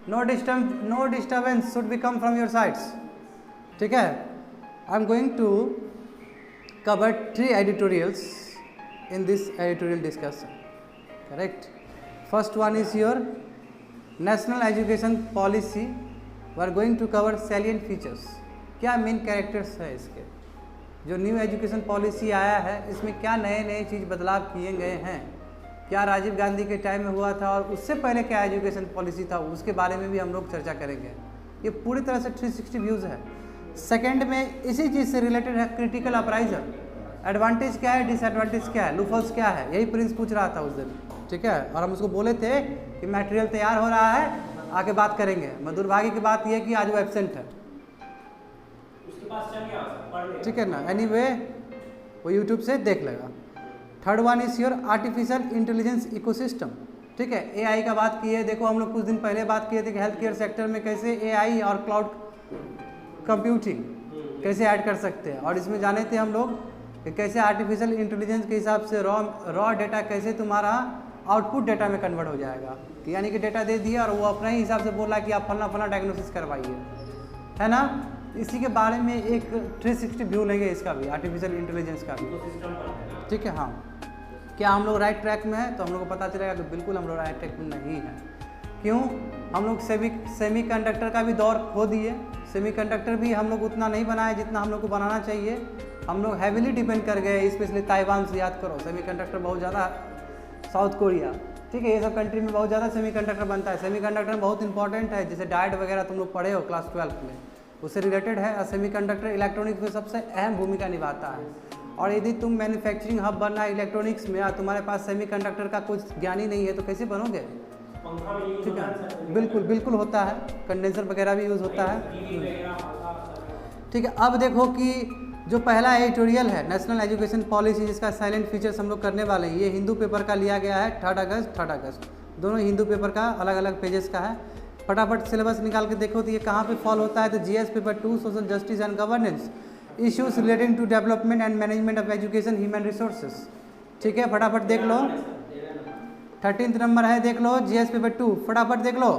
No disturbance should be come from your sides. ठीक है, I am going to cover 3 editorials in this editorial discussion, correct? First one is your national education policy. We are going to cover salient features. क्या main characters है इसके, जो new education policy आया है इसमें क्या नए नए चीज़ बदलाव किए गए हैं, क्या राजीव गांधी के टाइम में हुआ था और उससे पहले क्या एजुकेशन पॉलिसी था, उसके बारे में भी हम लोग चर्चा करेंगे। ये पूरी तरह से 360 व्यूज़ है। सेकंड में इसी चीज़ से रिलेटेड है क्रिटिकल अप्राइजर, एडवांटेज क्या है, डिसएडवांटेज क्या है, लूफॉल्स क्या है, यही प्रिंस पूछ रहा था उस दिन। ठीक है, और हम उसको बोले थे कि मटेरियल तैयार हो रहा है, आके बात करेंगे। मैं दुर्भाग्य की बात यह है कि आज वो एब्सेंट है। उसके पास चल गया, पढ़ ले। ठीक है ना, एनीवे वो यूट्यूब से देख लेगा। Third one is your artificial intelligence ecosystem. ठीक है, एआई का बात की है। देखो हम लोग कुछ दिन पहले बात किए थे कि हेल्थ केयर सेक्टर में कैसे एआई और क्लाउड कंप्यूटिंग कैसे ऐड कर सकते हैं, और इसमें जाने थे हम लोग कि कैसे आर्टिफिशियल इंटेलिजेंस के हिसाब से रॉ डेटा कैसे तुम्हारा आउटपुट डेटा में कन्वर्ट हो जाएगा, कि यानी कि डेटा दे दिया और वो अपने ही हिसाब से बोल रहा है कि आप फलना फलना डायग्नोसिस करवाइए, है ना। इसी के बारे में एक 360 व्यू लेंगे इसका भी, आर्टिफिशियल इंटेलिजेंस का भी। ठीक है, हाँ, क्या हम लोग राइट ट्रैक में हैं? तो हम लोग को पता चलेगा कि बिल्कुल हम लोग राइट ट्रैक में नहीं हैं। क्यों? हम लोग सेमीकंडक्टर का भी दौर खो दिए। सेमीकंडक्टर भी हम लोग उतना नहीं बनाए जितना हम लोग को बनाना चाहिए। हम लोग हैविली डिपेंड कर गए, स्पेशली ताइवान से। याद करो, सेमीकंडक्टर बहुत ज़्यादा, साउथ कोरिया, ठीक है, ये सब कंट्री में बहुत ज़्यादा सेमीकंडक्टर बनता है। सेमीकंडक्टर बहुत इंपॉर्टेंट है, जैसे डायट वगैरह तुम लोग पढ़े हो क्लास 12 में, उससे रिलेटेड है। और सेमीकंडक्टर इलेक्ट्रॉनिक्स में सबसे अहम भूमिका निभाता है। और यदि तुम मैन्युफैक्चरिंग हब बनना है इलेक्ट्रॉनिक्स में और तुम्हारे पास सेमीकंडक्टर का कुछ ज्ञान ही नहीं है तो कैसे बनोगे? ठीक है, बिल्कुल बिल्कुल होता है, कंडेंसर वगैरह भी यूज़ होता है। ठीक है, अब देखो कि जो पहला एडिटोरियल है नेशनल एजुकेशन पॉलिसी, जिसका साइलेंट फीचर्स हम लोग करने वाले हैं, ये हिंदू पेपर का लिया गया है। 3 अगस्त दोनों हिंदू पेपर का अलग अलग पेजेस का है। फटाफट सिलेबस निकाल के देखो तो ये कहाँ पे फॉल होता है। तो GS paper 2 social justice and governance, issues relating to development and management of education human resources. ठीक है, फटाफट देख लो। 13 नंबर है, देख लो, जीएस पेपर 2, फटाफट देख लो।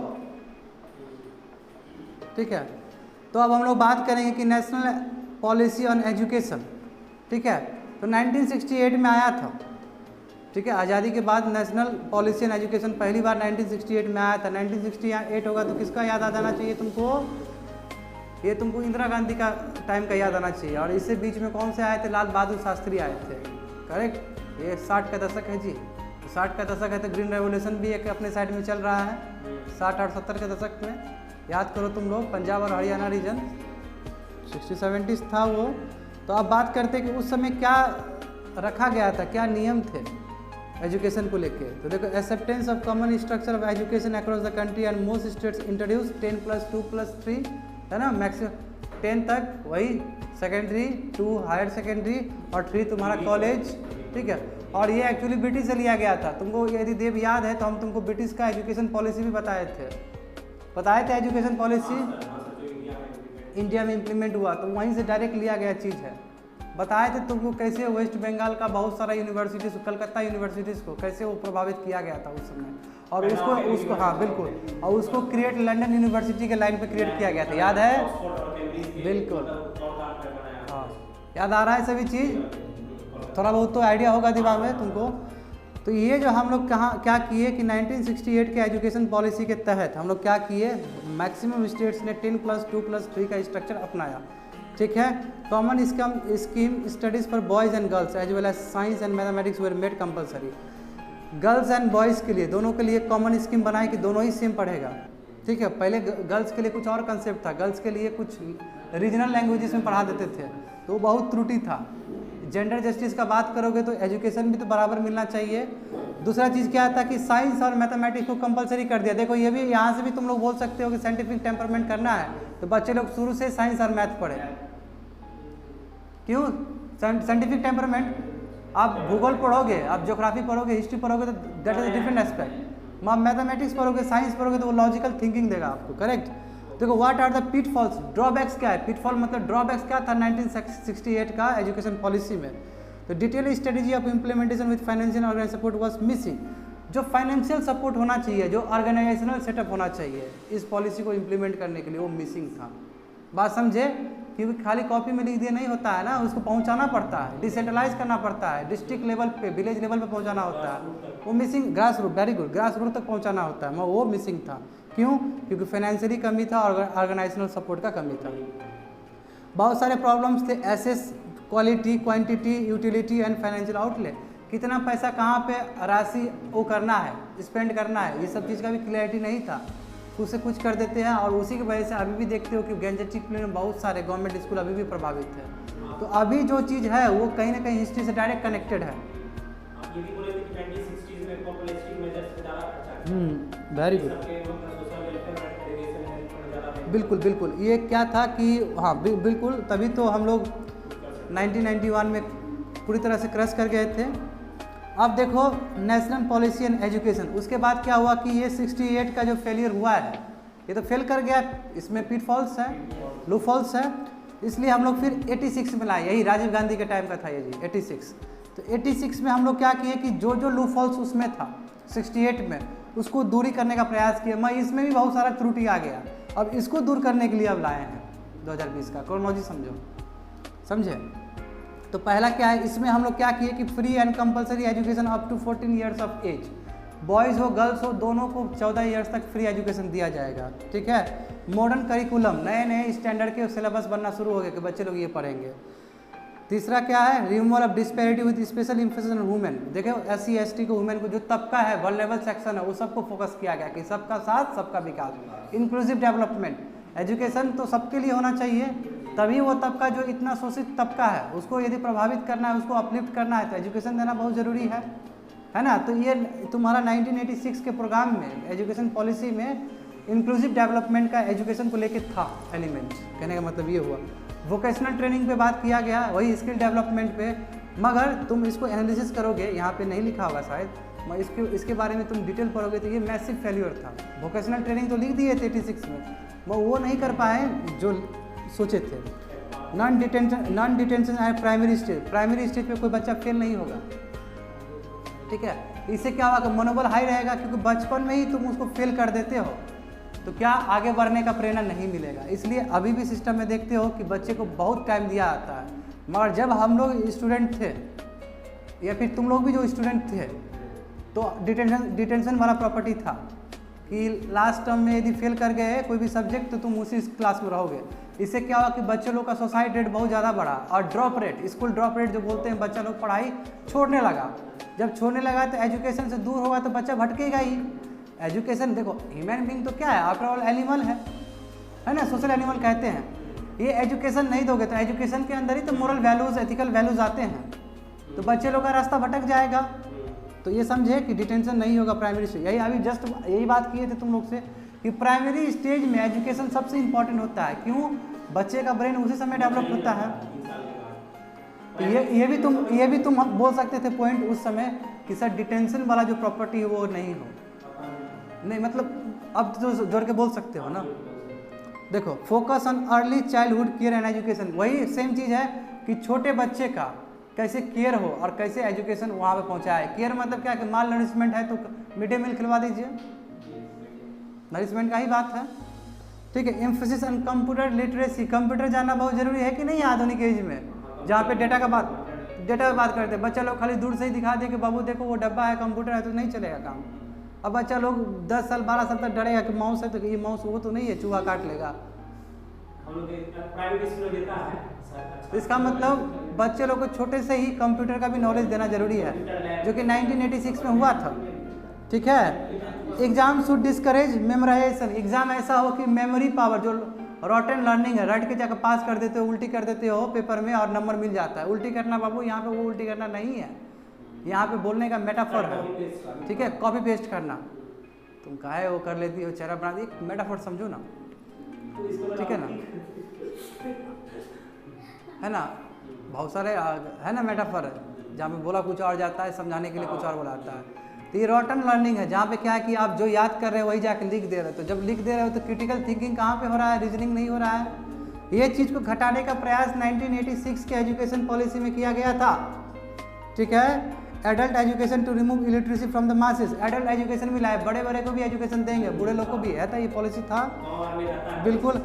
ठीक है, तो अब हम लोग बात करेंगे कि नेशनल पॉलिसी ऑन एजुकेशन। ठीक है, तो 1968 में आया था। ठीक है, आज़ादी के बाद नेशनल पॉलिसी ऑन एजुकेशन पहली बार 1968 में आया था। 1968 होगा तो किसका याद आ जाना चाहिए तुमको? ये तुमको इंदिरा गांधी का टाइम का याद आना चाहिए। और इससे बीच में कौन से आए थे? लाल बहादुर शास्त्री आए थे। करेक्ट, ये 60 का दशक है जी, 60 का दशक है। तो ग्रीन रेवोल्यूशन भी एक अपने साइड में चल रहा है 60 और 70 के दशक में। याद करो तुम लोग, पंजाब और हरियाणा रीजन 60-70 था वो। तो अब बात करते कि उस समय क्या रखा गया था, क्या नियम थे एजुकेशन को लेके। तो देखो, acceptance of common structure of education across the country and most states introduce 10+2+3, है ना, मैक्सिमम 10 तक, वही सेकेंडरी, 2 हायर सेकेंडरी और 3 तुम्हारा कॉलेज। ठीक है, और ये एक्चुअली ब्रिटिश से लिया गया था। तुमको यदि देव याद है तो हम तुमको ब्रिटिश का एजुकेशन पॉलिसी भी बताए थे एजुकेशन पॉलिसी इंडिया में इम्प्लीमेंट हुआ, तो वहीं से डायरेक्ट लिया गया चीज़ है। बताए थे तुमको कैसे वेस्ट बंगाल का बहुत सारा यूनिवर्सिटीज़, कलकत्ता यूनिवर्सिटीज़ को कैसे वो प्रभावित किया गया था उस समय, और उसको हाँ बिल्कुल, और उसको क्रिएट लंदन यूनिवर्सिटी के लाइन पे क्रिएट किया गया था। याद है? बिल्कुल, हाँ, याद आ रहा है सभी चीज़? थोड़ा बहुत तो आइडिया होगा दिमाग में तुमको। तो ये जो हम लोग क्या किए कि 1968 के एजुकेशन पॉलिसी के तहत हम लोग क्या किए, मैक्सिमम स्टेट्स ने 10+2+3 का स्ट्रक्चर अपनाया। ठीक है, common scheme studies for boys and girls as well as science and mathematics were made compulsory. Girls and boys के लिए, दोनों के लिए कॉमन स्कीम बनाई कि दोनों ही सेम पढ़ेगा। ठीक है, पहले गर्ल्स के लिए कुछ और कंसेप्ट था, गर्ल्स के लिए कुछ रीजनल लैंग्वेजेस में पढ़ा देते थे, तो बहुत त्रुटि था। जेंडर जस्टिस का बात करोगे तो एजुकेशन भी तो बराबर मिलना चाहिए। दूसरा चीज़ क्या था कि साइंस और मैथमेटिक्स को कंपलसरी कर दिया। देखो, ये भी यहाँ से भी तुम लोग बोल सकते हो कि साइंटिफिक टेम्परमेंट करना है तो बच्चे लोग शुरू से साइंस और मैथ पढ़े। क्यों साइंटिफिक टेम्परमेंट? आप भूगोल पढ़ोगे, आप ज्योग्राफी पढ़ोगे, हिस्ट्री पढ़ोगे तो दैट इज डिफरेंट एस्पेक्ट। आप मैथमेटिक्स पढ़ोगे, साइंस पढ़ोगे तो वो लॉजिकल थिंकिंग देगा आपको। करेक्ट। देखो, what are the pitfalls, drawbacks क्या है? पिटफॉल मतलब ड्रॉबैक्स क्या था 1968 का एजुकेशन पॉलिसी में? तो detail strategy of implementation with financial organisation support was missing. जो फाइनेंशियल सपोर्ट होना चाहिए, जो ऑर्गेनाइजेशनल सेटअप होना चाहिए इस पॉलिसी को इम्प्लीमेंट करने के लिए, वो मिसिंग था। बात समझे? क्योंकि खाली कॉपी में लिख दिया नहीं होता है ना, उसको पहुंचाना पड़ता है, डिसेंट्रलाइज करना पड़ता है, डिस्ट्रिक्ट लेवल पे, विलेज लेवल पे पहुंचाना होता है। वो missing, grass root, very good, grass root तक पहुंचाना होता है, वो मिसिंग था। क्यों? क्योंकि फाइनेंशियली कमी था और ऑर्गेनाइजेशनल सपोर्ट का कमी था। बहुत सारे प्रॉब्लम्स थे, access, quality, quantity, utility and financial outlay, कितना पैसा कहाँ पे राशि वो करना है, स्पेंड करना है, ये सब चीज़ का भी क्लैरिटी नहीं था। उससे कुछ कर देते हैं और उसी की वजह से अभी भी देखते हो कि गैंजेटिक प्लेन में बहुत सारे गवर्नमेंट स्कूल अभी भी प्रभावित है। तो अभी जो चीज़ है वो कहीं ना कहीं हिस्ट्री से डायरेक्ट कनेक्टेड है। आप ये भी बोले थे कि 1960s में पॉपुलिस्टिक मेजर्स पे ज़्यादा खर्चा है। Very good, social welfare and education health पर ज़्यादा। बिल्कुल बिल्कुल, ये क्या था कि हाँ बिल्कुल, तभी तो हम लोग 1991 में पूरी तरह से क्रश कर गए थे। अब देखो नेशनल पॉलिसी एंड एजुकेशन, उसके बाद क्या हुआ कि ये 68 का जो फेलियर हुआ है, ये तो फेल कर गया, इसमें पीट फॉल्स है, लू फॉल्स है, इसलिए हम लोग फिर 86 में लाए। यही राजीव गांधी के टाइम का था ये जी, 86। तो 86 में हम लोग क्या किए कि जो जो लू फॉल्स उसमें था 68 में, उसको दूरी करने का प्रयास किया। मैं इसमें भी बहुत सारा त्रुटि आ गया, अब इसको दूर करने के लिए अब लाए हैं 2020 का क्रोनोलॉजी, समझे? तो पहला क्या है, इसमें हम लोग क्या किए कि free and compulsory education up to 14 years of age, boys हो गर्ल्स हो दोनों को 14 ईयर्स तक फ्री एजुकेशन दिया जाएगा। ठीक है। मॉडर्न करिकुलम, नए नए स्टैंडर्ड के सिलेबस बनना शुरू हो गए कि बच्चे लोग ये पढ़ेंगे। तीसरा क्या है, removal of disparity with special emphasis on women. देखो SC ST को, वुमेन को, जो तबका है, वल्नरेबल सेक्शन है, वो सबको फोकस किया गया कि सबका साथ सबका विकास, इंक्लूसिव डेवलपमेंट। एजुकेशन तो सबके लिए होना चाहिए, तभी वो तबका जो इतना शोषित तबका है उसको यदि प्रभावित करना है, उसको अपलिफ्ट करना है तो एजुकेशन देना बहुत ज़रूरी है ना। तो ये तुम्हारा 1986 के प्रोग्राम में एजुकेशन पॉलिसी में इंक्लूसिव डेवलपमेंट का एजुकेशन को लेके था एलिमेंट। कहने का मतलब ये हुआ। वोकेशनल ट्रेनिंग पे बात किया गया, वही स्किल डेवलपमेंट पे, मगर तुम इसको एनालिसिस करोगे, यहाँ पे नहीं लिखा होगा शायद, मैं इसके बारे में तुम डिटेल पढ़ोगे तो ये मैसिव फेल्यूर था। वोकेशनल ट्रेनिंग तो लिख दिए थे 86 में, वो नहीं कर पाए जो सोचे थे। नॉन डिटेंशन है प्राइमरी स्टेज पे कोई बच्चा फेल नहीं होगा। ठीक है। इससे क्या होगा कि मनोबल हाई रहेगा, क्योंकि बचपन में ही तुम उसको फेल कर देते हो तो क्या आगे बढ़ने का प्रेरणा नहीं मिलेगा। इसलिए अभी भी सिस्टम में देखते हो कि बच्चे को बहुत टाइम दिया जाता है, मगर जब हम लोग स्टूडेंट थे या फिर तुम लोग भी जो स्टूडेंट थे तो डिटेंशन वाला प्रॉपर्टी था कि लास्ट टर्म में यदि फेल कर गए कोई भी सब्जेक्ट तो तुम उसी क्लास में रहोगे। इससे क्या हुआ कि बच्चे लोग का सुसाइड रेट बहुत ज़्यादा बढ़ा और drop rate, school drop rate जो बोलते हैं, बच्चा लोग पढ़ाई छोड़ने लगा। जब छोड़ने लगा तो एजुकेशन से दूर होगा तो बच्चा भटकेगा ही। एजुकेशन देखो, ह्यूमन बीइंग तो क्या है, आफ्टर ऑल एनिमल है ना, सोशल एनिमल कहते हैं। ये एजुकेशन नहीं दोगे तो एजुकेशन के अंदर ही तो मोरल वैल्यूज़, एथिकल वैल्यूज़ आते हैं, तो बच्चे लोग का रास्ता भटक जाएगा। तो ये समझे कि डिटेंशन नहीं होगा प्राइमरी स्टेज। यही अभी जस्ट यही बात किए थे तुम लोग से कि प्राइमरी स्टेज में एजुकेशन सबसे इम्पॉर्टेंट होता है। क्यों? बच्चे का ब्रेन उसी समय डेवलप होता है। तो ये भी तुम बोल सकते थे पॉइंट उस समय कि सर डिटेंशन वाला जो प्रॉपर्टी है वो नहीं हो, नहीं मतलब अब तो जोड़ के बोल सकते हो ना। देखो, focus on early childhood care and education, वही सेम चीज़ है कि छोटे बच्चे का कैसे केयर हो और कैसे एजुकेशन वहाँ पे पहुँचाए। केयर मतलब क्या कि माल नरिशमेंट है तो मिड डे मील खिलवा दीजिए, नरिशमेंट का ही बात है। ठीक है। Emphasis on computer literacy, computer जानना बहुत ज़रूरी है कि नहीं आधुनिक एज में, जहाँ पे डेटा पे बात करते हैं। बच्चा लोग खाली दूर से ही दिखा दे कि बाबू देखो वो डब्बा है, कंप्यूटर है, तो नहीं चलेगा काम। अब बच्चा लोग 10 साल 12 साल तक डरेगा कि माउस है, तो ये माउस वो तो नहीं है, चूहा काट लेगा। हम लोग प्राइवेट स्कूल में देता है। तो इसका मतलब बच्चे लोग को छोटे से ही कंप्यूटर का भी नॉलेज देना जरूरी है, जो कि 1986 में हुआ था। ठीक है। Exam should discourage memorisation, exam ऐसा हो कि मेमोरी पावर, जो रॉटन लर्निंग है, रट के जाकर पास कर देते हो, उल्टी कर देते हो पेपर में और नंबर मिल जाता है। उल्टी करना बाबू, यहाँ पे वो उल्टी करना नहीं है, यहाँ पे बोलने का मेटाफोर है। ठीक है। कॉपी पेस्ट करना, तुम काहे वो कर लेती हो, चेहरा बना दी, मेटाफोर समझो ना। ठीक है ना, है ना, बहुत सारे है ना मेटाफोर है, जहाँ पे बोला कुछ और जाता है, समझाने के लिए कुछ और बोलाता है। तो ये रॉटन लर्निंग है, जहाँ पे क्या है कि आप जो याद कर रहे हो वही जाके लिख दे रहे हो। तो जब लिख दे रहे हो तो क्रिटिकल थिंकिंग कहाँ पे हो रहा है, रीजनिंग नहीं हो रहा है। ये चीज़ को घटाने का प्रयास 1986 के एजुकेशन पॉलिसी में किया गया था। ठीक है। Adult education to remove illiteracy from the masses, adult education भी लाए, बड़े बड़े को भी एजुकेशन देंगे, बूढ़े लोग को भी है था, ये पॉलिसी था और में रहता है बिल्कुल।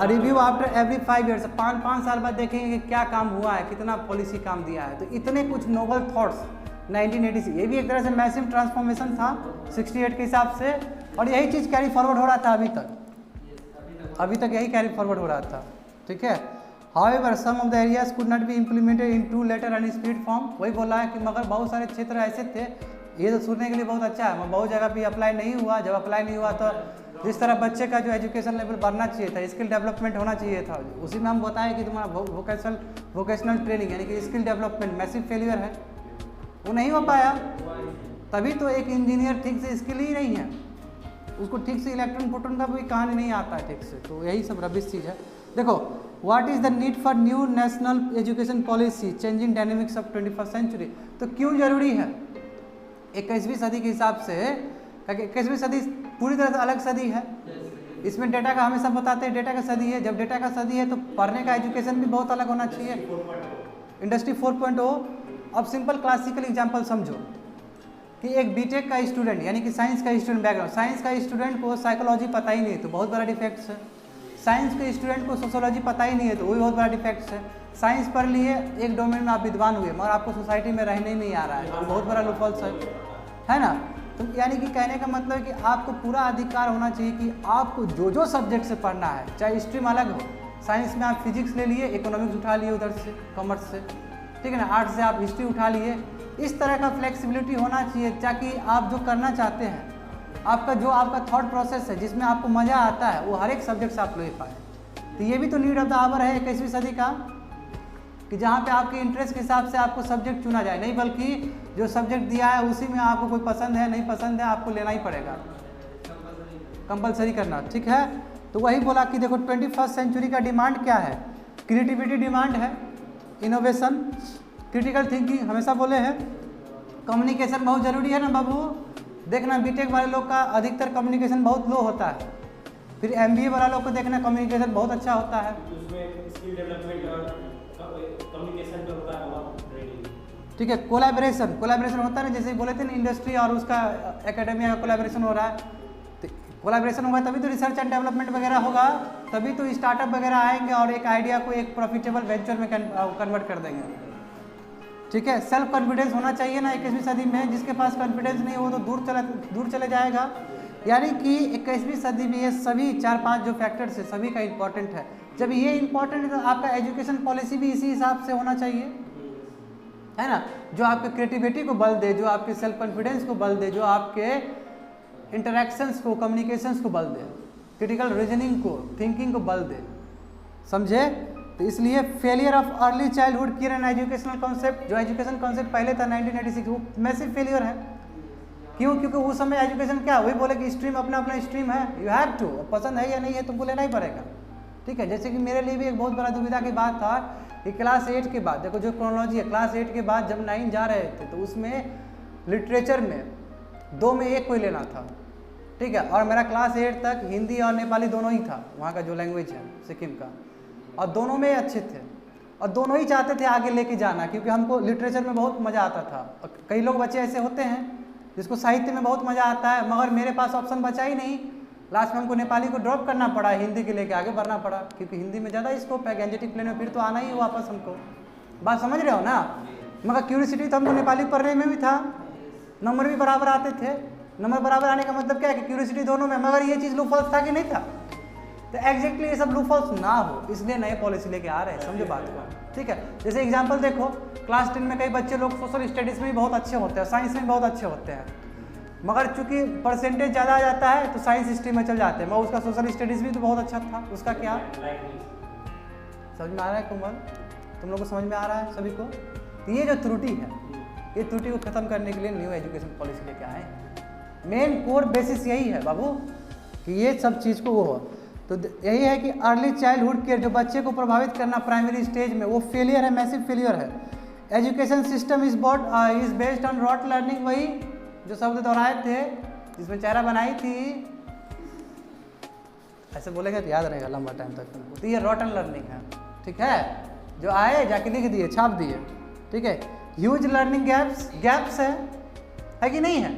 रिव्यू आफ्टर एवरी 5 ईयर्स, 5 साल बाद देखेंगे कि क्या काम हुआ है, कितना पॉलिसी काम दिया है। तो इतने कुछ नोबल थॉट्स 1986, ये भी एक तरह से मैसिव ट्रांसफॉर्मेशन था 68 के हिसाब से, और यही चीज़ कैरी फॉरवर्ड हो रहा था अभी तक यही कैरी फॉरवर्ड हो रहा था, ठीक है। However, some of the areas could not be implemented in true letter and spirit form, वही बोला है कि मगर बहुत सारे क्षेत्र ऐसे थे, ये तो सुनने के लिए बहुत अच्छा है, बहुत जगह भी अप्लाई नहीं हुआ। जब अप्लाई नहीं हुआ तो जिस तरह बच्चे का जो एजुकेशन लेवल बढ़ना चाहिए था, स्किल डेवलपमेंट होना चाहिए था, उसी में हम बताएं कि तुम्हारा वोकेशनल ट्रेनिंग यानी कि स्किल डेवलपमेंट मैसिव फेलियर है, वो नहीं हो पाया। तभी तो एक इंजीनियर ठीक से स्किल ही नहीं है, उसको ठीक से इलेक्ट्रॉन प्रोटॉन का भी कहानी नहीं आता है ठीक से, तो यही सब रबिश चीज़ है। देखो, what is the need for new national education policy changing dynamics of 21st century, तो क्यों जरूरी है 21वीं सदी के हिसाब से, क्योंकि 21वीं सदी पूरी तरह से अलग सदी है, इसमें डेटा का हमेशा बताते हैं डेटा का सदी है। जब डेटा का सदी है तो पढ़ने का एजुकेशन भी बहुत अलग होना चाहिए, इंडस्ट्री 4.0। अब सिंपल क्लासिकल एग्जाम्पल समझो कि एक बीटेक का स्टूडेंट यानी कि साइंस का स्टूडेंट, बैकग्राउंड साइंस का स्टूडेंट को साइकोलॉजी पता ही नहीं तो बहुत बड़ा डिफेक्ट्स है, साइंस के स्टूडेंट को सोशोलॉजी पता ही नहीं है तो वो भी बहुत बड़ा डिफेक्ट्स है। साइंस पढ़ लिए, एक डोमेन में आप विद्वान हुए मगर आपको सोसाइटी में रहने ही नहीं आ रहा है, तो बहुत बड़ा लूपहोल्स है ना। तो यानी कि कहने का मतलब है कि आपको पूरा अधिकार होना चाहिए कि आपको जो सब्जेक्ट से पढ़ना है, चाहे स्ट्रीम अलग हो, साइंस में आप फिजिक्स ले लिए, इकोनॉमिक्स उठा लिए उधर से, कॉमर्स से, ठीक है ना, आर्ट्स से आप हिस्ट्री उठा लिए, इस तरह का फ्लेक्सिबिलिटी होना चाहिए ताकि आप जो करना चाहते हैं, आपका थॉट प्रोसेस है जिसमें आपको मज़ा आता है, वो हर एक सब्जेक्ट से आप ले पाए। तो ये भी तो नीड ऑफ द आवर है 21वीं सदी का, कि जहाँ पे आपके इंटरेस्ट के हिसाब से आपको सब्जेक्ट चुना जाए, नहीं बल्कि जो सब्जेक्ट दिया है उसी में आपको कोई पसंद है नहीं पसंद है आपको लेना ही पड़ेगा, कंपलसरी करना, ठीक है। तो वही बोला कि देखो 21st सेंचुरी का डिमांड क्या है, क्रिएटिविटी डिमांड है, इनोवेशन, क्रिटिकल थिंकिंग हमेशा बोले हैं, कम्युनिकेशन बहुत ज़रूरी है ना बाबू। देखना बीटेक वाले लोग का अधिकतर कम्युनिकेशन बहुत लो होता है, फिर एमबीए वाला लोग को देखना कम्युनिकेशन बहुत अच्छा होता है, उसमें स्किल डेवलपमेंट और कम्युनिकेशन पे होता है बहुत ट्रेनिंग, ठीक है। कोलैबोरेशन होता है ना, जैसे बोले थे ना इंडस्ट्री और उसका एकेडमिया का कोलैबोरेशन हो रहा है, तो कोलैबोरेशन होगा तभी तो रिसर्च एंड डेवलपमेंट वगैरह होगा, तभी तो स्टार्टअप वगैरह आएंगे और एक आइडिया को एक प्रॉफिटेबल वेंचर में कन्वर्ट कर देंगे, ठीक है। सेल्फ कॉन्फिडेंस होना चाहिए ना 21वीं सदी में, जिसके पास कॉन्फिडेंस नहीं हो तो दूर चले जाएगा। यानी कि 21वीं सदी में ये सभी 4-5 जो फैक्टर्स है सभी का इंपॉर्टेंट है। जब ये इंपॉर्टेंट है तो आपका एजुकेशन पॉलिसी भी इसी हिसाब से होना चाहिए, है ना, जो आपके क्रिएटिविटी को बल दे, जो आपके सेल्फ कॉन्फिडेंस को बल दे, जो आपके इंटरेक्शंस को, कम्युनिकेशंस को बल दे, क्रिटिकल रीजनिंग को, थिंकिंग को बल दे, समझे। तो इसलिए failure of early childhood care and educational concept, जो एजुकेशन कॉन्सेप्ट पहले था 1986, वो मैसिव फेलियर है। क्यों? क्योंकि उस समय एजुकेशन क्या, वही बोले कि स्ट्रीम अपना स्ट्रीम है, यू हैव टू, पसंद है या नहीं है तुमको लेना ही पड़ेगा, ठीक है। जैसे कि मेरे लिए भी एक बहुत बड़ा दुविधा की बात था कि क्लास 8 के बाद, देखो जो क्रोनोलॉजी है, क्लास 8 के बाद जब 9 जा रहे थे तो उसमें लिटरेचर में 2 में 1 कोई लेना था, ठीक है। और मेरा क्लास 8 तक हिंदी और नेपाली दोनों ही था, वहाँ का जो लैंग्वेज है सिक्किम का, और दोनों में अच्छे थे और दोनों ही चाहते थे आगे लेके जाना, क्योंकि हमको लिटरेचर में बहुत मज़ा आता था। और कई लोग बच्चे ऐसे होते हैं जिसको साहित्य में बहुत मज़ा आता है, मगर मेरे पास ऑप्शन बचा ही नहीं, लास्ट में हमको नेपाली को ड्रॉप करना पड़ा, हिंदी के लेके आगे बढ़ना पड़ा, क्योंकि हिंदी में ज़्यादा स्कोप है, गैंजेटिक प्लेन में फिर तो आना ही है वापस हमको, बात समझ रहे हो ना। मगर क्यूरियोसिटी तो हमको नेपाली पढ़ने में भी था, नंबर भी बराबर आते थे, नंबर बराबर आने का मतलब क्या है कि क्यूरियोसिटी दोनों में, मगर ये चीज़ लूपहोल्स था कि नहीं था। तो एग्जैक्टली ये सब लूपहोल्स ना हो इसलिए नए पॉलिसी लेके आ रहे हैं, समझो बात को, ठीक है। जैसे एग्जांपल देखो, क्लास 10 में कई बच्चे लोग सोशल स्टडीज़ में भी बहुत अच्छे होते हैं, साइंस में भी बहुत अच्छे होते हैं, मगर चूंकि परसेंटेज ज़्यादा आ जाता है तो साइंस स्ट्रीम में चल जाते हैं, मगर उसका सोशल स्टडीज़ भी तो बहुत अच्छा था, उसका क्या समझ में आ रहा है कोमल, तुम लोग को समझ में आ रहा है सभी को। तो ये जो त्रुटि है, ये त्रुटि को ख़त्म करने के लिए न्यू एजुकेशन पॉलिसी लेके आए। मेन कोर बेसिस यही है बाबू कि ये सब चीज़ को वो हो। तो यही है कि अर्ली चाइल्डहुड केयर जो बच्चे को प्रभावित करना प्राइमरी स्टेज में, वो फेलियर है, मैसिव फेलियर है। Education system is based on rote learning, वही जो शब्द दोहराए थे जिसमें चेहरा बनाई थी, ऐसे बोलेंगे तो याद रहेगा लंबा टाइम तक तुमको। तो ये रॉटन लर्निंग है, ठीक है, जो आए जाके लिख दिए, छाप दिए, ठीक है। ह्यूज लर्निंग गैप्स है कि नहीं है?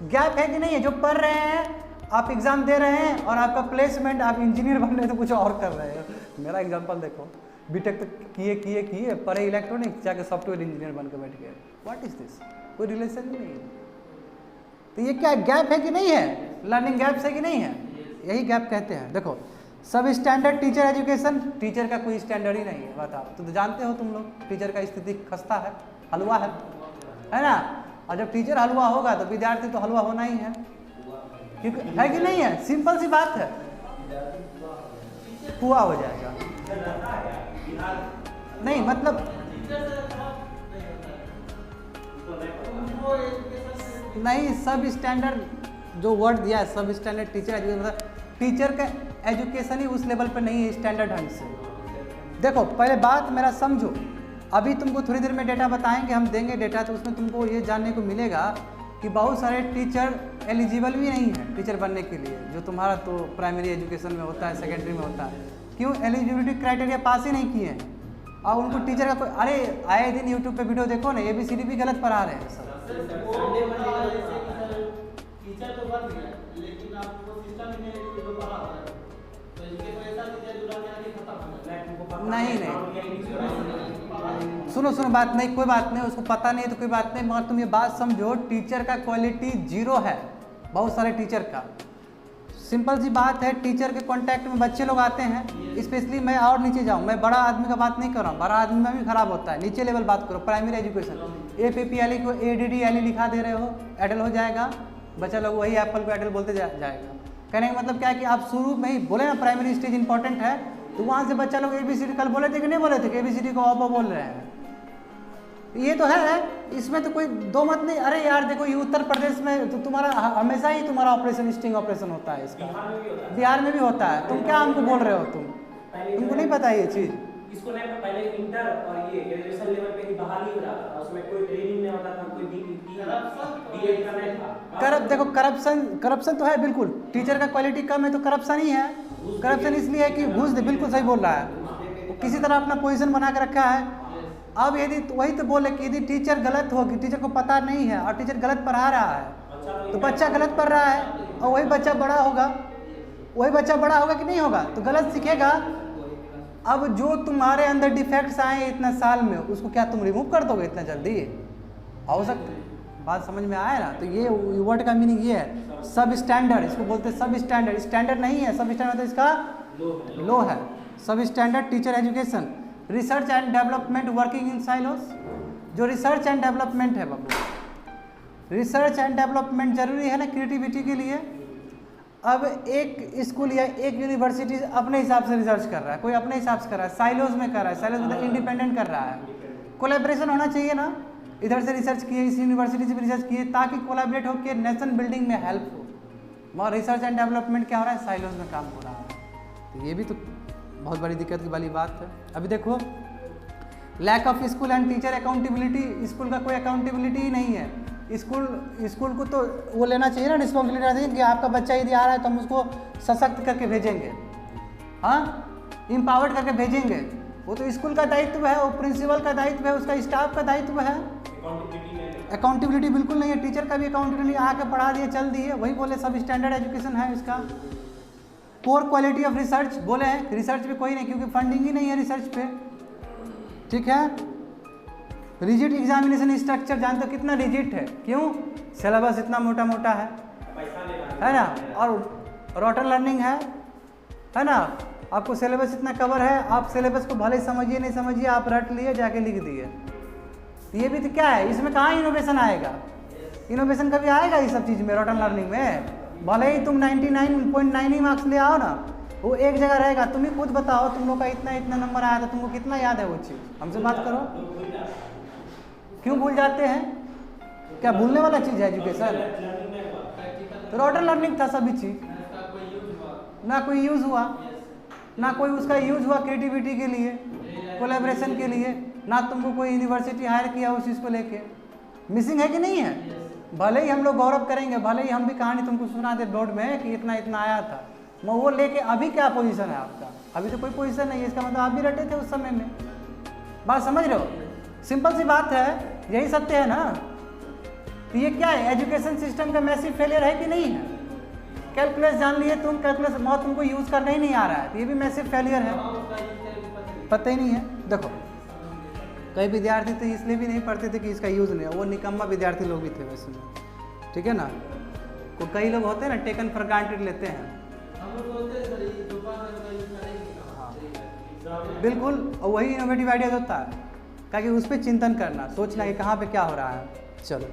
गैप है कि नहीं है? जो पढ़ रहे हैं, आप एग्जाम दे रहे हैं और आपका प्लेसमेंट, आप इंजीनियर बन रहे हैं तो कुछ और कर रहे हैं। मेरा एग्जांपल देखो, बीटेक तो किए पढ़े इलेक्ट्रॉनिक्स, जाके सॉफ्टवेयर इंजीनियर बन के बैठ गए। What is this? कोई रिलेशन नहीं है। तो ये क्या गैप है कि नहीं है? लर्निंग गैप्स है कि नहीं है? यही गैप कहते हैं। देखो, सब स्टैंडर्ड टीचर एजुकेशन, टीचर का कोई स्टैंडर्ड ही नहीं है। बताओ, तो जानते हो तुम लोग टीचर का स्थिति खस्ता है, हलवा है ना? और जब टीचर हलवा होगा तो विद्यार्थी तो हलवा होना ही है, क्योंकि है कि नहीं है? सिंपल सी बात है, पुआ हो जाएगा। नहीं मतलब नहीं, सब स्टैंडर्ड जो वर्ड दिया है, सब स्टैंडर्ड टीचर एजुकेशन, मतलब टीचर का एजुकेशन ही उस लेवल पे नहीं है स्टैंडर्ड ढंग से। देखो, पहले बात मेरा समझो। अभी तुमको थोड़ी देर में डेटा बताएंगे, हम देंगे डेटा, तो उसमें तुमको ये जानने को मिलेगा कि बहुत सारे टीचर एलिजिबल भी नहीं है टीचर बनने के लिए, जो तुम्हारा तो प्राइमरी एजुकेशन में होता है, सेकेंडरी में होता है। क्यों? एलिजिबिलिटी क्राइटेरिया पास ही नहीं किए हैं, और उनको टीचर का कोई, अरे आए दिन यूट्यूब पे वीडियो देखो ना, ABCD भी गलत पढ़ा रहे हैं सब। टीचर तो बन गया, लेकिन आपको सिस्टम में जो पढ़ा हुआ है, तो इसके तो ऐसा टीचर जुड़ा के आगे खत्म हो गया। नहीं, सुनो बात नहीं, कोई बात नहीं, उसको पता नहीं तो कोई बात नहीं, मगर तुम ये बात समझो, टीचर का क्वालिटी जीरो है, बहुत सारे टीचर का। सिंपल सी बात है, टीचर के कांटेक्ट में बच्चे लोग आते हैं, स्पेशली मैं और नीचे जाऊँ, मैं बड़ा आदमी का बात नहीं कर रहा हूँ, बड़ा आदमी में भी खराब होता है, नीचे लेवल बात करो, प्राइमरी एजुकेशन। APPLE को ADDLE लिखा दे रहे हो, एडल हो जाएगा, बच्चा लोग वही एप्पल को एडल बोलते जाएगा। कहने का मतलब क्या है कि आप शुरू में ही बोले ना प्राइमरी स्टेज इंपॉर्टेंट है, तो वहाँ से बच्चा लोग ABCD कल बोले थे कि नहीं बोले थे कि ABCD को ऑपो बोल रहे हैं। ये तो है, इसमें तो कोई दो मत नहीं। अरे यार देखो, ये उत्तर प्रदेश में तो तुम्हारा हमेशा ही तुम्हारा ऑपरेशन स्टिंग ऑपरेशन होता है, इसका बिहार में भी होता है। तुम क्या हमको बोल रहे हो? तुमको नहीं पता ये चीज़? इसको नहीं, पहले इंटर और ये ग्रेजुएशन लेवल पे ही बहाली हो जाता था, उसमें कोई ट्रेनिंग नहीं होता था, कोई बीएड का नहीं था। देखो, करप्शन तो है बिल्कुल, टीचर का क्वालिटी कम है तो करप्शन ही है। करप्शन इसलिए है कि घूस दे, बिल्कुल सही बोल रहा है, किसी तरह अपना पोजीशन बना के रखा है। अब यदि वही तो बोले कि यदि टीचर गलत होगी, टीचर को पता नहीं है और टीचर गलत पढ़ा रहा है, तो बच्चा गलत पढ़ रहा है, और वही बच्चा बड़ा होगा कि नहीं होगा, तो गलत सीखेगा। अब जो तुम्हारे अंदर डिफेक्ट्स आए इतना साल में, उसको क्या तुम रिमूव कर दोगे इतना जल्दी? हो सकता, बात समझ में आया ना? तो ये वर्ड का मीनिंग ये है, सब स्टैंडर्ड, इसको बोलते हैं सब स्टैंडर्ड। स्टैंडर्ड नहीं है, सब स्टैंडर्ड तो इसका लो है। सब standard teacher education, research and development working in silos. जो रिसर्च एंड डेवलपमेंट है बाबू, रिसर्च एंड डेवलपमेंट जरूरी है ना क्रिएटिविटी के लिए। अब एक स्कूल या एक यूनिवर्सिटी अपने हिसाब से रिसर्च कर रहा है, कोई अपने हिसाब से कर रहा है, साइलोज में कर रहा है, साइलोज मतलब इंडिपेंडेंट कर रहा है। कोलैबोरेशन होना चाहिए ना, इधर से रिसर्च किए, इस यूनिवर्सिटी से भी रिसर्च किए, ताकि कोलैबोरेट होकर नेशन बिल्डिंग में हेल्प हो। मगर रिसर्च एंड डेवलपमेंट क्या हो रहा है? साइलोज में काम हो रहा है। तो ये भी तो बहुत बड़ी दिक्कत वाली बात है। अभी देखो, lack of school and teacher accountability, school का कोई अकाउंटेबिलिटी ही नहीं है। स्कूल को तो वो लेना चाहिए ना, रिस्पॉन्सिबिलिटी लेना चाहिए कि आपका बच्चा यदि आ रहा है तो हम उसको सशक्त करके भेजेंगे, हाँ, इम्पावर्ड करके भेजेंगे। वो तो स्कूल का दायित्व है, वो प्रिंसिपल का दायित्व है, उसका स्टाफ का दायित्व है। अकाउंटेबिलिटी बिल्कुल नहीं है, टीचर का भी अकाउंटेबिलिटी आके पढ़ा दिए चल दिए, वही बोले सब स्टैंडर्ड एजुकेशन है इसका। पोर क्वालिटी ऑफ रिसर्च बोले हैं, रिसर्च पे कोई नहीं, क्योंकि फंडिंग ही नहीं है रिसर्च पे, ठीक है। रिजिड एग्जामिनेशन स्ट्रक्चर, जानते हो कितना रिजिड है? क्यों? सिलेबस इतना मोटा मोटा है ना, और रोटन लर्निंग है ना। आपको सिलेबस इतना कवर है, आप सिलेबस को भले समझिए नहीं समझिए, आप रट लिए जाके लिख दिए। ये भी तो क्या है, इसमें कहाँ इनोवेशन आएगा? इनोवेशन कभी आएगा इस सब चीज़ में, रोटन लर्निंग में? भले ही तुम 99.9 ही मार्क्स ले आओ ना, वो एक जगह रहेगा। तुम ही खुद बताओ, तुम लोग का इतना नंबर आया था, तुमको कितना याद है वो चीज़? हमसे बात करो। क्यों भूल जाते हैं? क्या भूलने वाला चीज़ है एजुकेशन? तो रोटन लर्निंग था सभी चीज़, ना कोई यूज़ हुआ, ना कोई उसका यूज़ हुआ क्रिएटिविटी के लिए, कोलैबोरेशन के लिए, ना तुमको कोई यूनिवर्सिटी हायर किया उस चीज़ को लेके। मिसिंग है कि नहीं है? भले ही हम लोग गौरव करेंगे, भले ही हम भी कहानी तुमको सुना दे बोर्ड में कि इतना आया था, मैं वो लेके अभी क्या पोजीशन है आपका? अभी तो कोई पोजीशन नहीं है, इसका मतलब आप भी रटे थे उस समय में। बात समझ रहे हो? सिंपल सी बात है, यही सत्य है ना। तो ये क्या है, एजुकेशन सिस्टम का मैसिव फेलियर है कि नहीं है। कैलकुलस जान लिए तुम, कैलकुलस बहुत तुमको यूज़ करना ही नहीं आ रहा है, तो ये भी मैसिव फेलियर है, पता ही नहीं है। देखो कई विद्यार्थी तो इसलिए भी नहीं पढ़ते थे कि इसका यूज़ नहीं है, वो निकम्मा विद्यार्थी लोग भी थे वैसे में, ठीक है ना। तो कई लोग होते हैं ना टेकन फॉर ग्रांटेड लेते हैं, बिल्कुल, और वही इनोवेटिव आइडियाज होता है, ताकि उस पर चिंतन करना, सोचना कि कहाँ पे क्या हो रहा है। चलो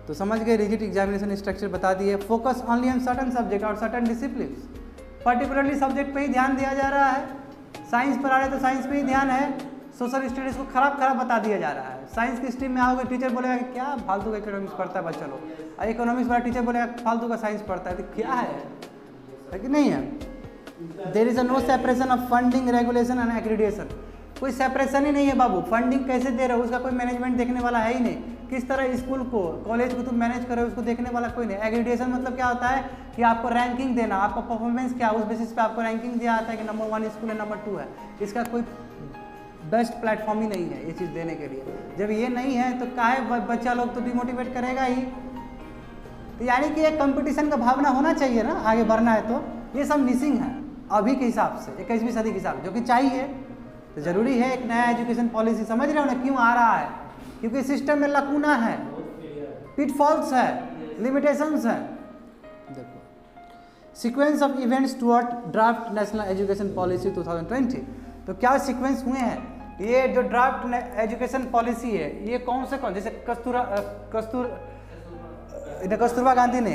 तो समझ गए, रिजिड एग्जामिनेशन स्ट्रक्चर बता दिए। Focus only on certain subject और सर्टन डिसिप्लिन, पर्टिकुलरली सब्जेक्ट पे ही ध्यान दिया जा रहा है। साइंस पढ़ा रहे तो साइंस पे ही ध्यान है, सोशल स्टडीज़ को खराब बता दिया जा रहा है। साइंस की स्ट्रीम में आओगे टीचर बोलेगा कि क्या फालतू का इकोनॉमिक्स पढ़ता है बच्चा लोग, और इकोनॉमिक्स वाला टीचर बोलेगा फालतू का साइंस पढ़ता है, तो क्या है कि नहीं है। There is a no separation of funding, regulation and accreditation, कोई सेपरेशन ही नहीं है बाबू। फंडिंग कैसे दे रहे हो उसका कोई मैनेजमेंट देखने वाला है ही नहीं, किस तरह स्कूल को कॉलेज को तुम मैनेज कर रहे हो उसको देखने वाला कोई नहीं। एग्रीडिएशन मतलब क्या होता है कि आपको रैंकिंग देना, आपका परफॉर्मेंस क्या है, उस बेसिस पे आपको रैंकिंग दिया जाता है कि नंबर 1 स्कूल है, नंबर 2 है। इसका कोई बेस्ट प्लेटफॉर्म ही नहीं है ये चीज़ देने के लिए। जब ये नहीं है तो काहे बच्चा लोग तो डिमोटिवेट करेगा ही। तो यानी कि एक कंपटीशन का भावना होना चाहिए ना, आगे बढ़ना है तो। ये सब मिसिंग है अभी के हिसाब से, 21वीं सदी के हिसाब से, जो कि चाहिए। तो ज़रूरी है एक नया एजुकेशन पॉलिसी, समझ रहे हो ना क्यों आ रहा है, क्योंकि सिस्टम में लकूना है, पिटफॉल्स है, लिमिटेशंस है। देखो sequence of events toward draft national education policy 2020, तो क्या सीक्वेंस हुए हैं। ये जो ड्राफ्ट एजुकेशन पॉलिसी है ये कौन से जैसे कस्तूरबा गांधी ने,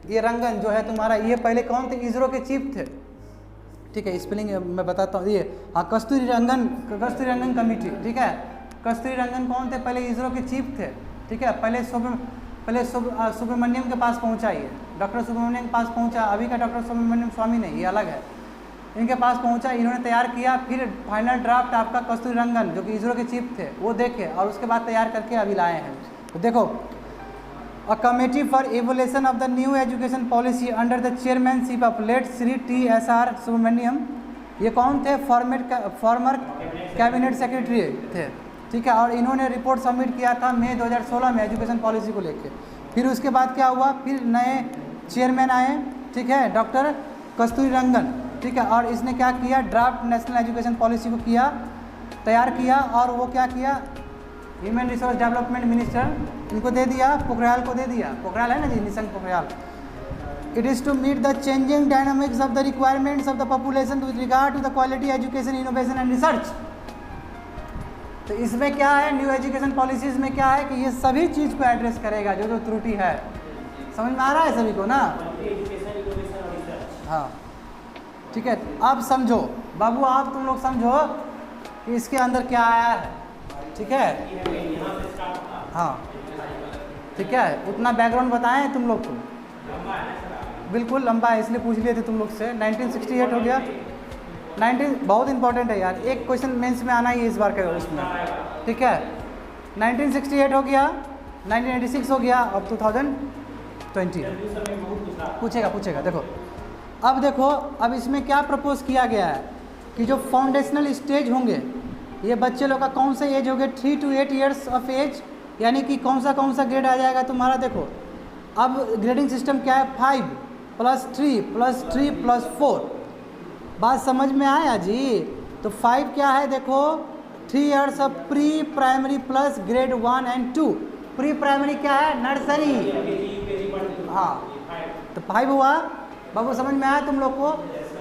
ये रंगन जो है तुम्हारा, ये पहले कौन थे, इसरो के चीफ थे, ठीक है, स्पेलिंग मैं बताता हूँ। ये हाँ, कस्तूरी रंगन कमेटी, ठीक है। कस्तूरी रंगन कौन थे, पहले इसरो के चीफ थे, ठीक है। पहले सुब्रमण्यम के पास पहुँचा, ये डॉक्टर सुब्रमण्यम के पास पहुँचा, अभी का डॉक्टर सुब्रमण्यम स्वामी नहीं, ये अलग है। इनके पास पहुंचा, इन्होंने तैयार किया, फिर फाइनल ड्राफ्ट आपका कस्तूरी रंगन जो कि इसरो के चीफ थे वो देखे, और उसके बाद तैयार करके अभी लाए हैं। तो देखो, a committee for evolution of the new education policy under the chairmanship of late Shri TSR Subramanian, ये कौन थे, फॉर्मर कैबिनेट सेक्रेटरी थे, ठीक है। और इन्होंने रिपोर्ट सबमिट किया था मई 2016 में एजुकेशन पॉलिसी को लेकर। फिर उसके बाद क्या हुआ, फिर नए चेयरमैन आए, ठीक है, डॉक्टर कस्तूरी रंगन, ठीक है। और इसने क्या किया, ड्राफ्ट नेशनल एजुकेशन पॉलिसी को किया, तैयार किया, और वो क्या किया, ह्यूमन रिसोर्स डेवलपमेंट मिनिस्टर इनको दे दिया, पोखरियाल को दे दिया, पोखरियाल है ना ji, Nishank Pokhriyal. It is to meet the changing dynamics of the requirements of the population with regard to the quality education, innovation and research. तो इसमें क्या है, न्यू एजुकेशन पॉलिसीज़ में क्या है कि ये सभी चीज़ को एड्रेस करेगा, जो जो त्रुटि है। समझ में आ रहा है सभी को ना, हाँ ठीक है। अब समझो बाबू, आप तुम लोग समझो कि इसके अंदर क्या आया है, ठीक है, हाँ ठीक है। उतना बैकग्राउंड बताएं तुम लोग को, बिल्कुल लंबा है इसलिए पूछ लिए थे तुम लोग से। 1968 हो गया, 19 बहुत इंपॉर्टेंट है यार, एक क्वेश्चन मेंस में आना ही है इस बार के उसमें, ठीक है। 1968 हो गया, 1986 हो गया, अब 2020 पूछेगा। देखो अब इसमें क्या प्रपोज किया गया है कि जो फाउंडेशनल स्टेज होंगे ये बच्चे लोग का कौन सा एज हो गया, 3 to 8 ईयर्स ऑफ एज, यानी कि कौन सा ग्रेड आ जाएगा तुम्हारा। देखो अब ग्रेडिंग सिस्टम क्या है, 5 + 3 + 3 + 4, बात समझ में आया जी। तो 5 क्या है, देखो 3 years of pre primary plus grade 1 and 2। Pre primary क्या है, नर्सरी, हाँ, तो 5 हुआ बाबू, समझ में आया तुम लोग को।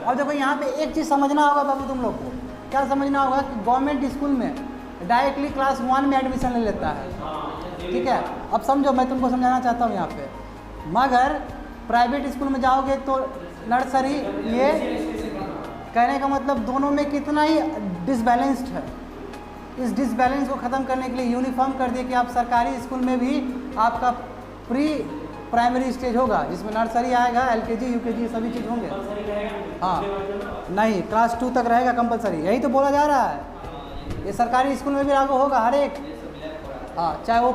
और देखो यहाँ पे एक चीज़ समझना होगा बाबू तुम लोग को, क्या समझना होगा कि गवर्नमेंट स्कूल में डायरेक्टली क्लास 1 में एडमिशन ले लेता है, ठीक है। अब समझो, मैं तुमको समझाना चाहता हूँ यहाँ पे, मगर प्राइवेट स्कूल में जाओगे तो नर्सरी, ये कहने का मतलब दोनों में कितना ही डिसबैलेंस्ड है। इस डिसबैलेंस को ख़त्म करने के लिए यूनिफॉर्म कर दिया कि आप सरकारी स्कूल में भी आपका प्री प्राइमरी स्टेज होगा, जिसमें नर्सरी आएगा, LKG UKG सभी चीज़ होंगे। हाँ नहीं, क्लास 2 तक रहेगा कंपलसरी, यही तो बोला जा रहा है। ये सरकारी स्कूल में भी लागू होगा हर एक, हाँ, चाहे वो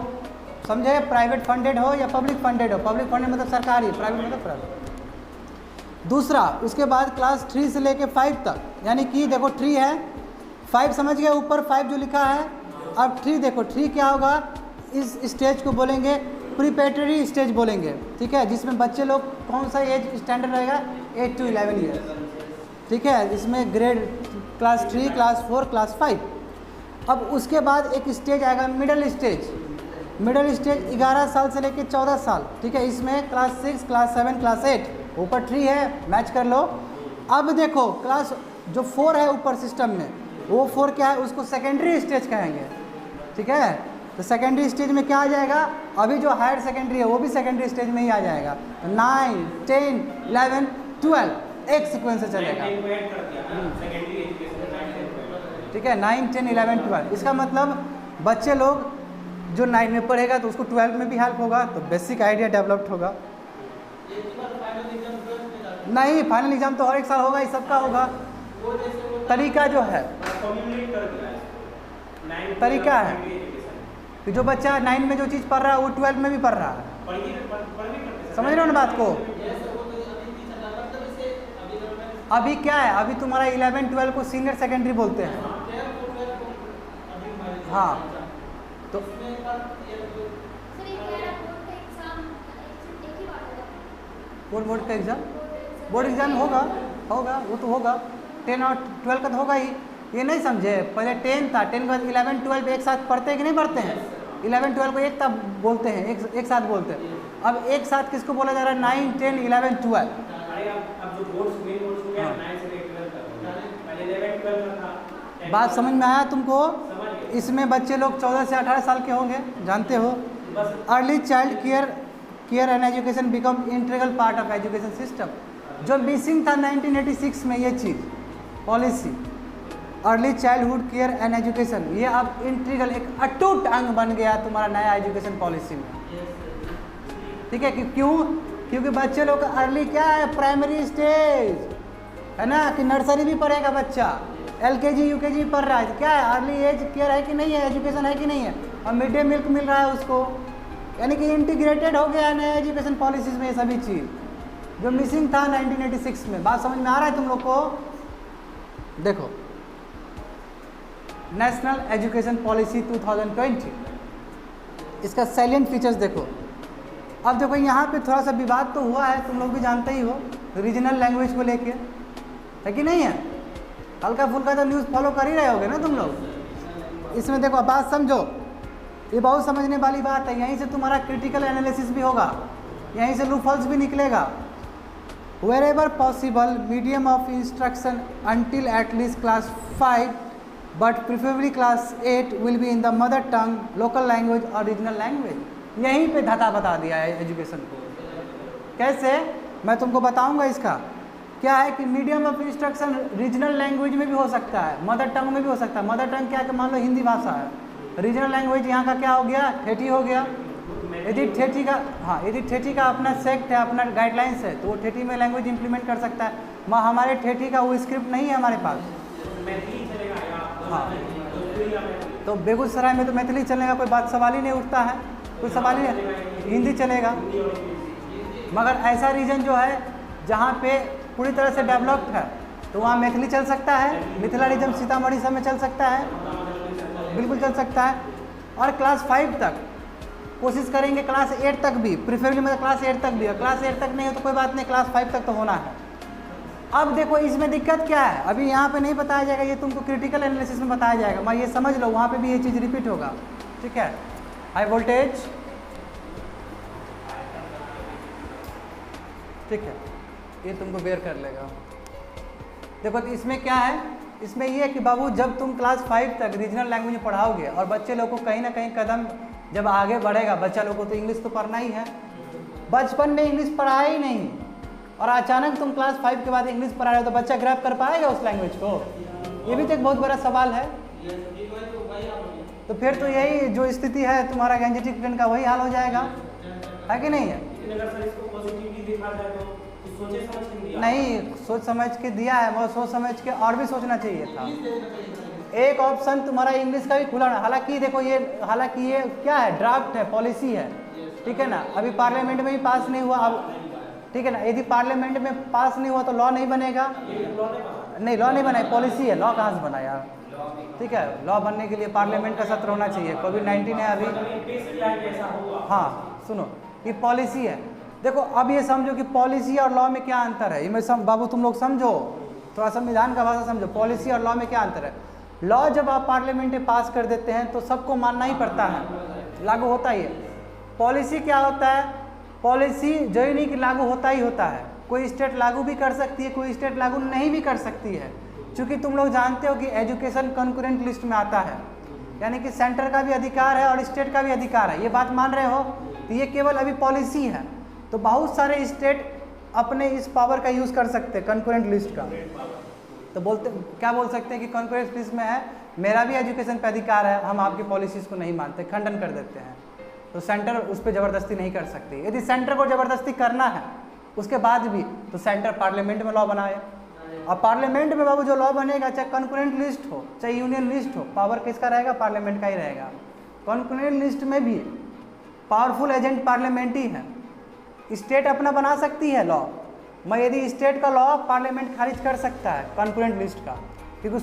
समझे प्राइवेट फंडेड हो या पब्लिक फंडेड हो। पब्लिक फंडेड मतलब सरकारी, प्राइवेट मतलब प्राइवेट। दूसरा, उसके बाद क्लास 3 से लेके 5 तक, यानी कि देखो 3 है, 5 समझ गए, ऊपर 5 जो लिखा है। अब 3 देखो, 3 क्या होगा, इस स्टेज को बोलेंगे प्रीपेटरी स्टेज बोलेंगे, ठीक है, जिसमें बच्चे लोग कौन सा एज स्टैंडर्ड रहेगा 8 to 11 ईयर, ठीक है, इसमें ग्रेड क्लास 3, क्लास 4, क्लास 5। अब उसके बाद एक स्टेज आएगा मिडिल स्टेज। मिडिल स्टेज 11 साल से लेकर 14 साल, ठीक है, इसमें क्लास 6, क्लास 7, क्लास 8, ऊपर 3 है, मैच कर लो। अब देखो क्लास जो 4 है ऊपर सिस्टम में, वो 4 क्या है, उसको सेकेंडरी स्टेज कहेंगे, ठीक है। तो सेकेंडरी स्टेज में क्या आ जाएगा, अभी जो हायर सेकेंडरी है वो भी सेकेंडरी स्टेज में ही आ जाएगा। तो 9, 10, 11, 12 एक सीक्वेंस से चलेगा, ठीक है, 9, 10, 11, 12। इसका मतलब बच्चे लोग जो 9 में पढ़ेगा तो उसको 12 में भी हेल्प होगा, तो बेसिक आइडिया डेवलप्ड होगा। नहीं, फाइनल एग्जाम तो हर एक साल होगा, इस सबका होगा। तरीका जो है, तरीका है कि जो बच्चा 9 में जो चीज़ पढ़ रहा है वो 12 में भी पढ़ रहा है। समझ रहे हो ना बात को? अभी क्या है, अभी तुम्हारा 11, 12 को सीनियर सेकेंडरी बोलते हैं। हाँ, तो बोर्ड का एग्ज़ाम, बोर्ड एग्ज़ाम होगा, वो तो होगा। 10 और 12 का तो होगा ही। ये नहीं समझे, पहले 10 था, 10 के बाद 11, 12 एक साथ पढ़ते हैं कि नहीं पढ़ते हैं? 11, 12 को एक तब बोलते हैं, एक साथ बोलते हैं। अब एक साथ किसको बोला जा रहा है? 9, 10, 11, 12। बात समझ में आया तुमको? इसमें बच्चे लोग 14 से 18 साल के होंगे, जानते हो। Early child care and education become integral part of education system. जो मिसिंग था 1986 में ये चीज़ policy, early childhood care and education, ये अब इंटीग्रल एक अटूट अंग बन गया तुम्हारा नया एजुकेशन पॉलिसी में, ठीक है। क्यों? क्योंकि बच्चे लोग का अर्ली क्या है, प्राइमरी स्टेज है ना, कि नर्सरी भी पढ़ेगा बच्चा, LKG UKG पढ़ रहा है, तो क्या है, अर्ली एज केयर है कि नहीं है, एजुकेशन है कि नहीं है, और मिड डे मिल्क मिल रहा है उसको, यानी कि इंटीग्रेटेड हो गया नया एजुकेशन पॉलिसीज में ये सभी चीज़, जो मिसिंग था 1986 में। बात समझ में आ रहा है तुम लोग को? देखो, नेशनल एजुकेशन पॉलिसी 2020, इसका सैलिएंट फीचर्स देखो। अब देखो यहाँ पे थोड़ा सा विवाद तो हुआ है, तुम लोग भी जानते ही हो, रीजनल लैंग्वेज को लेके, है कि नहीं है? हल्का फुल्का तो न्यूज़ फॉलो कर ही रहे होगे ना तुम लोग। इसमें देखो, बात समझो, ये बहुत समझने वाली बात है, यहीं से तुम्हारा क्रिटिकल एनालिसिस भी होगा, यहीं से लूपहोल्स भी निकलेगा। Wherever possible, medium of instruction until at least class 5, but preferably class 8 will be in the mother tongue, local language or regional language। यहीं पे धता बता दिया है एजुकेशन को। कैसे? मैं तुमको बताऊंगा इसका। क्या है कि medium of instruction regional language में भी हो सकता है, मदर टंग में भी हो सकता है। मदर टंग क्या है कि मान लो हिंदी भाषा है, रीजनल लैंग्वेज यहाँ का क्या हो गया, ठेठी हो गया। यदि ठेठी का, हाँ, यदि ठेठी का अपना सेक्ट है, अपना गाइडलाइंस है, तो वो ठेठी में लैंग्वेज इंप्लीमेंट कर सकता है। हमारे ठेठी का वो स्क्रिप्ट नहीं है हमारे पास। हाँ, तो बेगूसराय में तो मैथिली चलने का कोई बात सवाल ही नहीं उठता है, कोई सवाल ही नहीं, हिंदी चलेगा। मगर ऐसा रीजन जो है जहाँ पे पूरी तरह से डेवलप्ड है, तो वहाँ मैथिली चल सकता है। मिथिला रीजन सीतामढ़ी सब में चल सकता है, बिल्कुल चल सकता है। और क्लास 5 तक कोशिश करेंगे, क्लास 8 तक भी, प्रीफरेबली मतलब क्लास 8 तक भी है। क्लास 8 तक नहीं हो तो कोई बात नहीं, क्लास 5 तक तो होना है। अब देखो इसमें दिक्कत क्या है, अभी यहाँ पे नहीं बताया जाएगा, ये तुमको क्रिटिकल एनालिसिस में बताया जाएगा। मैं ये समझ लो, वहाँ पे भी ये चीज़ रिपीट होगा, ठीक है। हाई वोल्टेज, ठीक है, ये तुमको बेयर कर लेगा। देखो तो इसमें क्या है, इसमें ये है कि बाबू जब तुम क्लास 5 तक रीजनल लैंग्वेज में पढ़ाओगे और बच्चे लोग को कहीं ना कहीं कदम जब आगे बढ़ेगा, बच्चा लोग को तो इंग्लिश तो पढ़ना ही है। बचपन में इंग्लिश पढ़ाया ही नहीं और अचानक तुम क्लास 5 के बाद इंग्लिश पढ़ा रहे हो, तो बच्चा ग्रैब कर पाएगा उस लैंग्वेज को? ये भी तो एक बहुत बड़ा सवाल है। तो फिर तो यही जो स्थिति है तुम्हारा एंजाइटी ट्रेंड का, वही हाल हो जाएगा, है कि नहीं है? नहीं, सोच समझ के दिया है, मगर सोच समझ के और भी सोचना चाहिए था। एक ऑप्शन तुम्हारा इंग्लिश का भी खुला ना, हालांकि देखो ये, हालांकि ये क्या है, ड्राफ्ट है, पॉलिसी है, ठीक है ना, अभी पार्लियामेंट में भी पास नहीं हुआ। अब ठीक है ना, यदि पार्लियामेंट में पास नहीं हुआ तो लॉ नहीं बनेगा। नहीं लॉ नहीं बनाई, पॉलिसी है, लॉ कहाँ से बना यार। ठीक है, लॉ बनने के लिए पार्लियामेंट का सत्र होना चाहिए। कोविड-19 है अभी। हाँ सुनो, ये पॉलिसी है। देखो अब ये समझो कि पॉलिसी और लॉ में क्या अंतर है। ये मैं बाबू तुम लोग समझो, थोड़ा संविधान का भाषा समझो। पॉलिसी और लॉ में क्या अंतर है। लॉ जब आप पार्लियामेंट में पास कर देते हैं तो सबको मानना ही पड़ता है, लागू होता ही है। पॉलिसी क्या होता है, पॉलिसी जो ही नहीं कि लागू होता ही होता है। कोई स्टेट लागू भी कर सकती है, कोई स्टेट लागू नहीं भी कर सकती है। क्योंकि तुम लोग जानते हो कि एजुकेशन कंकरेंट लिस्ट में आता है, यानी कि सेंटर का भी अधिकार है और स्टेट का भी अधिकार है। ये बात मान रहे हो। तो ये केवल अभी पॉलिसी है। तो बहुत सारे स्टेट अपने इस पावर का यूज़ कर सकते हैं कंकरेंट लिस्ट का। तो बोलते क्या बोल सकते हैं कि कंकरेंट लिस्ट में है, मेरा भी एजुकेशन पे अधिकार है, हम आपकी पॉलिसीज़ को नहीं मानते, खंडन कर देते हैं। तो सेंटर उस पर ज़बरदस्ती नहीं कर सकती। यदि सेंटर को ज़बरदस्ती करना है उसके बाद भी तो सेंटर पार्लियामेंट में लॉ बनाए। और पार्लियामेंट में बाबू जो लॉ बनेगा, चाहे कंकरेंट लिस्ट हो चाहे यूनियन लिस्ट हो, पावर किसका रहेगा, पार्लियामेंट का ही रहेगा। कंकरेंट लिस्ट में भी पावरफुल एजेंट पार्लियामेंट ही है। स्टेट अपना बना सकती है लॉ, मैं यदि स्टेट का लॉ पार्लियामेंट खारिज कर सकता है कंकरेंट लिस्ट का, क्योंकि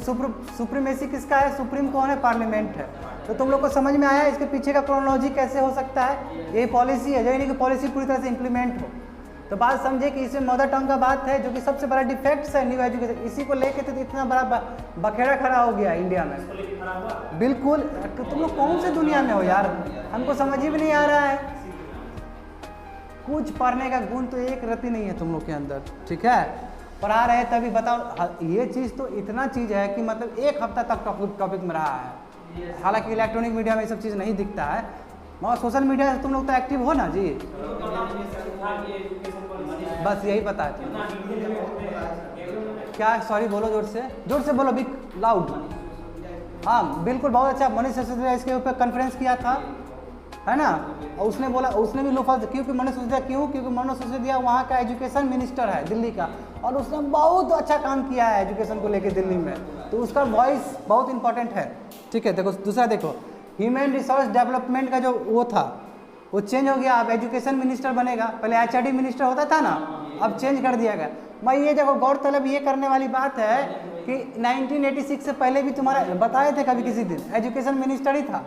सुप्रीमेसी किसका है, सुप्रीम कौन है, पार्लियामेंट है। तो तुम लोग को समझ में आया इसके पीछे का क्रोनोलॉजी कैसे हो सकता है। यही पॉलिसी है, जो नहीं कि पॉलिसी पूरी तरह से इंप्लीमेंट हो। तो बात समझे कि इसमें मदर टंग का बात है, जो कि सबसे बड़ा डिफेक्ट्स है न्यू एजुकेशन। इसी को लेके तो इतना बड़ा बखेड़ा खड़ा हो गया इंडिया में। बिल्कुल, तुम लोग कौन से दुनिया में हो यार, हमको समझ ही भी नहीं आ रहा है। कुछ पढ़ने का गुण तो एक रत्ती नहीं है तुम लोग के अंदर। ठीक है, पढ़ा रहे तभी बताओ। ये चीज़ तो इतना चीज़ है कि मतलब एक हफ्ता तक टॉपिक में रहा है। हालांकि इलेक्ट्रॉनिक मीडिया में ये सब चीज़ नहीं दिखता है, मगर सोशल मीडिया से तुम लोग तो एक्टिव हो ना जी। बस यही पता है क्या। सॉरी बोलो, जोर से बोलो, बिग लाउड। हाँ बिल्कुल, बहुत अच्छा। मनीष सिसोदिया इसके ऊपर कॉन्फ्रेंस किया था, है ना। और उसने बोला, उसने भी लूफा, क्योंकि मनीष सिसोदिया क्योंकि मनीष सिसोदिया वहाँ का एजुकेशन मिनिस्टर है दिल्ली का, और उसने बहुत अच्छा काम किया है एजुकेशन को लेकर दिल्ली में। तो उसका वॉइस बहुत इंपॉर्टेंट है। ठीक है, देखो दूसरा देखो, ह्यूमन रिसोर्स डेवलपमेंट का जो वो था वो चेंज हो गया, अब एजुकेशन मिनिस्टर बनेगा। पहले एचआरडी मिनिस्टर होता था ना, अब चेंज कर दिया गया। मैं ये देखो गौरतलब ये करने वाली बात है कि 1986 से पहले भी तुम्हारा बताए थे कभी किसी दिन एजुकेशन मिनिस्टर ही था।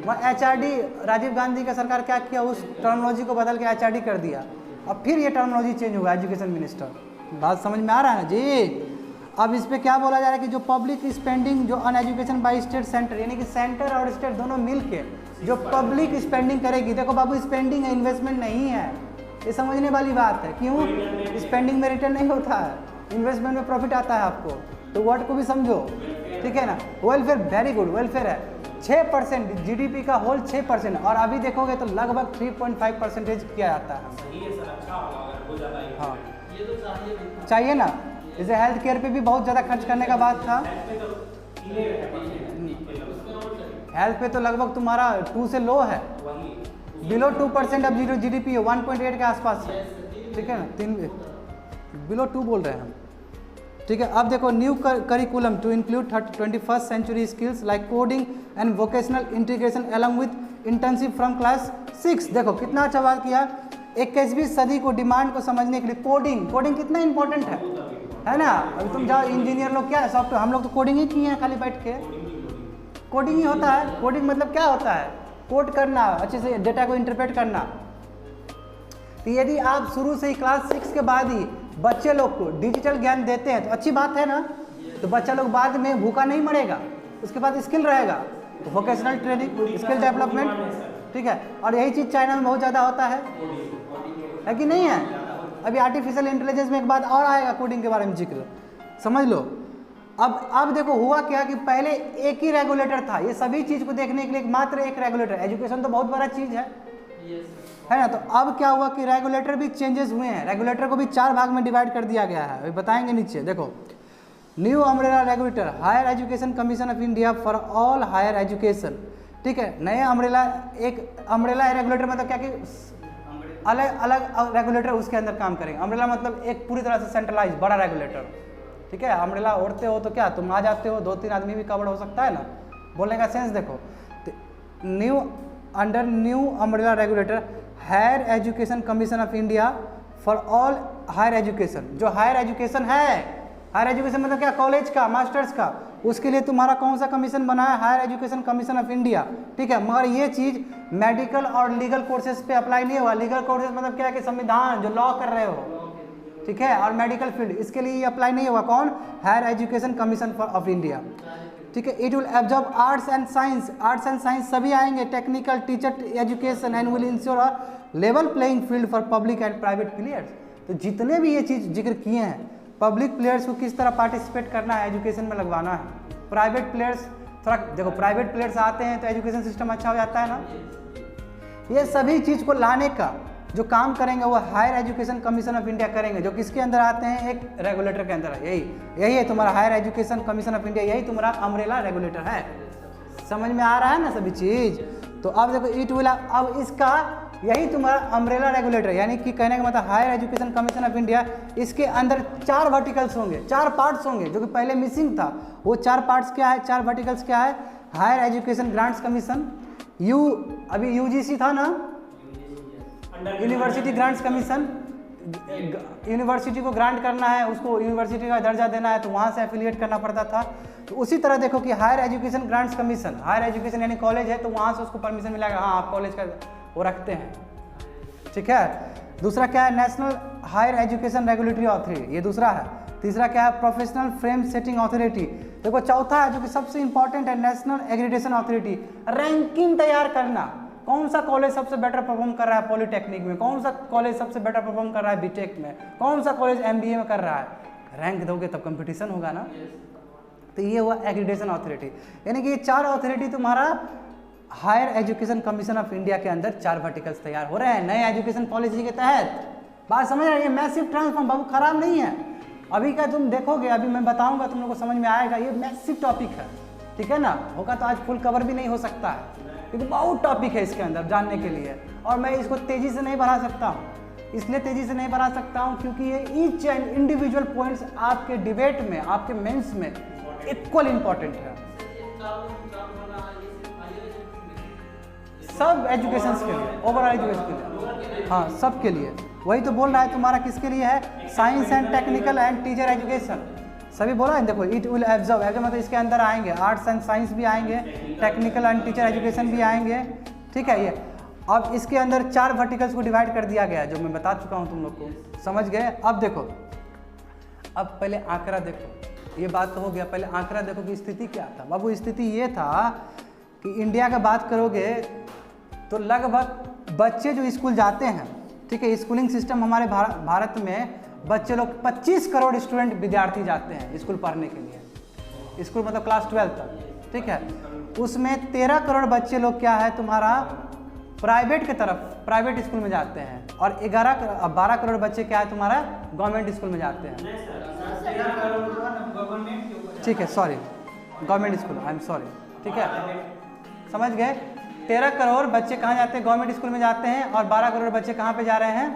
वह एचआरडी, राजीव गांधी का सरकार क्या किया, उस टर्मिनोलॉजी को बदल के एचआरडी कर दिया। अब फिर ये टर्मिनोलॉजी चेंज हुआ, एजुकेशन मिनिस्टर। बात समझ में आ रहा है ना जी। अब इस पे क्या बोला जा रहा है कि जो पब्लिक स्पेंडिंग जो on education by state centre, यानी कि सेंटर और स्टेट दोनों मिल के जो पब्लिक स्पेंडिंग करेगी। देखो बाबू, स्पेंडिंग है, इन्वेस्टमेंट नहीं है। ये समझने वाली बात है। क्यों, स्पेंडिंग में रिटर्न नहीं होता है, इन्वेस्टमेंट में प्रॉफिट आता है आपको। तो वर्ड को भी समझो, ठीक है ना। वेलफेयर, वेरी गुड, वेलफेयर है 6% जीडीपी का होल 6%, और अभी देखोगे तो लगभग 3.5% किया जाता है। हाँ चाहिए ना, जैसे हेल्थ केयर पे भी बहुत ज़्यादा खर्च करने का बात था। हेल्थ पे तो लगभग तुम्हारा 2 से लो है, बिलो 2% अब जीडीपी है, 1.8 के आसपास है। ठीक है ना, 3 बिलो 2 बोल रहे हैं हम। ठीक है, अब देखो new curriculum to include 21st century skills like coding and vocational integration along with internship from class 6। देखो कितना अच्छा बात किया। 21वीं सदी को डिमांड को समझने के लिए कोडिंग कितना इंपॉर्टेंट है ना। अभी तुम जाओ इंजीनियर लोग क्या है, सॉफ्टवेयर, हम लोग तो कोडिंग ही किए हैं खाली बैठ के। कोडिंग ही होता है। कोडिंग मतलब क्या होता है, कोड करना, अच्छे से डेटा को इंटरप्रेट करना। तो यदि आप शुरू से ही क्लास 6 के बाद ही बच्चे लोग को डिजिटल ज्ञान देते हैं तो अच्छी बात है ना। तो बच्चा लोग बाद में भूखा नहीं मरेगा, उसके बाद स्किल रहेगा। तो वोकेशनल ट्रेनिंग, स्किल डेवलपमेंट, ठीक है। और यही चीज़ चाइना में बहुत ज़्यादा होता है कि नहीं है। अभी आर्टिफिशियल इंटेलिजेंस में एक बात और आएगा कोडिंग के बारे में जिक्र, समझ लो। अब देखो हुआ क्या कि पहले एक ही रेगुलेटर था, ये सभी चीज़ को देखने के लिए मात्र एक रेगुलेटर। एजुकेशन तो बहुत बड़ा चीज़ है ना। तो अब क्या हुआ कि रेगुलेटर भी चेंजेस हुए हैं। रेगुलेटर को भी 4 भाग में डिवाइड कर दिया गया है, अभी बताएंगे नीचे। देखो, new umbrella regulator, higher education commission of India for all higher education. ठीक है, नए अम्ब्रेला, एक अम्ब्रेला रेगुलेटर मतलब क्या कि अलग अलग रेगुलेटर उसके अंदर काम करेंगे। अम्ब्रेला मतलब एक पूरी तरह से सेंट्रलाइज बड़ा रेगुलेटर। ठीक है, अम्ब्रेला ओढ़ते हो तो क्या तुम आ जाते हो, 2-3 आदमी भी कवर हो सकता है ना। बोलने का सेंस देखो, new under new umbrella regulator higher education commission of India for all higher education. जो हायर एजुकेशन है, हायर एजुकेशन मतलब क्या, कॉलेज का, मास्टर्स का, उसके लिए तुम्हारा कौन सा कमीशन बना है, higher education commission of India, ठीक है। मगर ये चीज़ मेडिकल और लीगल कोर्सेज पे अप्लाई नहीं हुआ। लीगल कोर्सेज मतलब क्या है कि संविधान जो लॉ कर रहे हो, ठीक है, और मेडिकल फील्ड, इसके लिए ये अप्लाई नहीं हुआ। कौन, higher education commission of India, ठीक है। It will absorb arts and science, arts and science सभी आएंगे, technical, teacher education, and will ensure a level playing field for public and private players. तो जितने भी ये चीज़ जिक्र किए हैं, पब्लिक प्लेयर्स को किस तरह पार्टिसिपेट करना है, एजुकेशन में लगवाना है। प्राइवेट प्लेयर्स थोड़ा देखो, प्राइवेट प्लेयर्स आते हैं तो एजुकेशन सिस्टम अच्छा हो जाता है ना। ये सभी चीज़ को लाने का जो काम करेंगे वो higher education commission of India करेंगे, जो किसके अंदर आते हैं, एक रेगुलेटर के अंदर। यही है तुम्हारा higher education commission of India, यही तुम्हारा अम्ब्रेला रेगुलेटर है। समझ में आ रहा है ना सभी चीज़। तो अब देखो इट विल, अब इसका यही तुम्हारा अम्ब्रेला रेगुलेटर, यानी कि कहने का मतलब higher education commission of India, इसके अंदर 4 वर्टिकल्स होंगे, 4 पार्ट्स होंगे, जो कि पहले मिसिंग था। वो 4 पार्ट्स क्या है, 4 वर्टिकल्स क्या है, हायर एजुकेशन ग्रांट्स कमीशन, अभी यूजीसी था ना, यूनिवर्सिटी ग्रांट्स कमीशन, यूनिवर्सिटी को ग्रांट करना है, उसको यूनिवर्सिटी का दर्जा देना है तो वहाँ से एफिलिएट करना पड़ता था। तो उसी तरह देखो कि higher education grants commission, higher education यानी कॉलेज है तो वहाँ से उसको परमिशन मिलेगा, हाँ आप कॉलेज का वो रखते हैं, ठीक है। दूसरा क्या है, national higher education regulatory authority, ये दूसरा है। तीसरा क्या है, प्रोफेशनल फ्रेम सेटिंग अथॉरिटी। देखो चौथा है जो कि सबसे इंपॉर्टेंट है, नेशनल एग्रीडेशन अथॉरिटी, रैंकिंग तैयार करना, कौन सा कॉलेज सबसे बेटर परफॉर्म कर रहा है पॉलिटेक्निक में, कौन सा कॉलेज सबसे बेटर परफॉर्म कर रहा है बीटेक में, कौन सा कॉलेज एमबीए में कर रहा है। रैंक दोगे तब कंपटीशन होगा ना। तो ये हुआ एग्रीडेशन अथॉरिटी, यानी कि ये 4 अथॉरिटी तुम्हारा higher education commission of India के अंदर 4 वर्टिकल्स तैयार हो रहे हैं नए एजुकेशन पॉलिसी के तहत। बात समझ रहे हैं, ये मैसिव ट्रांसफॉर्म बाबू खराब नहीं है। अभी का तुम देखोगे, अभी मैं बताऊंगा तुम लोग को समझ में आएगा, ये मैसिव टॉपिक है, ठीक है ना। होगा तो आज फुल कवर भी नहीं हो सकता है, क्योंकि बहुत टॉपिक है इसके अंदर जानने के लिए, और मैं इसको तेज़ी से नहीं बढ़ा सकता हूँ। इसलिए तेज़ी से नहीं बढ़ा सकता हूँ क्योंकि ये ईच एंड इंडिविजुअल पॉइंट्स आपके डिबेट में, आपके मेंस में इक्वल इम्पॉर्टेंट है, सब एजुकेशन के लिए, ओवरऑल एजुकेशन के लिए, हाँ सब के लिए। वही तो बोल रहा है तुम्हारा किसके लिए है, science and technical and teacher education, सभी बोला है। देखो इट विल एब्जॉर्ब, मतलब इसके अंदर आएंगे आर्ट्स एंड साइंस भी आएंगे, टेक्निकल एंड टीचर एजुकेशन भी आएंगे, ठीक है। ये अब इसके अंदर 4 वर्टिकल्स को डिवाइड कर दिया गया है, जो मैं बता चुका हूँ तुम लोग को, समझ गए। अब देखो, अब पहले आंकड़ा देखो, ये बात तो हो गया, पहले आंकड़ा देखो कि स्थिति क्या था। बाबू स्थिति ये था कि इंडिया का बात करोगे तो लगभग बच्चे जो स्कूल जाते हैं, ठीक है, स्कूलिंग सिस्टम हमारे भारत में बच्चे लोग 25 करोड़ स्टूडेंट विद्यार्थी जाते हैं स्कूल पढ़ने के लिए, स्कूल मतलब क्लास 12 तक, ठीक है। उसमें 13 करोड़ बच्चे लोग क्या है तुम्हारा प्राइवेट की तरफ, प्राइवेट स्कूल में जाते हैं, और 12 करोड़ बच्चे क्या है तुम्हारा गवर्नमेंट स्कूल में जाते हैं, ठीक है, sorry government school, I am sorry, ठीक है, समझ गए। 13 करोड़ बच्चे कहाँ जाते हैं, गवर्नमेंट स्कूल में जाते हैं, और 12 करोड़ बच्चे कहाँ पे जा रहे हैं,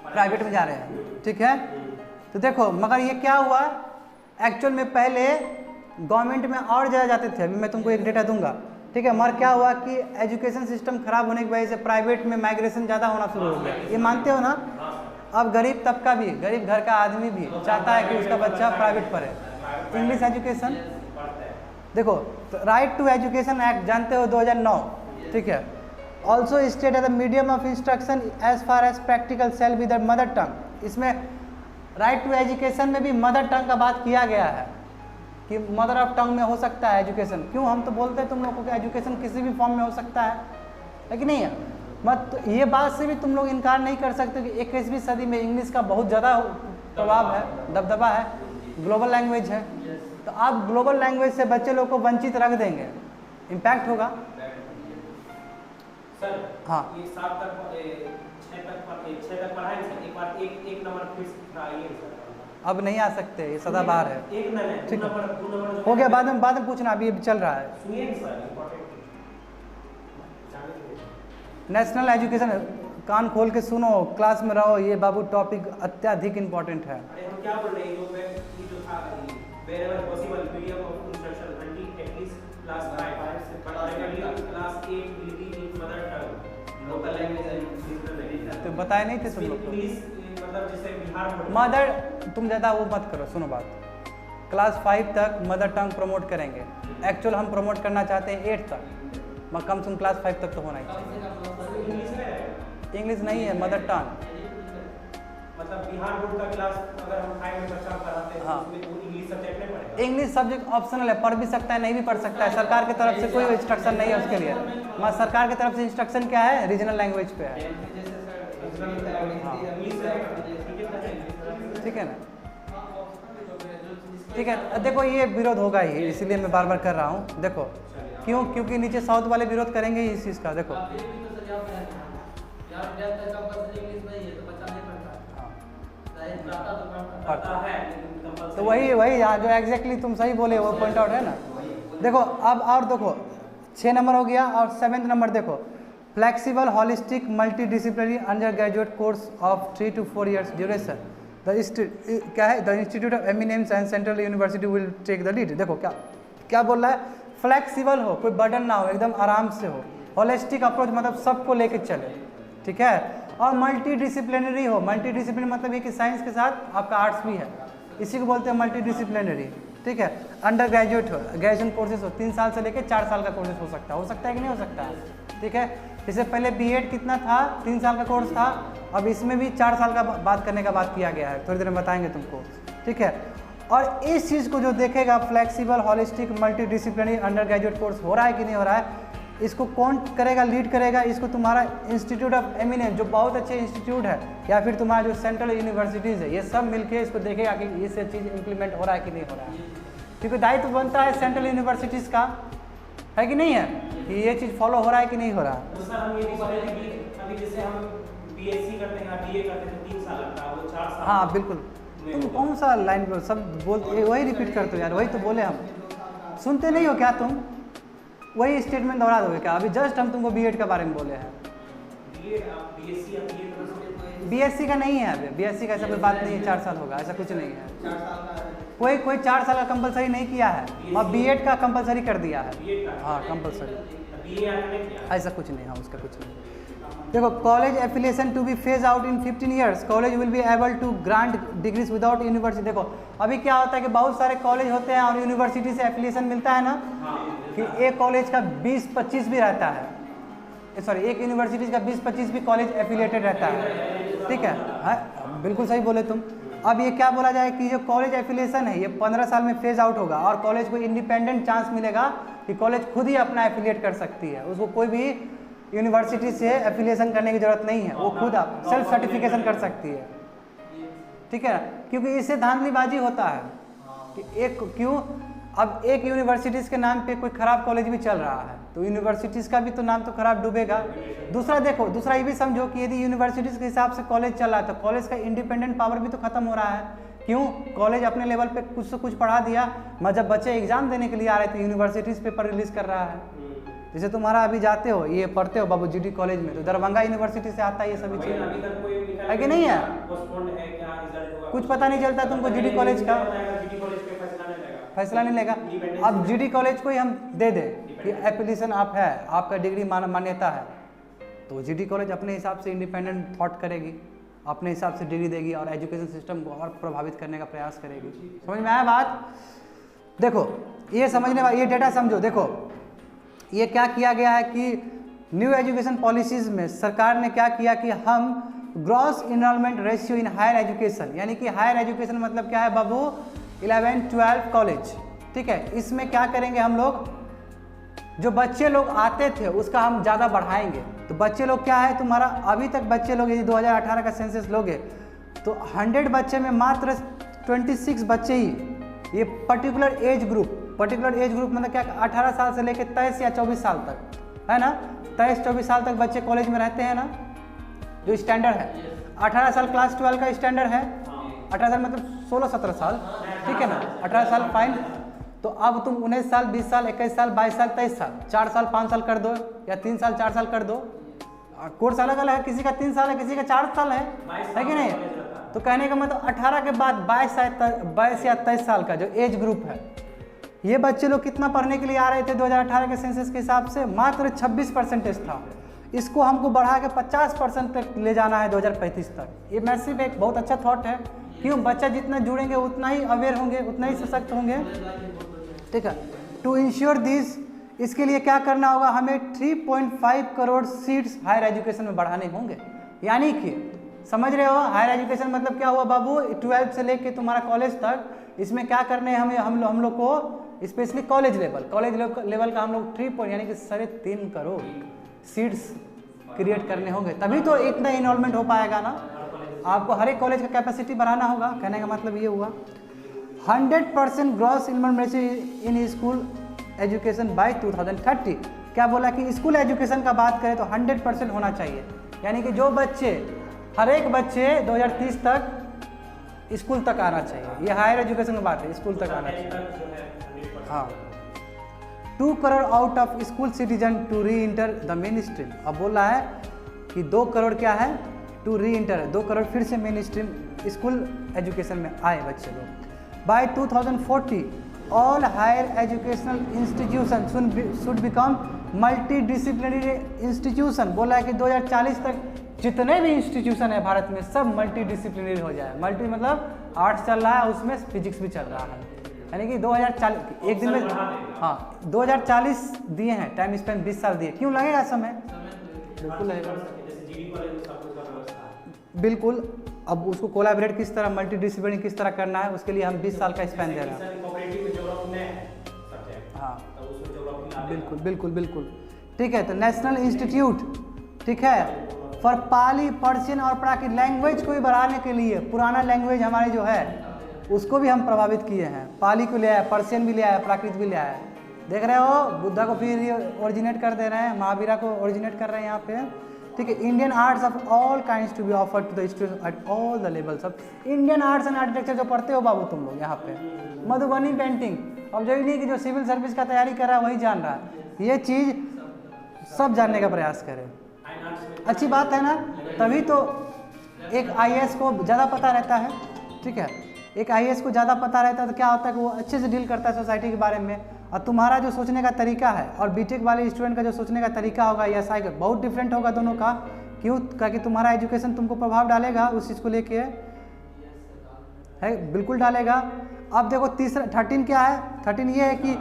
प्राइवेट में जा रहे हैं, ठीक है। तो देखो मगर ये क्या हुआ, एक्चुअल में पहले गवर्नमेंट में और ज़्यादा जाते थे, अभी मैं तुमको एक डेटा दूंगा, ठीक है। मगर क्या हुआ कि एजुकेशन सिस्टम खराब होने की वजह से प्राइवेट में माइग्रेशन ज़्यादा होना शुरू हो गया, ये मानते हो ना। अब गरीब तबका भी, गरीब घर का आदमी भी चाहता है कि उसका बच्चा प्राइवेट पढ़े, इंग्लिश एजुकेशन। देखो तो राइट टू एजुकेशन एक्ट जानते हो 2009, ठीक है, also state as the medium of instruction as far as practical sell with mother tongue. इसमें राइट टू एजुकेशन में भी मदर टंग का बात किया गया है कि मदर ऑफ टंग में हो सकता है एजुकेशन। क्यों, हम तो बोलते हैं तुम लोगों को एजुकेशन किसी भी फॉर्म में हो सकता है, लेकिन नहीं है मत। तो ये बात से भी तुम लोग इनकार नहीं कर सकते कि 21वीं सदी में इंग्लिश का बहुत ज़्यादा प्रभाव है, दबदबा है, ग्लोबल लैंग्वेज है। तो आप ग्लोबल लैंग्वेज से बच्चे लोग को वंचित रख देंगे, इम्पैक्ट होगा। सर हाँ ये 7 तक 6 तक पढ़ाएं सर, एक बार एक नंबर फिक्स आइए सर। अब नहीं आ सकते, ये सदाबहार है, एक नंबर, ठीक है, 2 नंबर हो गया, बाद में पूछना, अभी चल रहा है। सुनिए सर, इंपॉर्टेंट नेशनल एजुकेशन, कान खोल के सुनो, क्लास में रहो, ये बाबू टॉपिक अत्यधिक इम्पोर्टेंट है। अरे हम क्या बोल रहे हैं, जो था wherever possible medium of instruction until at least class 5 but regularly class 8 will be in mother tongue local language and regional language। तो बताए नहीं थे तुम लोग को, इंग्लिश मतलब जैसे बिहार मदर तुम ज़्यादा वो मत करो, सुनो बात। क्लास 5 तक मदर टंग प्रमोट करेंगे, एक्चुअल हम प्रमोट करना चाहते हैं 8 तक, मगर कम से कम क्लास 5 तक तो होना ही चाहिए। इंग्लिश नहीं है, मदर टंग। मतलब बिहार बोर्ड का क्लास अगर हम 5 में बच्चा पढ़ाते हैं, हाँ। तो उसमें वो इंग्लिश सब्जेक्ट नहीं पढ़ेगा। इंग्लिश सब्जेक्ट ऑप्शनल है, पढ़ भी सकता है, नहीं भी पढ़ सकता है, सरकार की तरफ से कोई इंस्ट्रक्शन नहीं है उसके लिए। मगर सरकार की तरफ से इंस्ट्रक्शन क्या है, रीजनल लैंग्वेज पे है। ठीक है ना, ठीक है। देखो ये विरोध होगा ही, इसीलिए मैं बार बार कर रहा हूँ। देखो क्यों, क्योंकि नीचे साउथ वाले विरोध करेंगे ही इस चीज़ का। देखो पता है लेकिन कंपल्सरी तो वही यहाँ जो एग्जैक्टली तुम सही बोले वो पॉइंट आउट है ना। देखो अब और देखो 6 नंबर हो गया, और 7th नंबर देखो, flexible holistic multi undergraduate course of 3 to 4 years duration, क्या है, the institute of eminence and central university will take the lead. देखो क्या क्या बोल रहा है, फ्लेक्सिबल हो, कोई बर्डन ना हो, एकदम आराम से हो, हॉलिस्टिक अप्रोच मतलब सबको लेके चले, ठीक है, और मल्टी डिसिप्लिनरी हो। मल्टी डिसिप्लिन मतलब ये कि साइंस के साथ आपका आर्ट्स भी है, इसी को बोलते हैं मल्टी डिसिप्लिनरी, ठीक है। अंडर ग्रेजुएट हो, ग्रेजुएशन कोर्सेज हो, 3 साल से लेकर 4 साल का कोर्सेज हो सकता है कि नहीं हो सकता है, ठीक है। इससे पहले बीएड कितना था, 3 साल का कोर्स था, अब इसमें भी 4 साल का बात करने का बात किया गया है, थोड़ी देर में बताएंगे तुमको, ठीक है। और इस चीज़ को जो देखेगा, flexible holistic multi disciplinary under graduate course हो रहा है कि नहीं हो रहा है, इसको कौन करेगा, लीड करेगा, इसको तुम्हारा इंस्टीट्यूट ऑफ एमिनेंस जो बहुत अच्छे इंस्टीट्यूट है, या फिर तुम्हारा जो सेंट्रल यूनिवर्सिटीज़ है, ये सब मिलके इसको देखेगा कि ये सब चीज़ इंप्लीमेंट हो रहा है कि नहीं हो रहा है, क्योंकि दायित्व बनता है सेंट्रल यूनिवर्सिटीज़ का, है कि नहीं है, कि ये चीज़ फॉलो हो रहा है कि नहीं हो रहा है। तो सर हम ये भी बोले थे कि अभी जैसे हम बीएससी करते हैं, बीए करते हैं, 3 साल लगता है, वो 4 साल। हाँ बिल्कुल, तुम कौन सा लाइन पे सब बोलते, वही रिपीट करते हो यार, वही तो बोले हम, सुनते नहीं हो क्या तुम, वही स्टेटमेंट दोहरा दोगे क्या? अभी जस्ट हम तुमको बीएड के बारे में बोले हैं। बीएससी का नहीं है, अभी बीएससी का ऐसा कोई बात नहीं है 4 साल होगा, ऐसा कुछ नहीं है, कोई 4 साल का कंपलसरी नहीं किया है, और बीएड का कंपलसरी कर दिया है, हाँ कंपलसरी, ऐसा कुछ नहीं है, उसका कुछ नहीं। देखो college affiliation to be phase out in 15 years, college will be able to grant degrees without university. देखो अभी क्या होता है कि बहुत सारे कॉलेज होते हैं और यूनिवर्सिटी से एफिलिएशन मिलता है ना, कि एक कॉलेज का 20-25 भी रहता है, सॉरी एक यूनिवर्सिटी का 20-25 भी कॉलेज एफिलिएटेड रहता है, ठीक है, हाँ बिल्कुल सही बोले तुम। अब ये क्या बोला जाए कि जो कॉलेज एफिलिएशन है ये 15 साल में फेज आउट होगा, और कॉलेज को इंडिपेंडेंट चांस मिलेगा कि कॉलेज खुद ही अपना एफिलिएट कर सकती है, उसको कोई भी यूनिवर्सिटी से एफिलिएशन करने की जरूरत नहीं है, वो खुद आप सेल्फ सर्टिफिकेशन कर सकती है, ठीक है ना, क्योंकि इससे धांधलीबाजी होता है कि क्यों अब एक यूनिवर्सिटीज़ के नाम पे कोई ख़राब कॉलेज भी चल रहा है, तो यूनिवर्सिटीज़ का भी तो नाम तो खराब डूबेगा। दूसरा देखो, दूसरा ये भी समझो कि यदि यूनिवर्सिटीज़ के हिसाब से कॉलेज चल रहा है तो कॉलेज का इंडिपेंडेंट पावर भी तो खत्म हो रहा है। क्यों? कॉलेज अपने लेवल पे कुछ से कुछ पढ़ा दिया, मगर जब बच्चे एग्जाम देने के लिए आ रहे थे यूनिवर्सिटीज़ पेपर रिलीज़ कर रहा है। जैसे तुम्हारा अभी जाते हो, ये पढ़ते हो बाबू जीडी कॉलेज में, तो दरभंगा यूनिवर्सिटी से आता है ये सभी चीज़, है कि नहीं है? कुछ पता नहीं चलता तुमको जीडी कॉलेज का, फैसला नहीं लेगा। अब जीडी कॉलेज को ही हम दे दें कि एप्लीकेशन आप है, आपका डिग्री मान्यता है, तो जीडी कॉलेज अपने हिसाब से इंडिपेंडेंट थॉट करेगी, अपने हिसाब से डिग्री देगी और एजुकेशन सिस्टम को और प्रभावित करने का प्रयास करेगी। समझ में आया बात? देखो ये समझने वाला, ये डेटा समझो। देखो ये क्या किया गया है कि न्यू एजुकेशन पॉलिसीज़ में सरकार ने क्या किया कि हम gross enrolment ratio in higher education, यानी कि हायर एजुकेशन मतलब क्या है बाबू, 11-12 कॉलेज, ठीक है, इसमें क्या करेंगे हम लोग, जो बच्चे लोग आते थे उसका हम ज़्यादा बढ़ाएंगे। तो बच्चे लोग क्या है तुम्हारा, अभी तक बच्चे लोग यदि 2018 का सेंसस लोगे तो 100 बच्चे में मात्र 26 बच्चे ही, ये पर्टिकुलर एज ग्रुप मतलब क्या, 18 साल से लेकर 23 या 24 साल तक, है ना, 23-24 साल तक बच्चे कॉलेज में रहते हैं ना, जो स्टैंडर्ड है। 18 साल क्लास 12 का स्टैंडर्ड है, 18 साल मतलब 16-17 साल, ठीक है ना, 18 साल फाइन। तो अब तुम 19 साल, 20 साल, 21 साल, 22 साल, 23 साल, 4 साल 5 साल कर दो, या 3 साल 4 साल कर दो। कोर्स अलग अलग है, किसी का 3 साल है, किसी का 4 साल है कि नहीं? तो कहने का मतलब 18 के बाद 22 या 23 साल का जो एज ग्रुप है, ये बच्चे लोग कितना पढ़ने के लिए आ रहे थे 2018 के सेंसस के हिसाब से, मात्र 26% था। इसको हमको बढ़ा के 50% तक ले जाना है 2035 तक। ये मैसिव एक बहुत अच्छा थॉट है, क्यों? बच्चा जितना जुड़ेंगे उतना ही अवेयर होंगे, उतना ही सशक्त होंगे, ठीक है। टू इंश्योर दिस, इसके लिए क्या करना होगा? हमें 3.5 करोड़ सीट्स हायर एजुकेशन में बढ़ाने होंगे। यानी कि समझ रहे हो हायर एजुकेशन मतलब क्या हुआ बाबू? 12th से लेके तुम्हारा कॉलेज तक, इसमें क्या करने हैं हमें, हम लोग को स्पेशली कॉलेज लेवल का हम लोग 3 यानी कि 3.5 करोड़ सीट्स क्रिएट करने होंगे, तभी तो इतना इनरोलमेंट हो पाएगा ना। आपको हर एक कॉलेज का कैपेसिटी बढ़ाना होगा, कहने का मतलब ये हुआ। 100% gross enrolment in school education by 2030। क्या बोला कि स्कूल एजुकेशन का बात करें तो 100% होना चाहिए, यानी कि जो बच्चे, हर एक बच्चे 2030 तक स्कूल तक आना चाहिए। ये हायर एजुकेशन की बात है, स्कूल तक आना चाहिए। हाँ, 2 crore out of school citizen to reenter the mainstream. अब बोल रहा है कि 2 करोड़ क्या है? टू री इंटर, 2 करोड़ फिर से मेन स्ट्रीम स्कूल एजुकेशन में आए बच्चे लोग। By 2040 all higher educational institution should become multidisciplinary institution. बोला है कि 2040 तक जितने भी इंस्टीट्यूशन है भारत में सब मल्टी डिसिप्लिनरी हो जाए। मल्टी मतलब आर्ट्स चल रहा है, उसमें फिजिक्स भी चल रहा है, यानी कि 2040 एक दिन में, हाँ 2040 दिए हैं, टाइम स्पेन 20 साल दिए। क्यों लगेगा समय? बिल्कुल लगेगा, बिल्कुल। अब उसको कोलैबोरेट किस तरह, मल्टी डिसिप्लिनरी किस तरह करना है, उसके लिए हम 20 साल का स्पेन दे रहे हैं। हाँ बिल्कुल बिल्कुल बिल्कुल, ठीक है। तो नेशनल इंस्टीट्यूट, ठीक है, फॉर पाली, पर्शियन और प्राकृत लैंग्वेज को भी बढ़ाने के लिए, पुराना लैंग्वेज हमारे जो है उसको भी हम प्रभावित किए हैं। पाली को ले आया, पर्शियन भी ले आया, प्राकृत भी ले आया। देख रहे हो, बुद्धा को फिर ओरिजिनेट कर दे रहे हैं, महावीरा को ओरिजिनेट कर रहे हैं यहाँ पे, ठीक है। Indian arts of all kinds to be offered to the students at all the levels of Indian arts and architecture. जो पढ़ते हो बाबू तुम लोग यहाँ पे, मधुबनी पेंटिंग, अब जो नहीं कि जो सिविल सर्विस का तैयारी कर रहा है वही जान रहा है, ये चीज़ सब जानने का प्रयास करें। अच्छी बात है ना, तभी तो एक IAS को ज़्यादा पता रहता है, ठीक है। एक IAS को ज़्यादा पता रहता है तो क्या होता है कि वो अच्छे से डील करता है सोसाइटी के बारे में। और तुम्हारा जो सोचने का तरीका है और बीटेक वाले स्टूडेंट का जो सोचने का तरीका होगा या SI का बहुत डिफरेंट होगा दोनों का। क्यों? क्योंकि तुम्हारा एजुकेशन तुमको प्रभाव डालेगा उस चीज़ को लेके, है बिल्कुल डालेगा। अब देखो तीसरा 13 क्या है? 13 ये है कि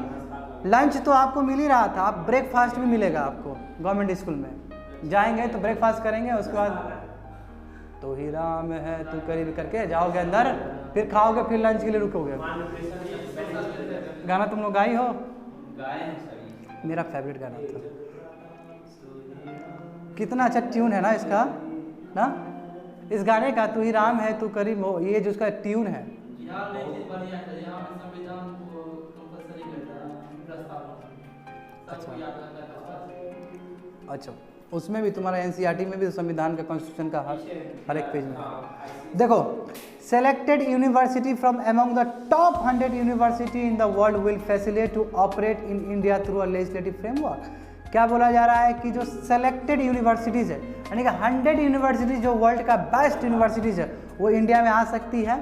लंच तो आपको मिल ही रहा था, आप ब्रेकफास्ट भी मिलेगा आपको गवर्नमेंट स्कूल में। जाएंगे तो ब्रेकफास्ट करेंगे, उसके बाद तो ही राम है तू करीब करके जाओगे अंदर, फिर खाओगे, फिर लंच के लिए रुकोगे। गाना तुम लोग गाई हो? मेरा फेवरेट गाना था, कितना अच्छा ट्यून है ना इसका ना, इस गाने का तू ही राम है तू करीब हो, ये जो उसका ट्यून है। अच्छा, उसमें भी तुम्हारा NCERT में भी संविधान का, कॉन्स्टिट्यूशन का हर एक पेज में देखो, selected university from among the top 100 university in the world will facilitate to operate in India through a legislative framework. क्या बोला जा रहा है कि जो सेलेक्टेड यूनिवर्सिटीज़ है, यानी कि 100 यूनिवर्सिटीज़ जो वर्ल्ड का बेस्ट यूनिवर्सिटीज़ है वो इंडिया में आ सकती है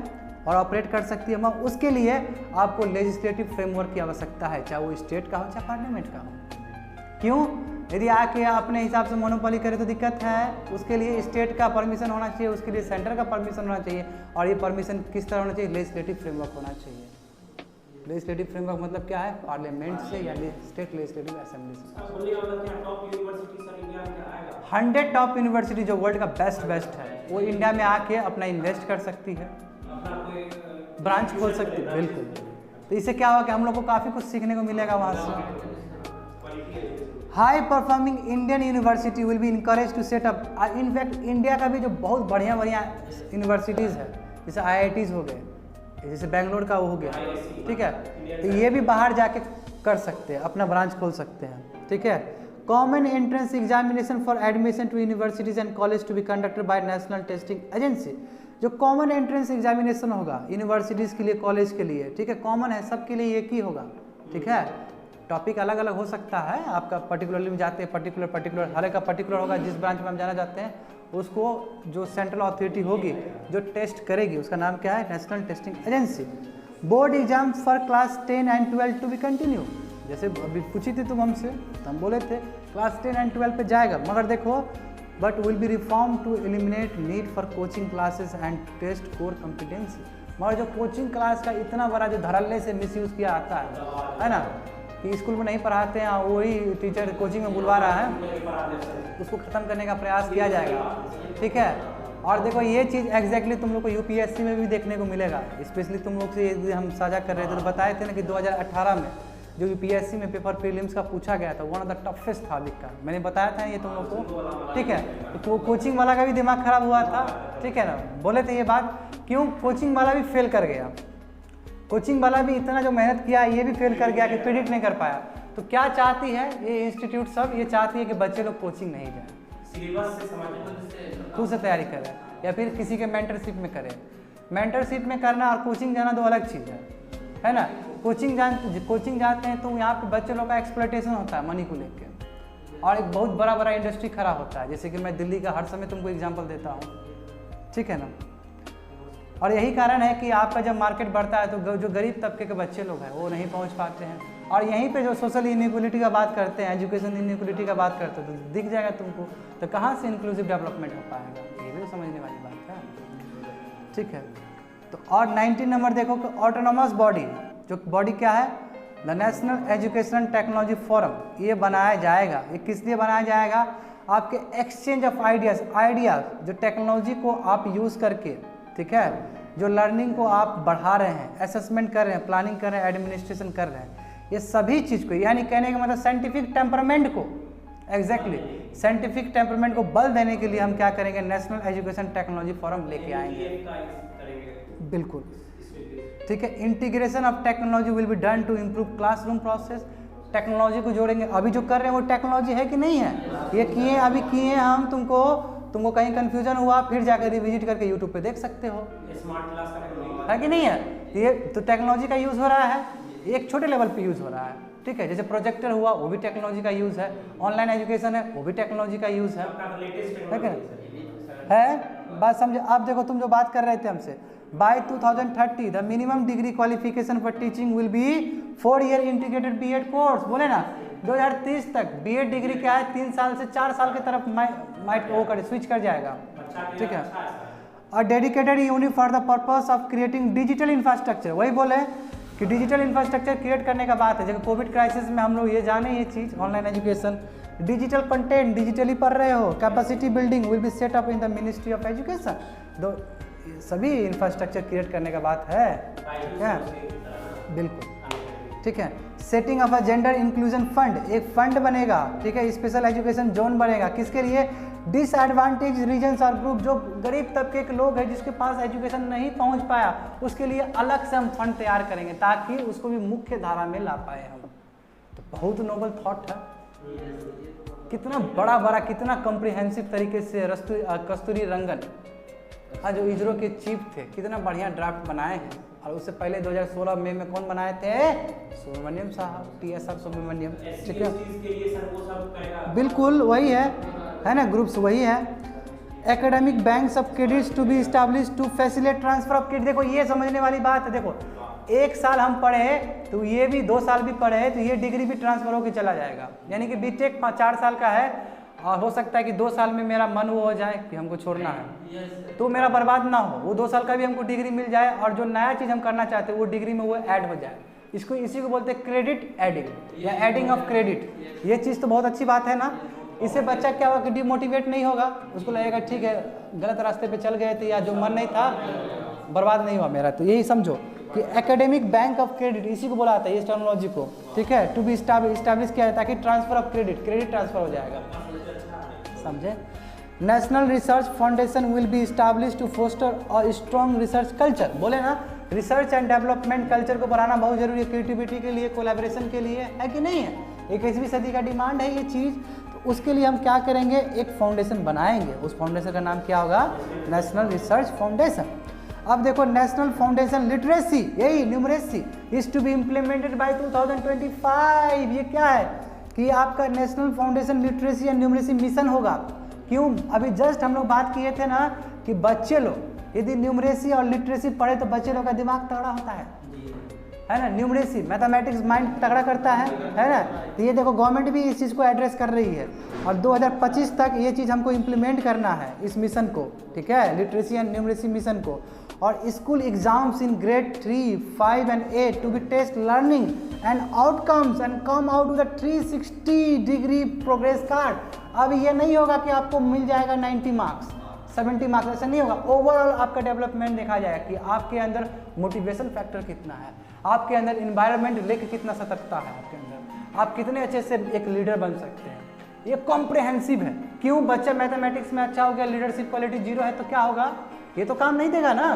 और ऑपरेट कर सकती है, मगर उसके लिए आपको लेजिस्लेटिव फ्रेमवर्क की आवश्यकता है, चाहे वो स्टेट का हो चाहे पार्लियामेंट का हो। क्यों? यदि आके अपने हिसाब से मोनोपोली करे तो दिक्कत है, उसके लिए स्टेट का परमिशन होना चाहिए, उसके लिए सेंटर का परमिशन होना चाहिए, और ये परमिशन किस तरह होना चाहिए? लेजिस्लेटिव फ्रेमवर्क होना चाहिए। लेजिस्लेटिव फ्रेमवर्क मतलब क्या है? पार्लियामेंट से या स्टेट लेजिस्लेटिव असेंबली से। 100 टॉप यूनिवर्सिटी जो वर्ल्ड का बेस्ट है वो इंडिया में आके अपना इन्वेस्ट कर सकती है, ब्रांच खोल सकती है, बिल्कुल। तो इससे क्या होगा कि हम लोग को काफ़ी कुछ सीखने को मिलेगा वहाँ से। High performing Indian university will be encourage to set up, in fact India का भी जो बहुत बढ़िया यूनिवर्सिटीज़ है, जैसे IITs हो गए, जैसे बेंगलोर का वो हो गया, ठीक है, तो ये भी बाहर जाके कर सकते हैं, अपना ब्रांच खोल सकते हैं, ठीक है। Common entrance examination for admission to universities and college to be conducted by national testing agency. जो कॉमन एंट्रेंस एग्जामिनेशन होगा यूनिवर्सिटीज़ के लिए, कॉलेज के लिए, ठीक है, कॉमन है सबके लिए, एक ही होगा, ठीक है। टॉपिक अलग अलग हो सकता है, आपका पर्टिकुलरली में जाते हैं, पर्टिकुलर हर एक का पर्टिकुलर होगा, जिस ब्रांच में हम जाना चाहते हैं उसको जो सेंट्रल अथॉरिटी होगी जो टेस्ट करेगी उसका नाम क्या है? National testing agency. Board exam for class 10 and 12 to be continue. जैसे अभी पूछी थी तुम हमसे, तो हम बोले थे क्लास 10 एंड 12 पे जाएगा, मगर देखो but will be reform to eliminate need for coaching classes and test core competency. मगर जो कोचिंग क्लास का इतना बड़ा जो धड़ल्ले से मिसयूज़ किया आता है ना, कि स्कूल में नहीं पढ़ाते हैं, वही टीचर कोचिंग में बुलवा रहा है, उसको ख़त्म करने का प्रयास किया जाएगा। ठीक है, और देखो ये चीज़ एग्जैक्टली तुम लोग को यूपीएससी में भी देखने को मिलेगा। स्पेशली तुम लोग से हम साझा कर रहे थे तो बताए थे ना कि 2018 में जो यूपीएससी में पेपर प्रीलिम्स का पूछा गया था, वन ऑफ द टफेस्ट था लिखा, मैंने बताया था ये तुम लोग को। ठीक है, तो कोचिंग वाला का भी दिमाग खराब हुआ था। ठीक है ना, बोले थे ये बात, क्यों कोचिंग वाला भी फेल कर गया, कोचिंग वाला भी इतना जो मेहनत किया ये भी फेल कर गया कि प्रिडिक्ट नहीं कर पाया। तो क्या चाहती है ये इंस्टीट्यूट सब, ये चाहती है कि बच्चे लोग कोचिंग नहीं जाए, सिलेबस से समझ खुद से तैयारी करें या फिर किसी के मेंटरशिप में करें। मेंटरशिप में करना और कोचिंग जाना दो अलग चीज़ है ना। कोचिंग जाते हैं तो यहाँ पे बच्चे लोग का एक्सप्लॉयटेशन होता है मनी को लेके, और एक बहुत बड़ा इंडस्ट्री खड़ा होता है। जैसे कि मैं दिल्ली का हर समय तुमको एग्जांपल देता हूँ, ठीक है ना। और यही कारण है कि आपका जब मार्केट बढ़ता है तो जो गरीब तबके के बच्चे लोग हैं वो नहीं पहुँच पाते हैं। और यहीं पे जो सोशल इनइक्वलिटी का बात करते हैं, एजुकेशन इनइक्वलिटी का बात करते हैं, तो दिख जाएगा तुमको, तो कहाँ से इंक्लूसिव डेवलपमेंट हो पाएगा, ये भी तो समझने वाली बात है। ठीक है, तो और 19 नंबर देखो कि ऑटोनोमस बॉडी, जो बॉडी क्या है, the national education technology forum, ये बनाया जाएगा। ये किस लिए बनाया जाएगा, आपके एक्सचेंज ऑफ आइडियाज़ जो टेक्नोलॉजी को आप यूज़ करके, ठीक है, जो लर्निंग को आप बढ़ा रहे हैं, असेसमेंट कर रहे हैं, प्लानिंग कर रहे हैं, एडमिनिस्ट्रेशन कर रहे हैं, ये सभी चीज़ को, यानी कहने का मतलब साइंटिफिक टेम्परामेंट को, एग्जैक्टली साइंटिफिक टेम्परामेंट को बल देने के लिए हम क्या करेंगे, नेशनल एजुकेशन टेक्नोलॉजी फोरम लेके आएंगे। बिल्कुल, ठीक है। Integration of technology will be done to improve classroom process, technology को जोड़ेंगे। अभी जो कर रहे हैं वो टेक्नोलॉजी है कि नहीं है, ये किए अभी किए हम, तुमको कहीं कंफ्यूजन हुआ फिर जाकर रिविजिट करके यूट्यूब पे देख सकते हो, स्मार्ट क्लास का है कि नहीं है। ये तो टेक्नोलॉजी का यूज़ हो रहा है, एक छोटे लेवल पे यूज़ हो रहा है। ठीक है, जैसे प्रोजेक्टर हुआ वो भी टेक्नोलॉजी का यूज़ है, ऑनलाइन एजुकेशन है वो भी टेक्नोलॉजी का यूज़ है बात समझे। आप देखो तुम जो बात कर रहे थे हमसे, by 2030 the minimum degree qualification for teaching will be 4 year integrated BEd course, बोले ना 2030 तक बीएड डिग्री क्या है, 3 साल से 4 साल की तरफ स्विच कर जाएगा। ठीक है, और dedicated unit for the purpose of creating digital infrastructure, वही बोले कि डिजिटल इंफ्रास्ट्रक्चर क्रिएट करने का बात है। जब कोविड क्राइसिस में हम लोग ये जाने ये चीज़, online education, digital content, digitally पढ़ रहे हो, capacity building will be set up in the ministry of education, दो सभी इंफ्रास्ट्रक्चर क्रिएट करने का बात है क्या, बिल्कुल। ठीक है, setting of a gender inclusion fund, एक फंड बनेगा, ठीक है, स्पेशल एजुकेशन जोन बनेगा, किसके लिए, डिसएडवांटेज रीजन्स और ग्रुप, जो गरीब तबके के लोग हैं जिसके पास एजुकेशन नहीं पहुंच पाया, उसके लिए अलग से हम फंड तैयार करेंगे ताकि उसको भी मुख्य धारा में ला पाए हम। तो बहुत नोबल थॉट है, कितना बड़ा कितना कॉम्प्रिहेंसिव तरीके से कस्तूरी रंगन, हाँ, जो इसरो के चीफ थे, कितना बढ़िया ड्राफ्ट बनाए हैं। और उससे पहले 2016 में कौन बनाए थे, सुब्रमण्यम साहब, TSR सुब्रमण्यम। ठीक है, बिल्कुल वही है ना, ग्रुप्स वही है। Academic banks of credits to be established to facilitate transfer of credit, देखो ये समझने वाली बात है। देखो 1 साल हम पढ़े तो ये भी 2 साल भी पढ़े तो ये डिग्री भी ट्रांसफर होकर चला जाएगा, यानी कि बीटेक 4 साल का है, और हो सकता है कि 2 साल में मेरा मन वो हो जाए कि हमको छोड़ना है, तो मेरा बर्बाद ना हो, वो 2 साल का भी हमको डिग्री मिल जाए, और जो नया चीज़ हम करना चाहते हैं वो डिग्री में वो ऐड हो जाए। इसी को बोलते हैं क्रेडिट एडिंग या एडिंग ऑफ क्रेडिट। ये चीज़ तो बहुत अच्छी बात है ना, इससे बच्चा क्या होगा कि डिमोटिवेट नहीं होगा, उसको लगेगा ठीक है गलत रास्ते पे चल गए थे या जो मन नहीं था बर्बाद नहीं हुआ मेरा। तो यही समझो कि एकेडमिक बैंक ऑफ क्रेडिट, इसी को बोला जाता है इस टेक्नोलॉजी को, ठीक है, टू बी इस्टेब्लिश किया है ताकि ट्रांसफर ऑफ क्रेडिट ट्रांसफर हो जाएगा, समझे। National research foundation will be establish to foster a strong research culture, बोले ना रिसर्च एंड डेवलपमेंट कल्चर को बढ़ाना बहुत जरूरी है, क्रिएटिविटी के लिए, कोलैबोरेशन के लिए, है कि नहीं है। 21वीं सदी का डिमांड है ये चीज़, तो उसके लिए हम क्या करेंगे, एक फाउंडेशन बनाएंगे, उस फाउंडेशन का नाम क्या होगा, नेशनल रिसर्च फाउंडेशन। अब देखो नेशनल फाउंडेशन लिटरेसी, यही numeracy is to be implemented by 2025, ये क्या है कि आपका national foundation literacy and numeracy mission होगा। क्यों, अभी जस्ट हम लोग बात किए थे ना कि बच्चे लोग यदि न्यूमरेसी और लिटरेसी पढ़े तो बच्चे लोग का दिमाग तगड़ा होता है ना, न्यूमरेसी मैथमेटिक्स माइंड तगड़ा करता है ना। तो ये देखो गवर्नमेंट भी इस चीज़ को एड्रेस कर रही है और 2025 तक ये चीज़ हमको इम्प्लीमेंट करना है इस मिशन को, ठीक है, लिटरेसी एंड न्यूमरेसी मिशन को। और school exams in grade 3, 5 and 8 to be test learning and outcomes and come out with 360 degree progress card. अब ये नहीं होगा कि आपको मिल जाएगा 90 मार्क्स 70 मार्क्स, ऐसा नहीं होगा। ओवरऑल आपका डेवलपमेंट देखा जाएगा कि आपके अंदर मोटिवेशन फैक्टर कितना है, आपके अंदर इन्वायरमेंट लेके कितना सतर्कता है आपके अंदर, आप कितने अच्छे से एक लीडर बन सकते हैं। ये कॉम्प्रिहेंसिव है। क्यों? बच्चा मैथमेटिक्स में अच्छा हो गया, लीडरशिप क्वालिटी 0 है तो क्या होगा? ये तो काम नहीं देगा ना।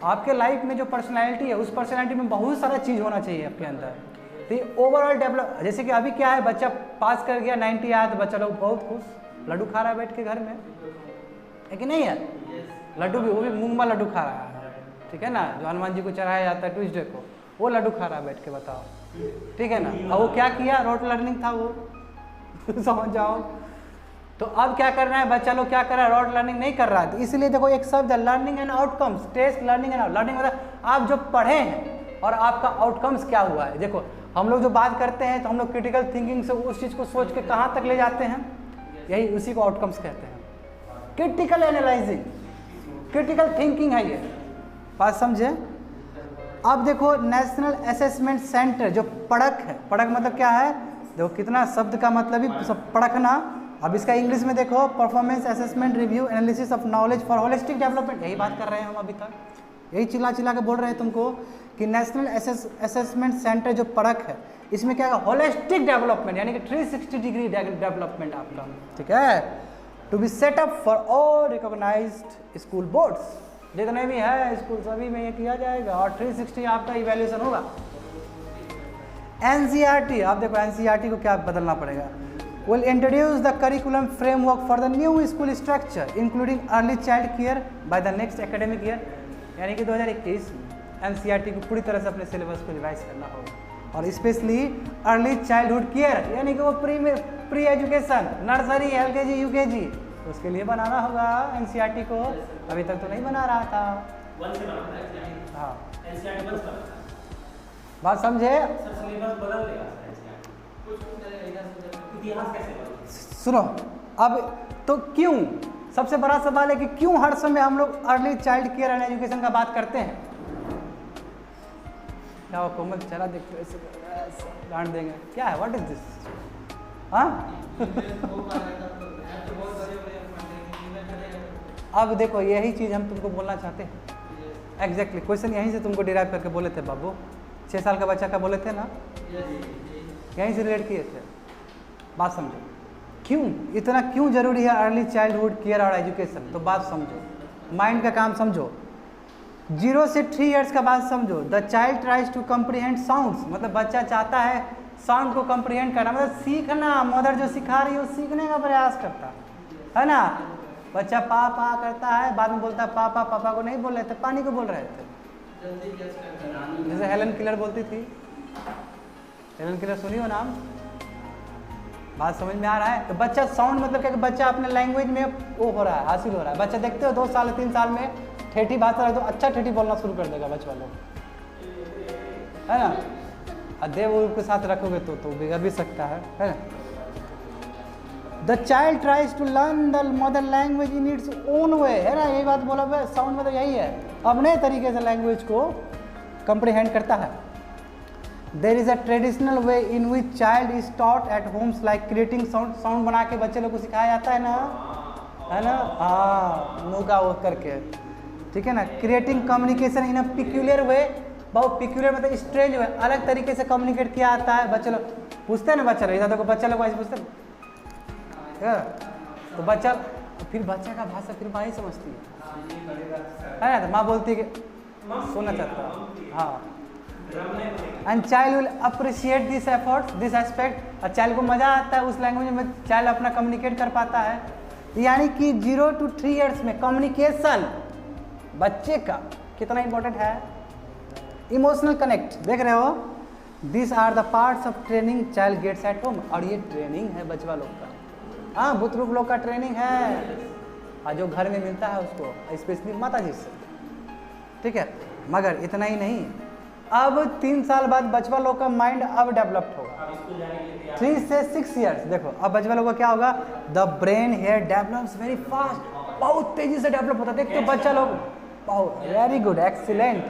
आपके लाइफ में जो पर्सनैलिटी है उस पर्सनैलिटी में बहुत सारा चीज़ होना चाहिए आपके अंदर। तो ये ओवरऑल डेवलप, जैसे कि अभी क्या है, बच्चा पास कर गया 90 आया तो बच्चा लोग बहुत खुश, लड्डू खा रहा है बैठ के घर में, है कि नहीं है? लड्डू भी, वो भी मूंगमा लड्डू खा रहा है, ठीक है ना, जो हनुमान जी को चढ़ाया जाता है ट्यूसडे को, वो लड्डू खा रहा है बैठ के, बताओ, ठीक है ना। और वो क्या किया? रोट लर्निंग था वो समझ जाओ। तो अब क्या करना है, बच्चा लोग क्या कर रहा है? रोट लर्निंग नहीं कर रहा है। तो इसलिए देखो एक शब्द है learning and outcomes, test learning and learning मतलब आप जो पढ़े हैं और आपका आउटकम्स क्या हुआ है। देखो हम लोग जो बात करते हैं तो हम लोग क्रिटिकल थिंकिंग से उस चीज़ को सोच के कहाँ तक ले जाते हैं, यही उसी को आउटकम्स कहते हैं। क्रिटिकल एनालाइजिंग, क्रिटिकल थिंकिंग है ये, बात समझे। अब देखो नेशनल असेसमेंट सेंटर जो पड़क है, पड़क मतलब क्या है, देखो कितना शब्द का मतलब ही सब पड़कना। अब इसका इंग्लिश में देखो performance assessment review analysis of knowledge for holistic development, यही बात कर रहे हैं हम अभी तक, यही चिल्ला चिल्ला के बोल रहे हैं तुमको कि नेशनल असेसमेंट सेंटर जो पड़क है इसमें क्या है, होलिस्टिक डेवलपमेंट यानी कि 360 डिग्री डेवलपमेंट आपका, ठीक है, to be set up for all recognised school boards, जितने भी है स्कूल सभी में ये किया जाएगा और 360 आपका इवैल्यूएशन होगा। एनसीईआरटी, आप देखो एनसीईआरटी को क्या बदलना पड़ेगा, will introduce the curriculum framework for the new school structure including early child care by the next academic year, यानी कि 2021 एनसीईआरटी को पूरी तरह से अपने सिलेबस को रिवाइज करना होगा और स्पेशली अर्ली चाइल्डहुड केयर यानी कि वो pre education nursery LKG UKG उसके लिए बनाना होगा एनसीईआरटी को, अभी तक तो नहीं बना रहा था। हाँ बात समझे? सुनो अब तो क्यों, सबसे बड़ा सवाल है कि क्यों हर समय हम लोग early child care and education का बात करते हैं। क्या वो कोमल चला देखते ऐसे डांट देंगे, क्या है, व्हाट इज दिस? हाँ अब देखो यही चीज़ हम तुमको बोलना चाहते हैं एग्जैक्टली, क्वेश्चन यहीं से तुमको डिराइव करके बोले थे बाबू, 6 साल का बच्चा का बोले थे ना, यहीं से रिलेट किए थे। बात समझो क्यों इतना क्यों जरूरी है अर्ली चाइल्डहुड केयर और एजुकेशन, तो बात समझो, माइंड का काम समझो। 0 से 3 इयर्स का बात समझो। The child tries to comprehend sounds, मतलब बच्चा चाहता है साउंड को कम्प्रीहेंड करना, मतलब सीखना, मदर जो सिखा रही है वो सीखने का प्रयास करता है ना। बच्चा पा पा करता है, बाद में बोलता है पापा, पापा को नहीं बोल रहे थे, पानी को बोल रहे थे, जैसे हेलन किलर बोलती थी। हेलन किलर सुनी हो नाम? बात समझ में आ रहा है? तो बच्चा साउंड मतलब क्या कि बच्चा अपने लैंग्वेज में वो हो रहा है, हासिल हो रहा है। बच्चा देखते हो 2 साल 3 साल में ठेठी भाषा है तो अच्छा ठेठी बोलना शुरू कर देगा बच्चा लोग, है ना। देव के साथ रखोगे तो बिगड़ भी सकता है ना। The child tries to learn the mother language in its own way, है ना, यही बात बोला हुआ। साउंड मतलब यही है, अपने तरीके से लैंग्वेज को कंप्रीहेंड करता है। There is a traditional way in which child is taught at Holmes like creating sound, sound बना के बच्चे लोग को सिखाया जाता है ना, है ना, हाँ मुँह का वो करके, ठीक है ना। Creating communication in a peculiar way, बहुत पिक्यूलियर मतलब स्ट्रेंज वे, अलग तरीके से कम्युनिकेट किया जाता है। बच्चे लोग पूछते हैं ना, बच्चा लोग देखो बच्चा लोग ऐसे पूछते हैं तो बच्चा फिर बच्चा का भाषा फिर माँ ही समझती है ना, तो माँ बोलती है कि सुनना चाहता है, हाँ। And child will appreciate this effort this aspect, और चाइल्ड को मज़ा आता है उस लैंग्वेज में चाइल्ड अपना कम्युनिकेट कर पाता है। यानी कि 0 to 3 इयर्स में कम्युनिकेशन बच्चे का कितना इंपॉर्टेंट है। इमोशनल कनेक्ट देख रहे हो, this are the parts of training child gets at home, और ये ट्रेनिंग है बचवा लोग का, हाँ बुतरूप लोग का ट्रेनिंग है, और जो घर में मिलता है उसको स्पेशली माता जी से, ठीक है। मगर इतना ही नहीं, अब 3 साल बाद बचवा लोग का माइंड अब डेवलप्ड होगा। अब स्कूल जाने के लिए तैयार 3 से 6 ईयर्स। देखो अब बचवा लोग का क्या होगा, the brain here develops very fast, बहुत तेजी से डेवलप होता है। देखते हो बच्चा लोग, बहुत वेरी गुड, एक्सीलेंट,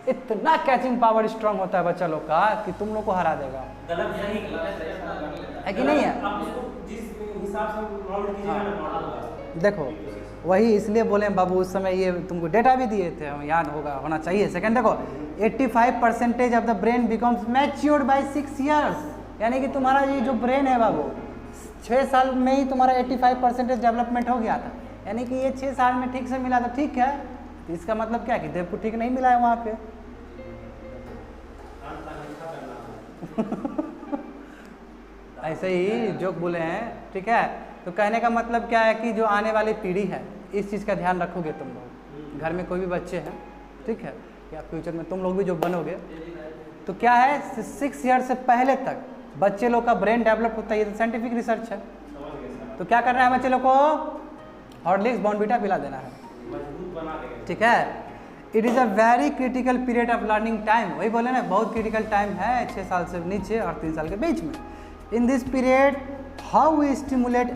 इतना कैचिंग पावर स्ट्रांग होता है बच्चा लोग का कि तुम लोग को हरा देगा, गलत नहीं है कि नहीं है? अब उसको जिस हिसाब से मॉडल कीजिएगा ना मॉडल होगा। देखो वही इसलिए बोले बाबू उस समय ये तुमको डेटा भी दिए थे, हमें याद होगा, होना चाहिए। सेकंड देखो 85% of the brain becomes matured by 6 years, यानी कि तुम्हारा ये जो ब्रेन है बाबू 6 साल में ही तुम्हारा 85% डेवलपमेंट हो गया था, यानी कि ये 6 साल में ठीक से मिला तो ठीक है। तो इसका मतलब क्या है कि देव को ठीक नहीं मिला है वहाँ पे। ऐसे ही जोक बोले हैं, ठीक है। तो कहने का मतलब क्या है कि जो आने वाली पीढ़ी है इस चीज़ का ध्यान रखोगे तुम लोग, घर में कोई भी बच्चे हैं, ठीक है, या फ्यूचर में तुम लोग भी जो बनोगे, तो क्या है 6 ईयर से पहले तक बच्चे लोग का ब्रेन डेवलप होता है, ये तो साइंटिफिक रिसर्च है। तो क्या करना है बच्चे लोग को, हॉर्लिक्स बॉर्नवीटा पिला देना है, मजबूत बना देगा, ठीक है। It is a very critical period of learning time, वही बोले ना बहुत क्रिटिकल टाइम है 6 साल से नीचे और 3 साल के बीच में। In this period how we stimulate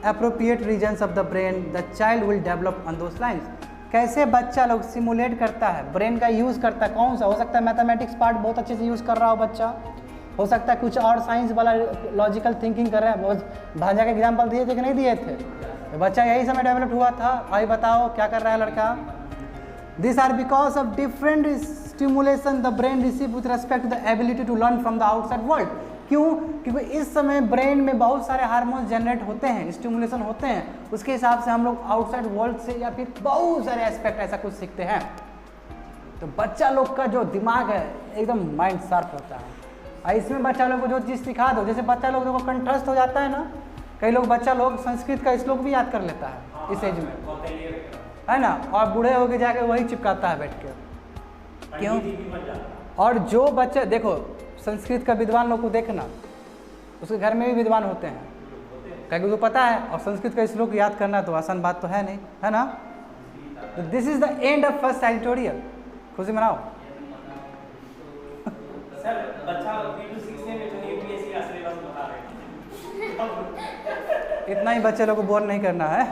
appropriate regions of the brain the child will develop on those lines। कैसे बच्चा लोग सिमुलेट करता है, ब्रेन का यूज़ करता है, कौन सा हो सकता है मैथमेटिक्स पार्ट बहुत अच्छे से यूज़ कर रहा हो बच्चा, हो सकता है कुछ और साइंस वाला लॉजिकल थिंकिंग कर रहा है। बहुत भांजा के एग्जाम्पल दिए थे कि नहीं दिए थे, तो बच्चा यही समय डेवलप हुआ था। भाई बताओ क्या कर रहा है लड़का। This are because of different stimulation the brain receive with respect to the ability to learn from the outside world. क्यों? क्योंकि इस समय ब्रेन में बहुत सारे हार्मोन्स जनरेट होते हैं, स्टिमुलेशन होते हैं, उसके हिसाब से हम लोग आउटसाइड वर्ल्ड से या फिर बहुत सारे एस्पेक्ट ऐसा कुछ सीखते हैं। तो बच्चा लोग का जो दिमाग है एकदम माइंड शार्प होता है, और इसमें बच्चा लोग को जो चीज़ सिखा दो, जैसे बच्चा लोग को कंठस्थ हो जाता है ना, कई लोग बच्चा लोग संस्कृत का श्लोक भी याद कर लेता है इस एज में, है ना, और बूढ़े होके जाके वही चिपकाता है बैठ के। क्यों? और जो बच्चे देखो संस्कृत का विद्वान लोग को देखना, उसके घर में भी विद्वान होते हैं, क्योंकि उसको पता है, और संस्कृत का श्लोक याद करना तो आसान बात तो है नहीं, है ना। तो this is the end of first editorial. खुशी मनाओ। सर बच्चा वीडियो सीखने में जो यूपीएससी का सिलेबस बता रहे हैं, इतना ही बच्चे लोग को बोर नहीं करना है,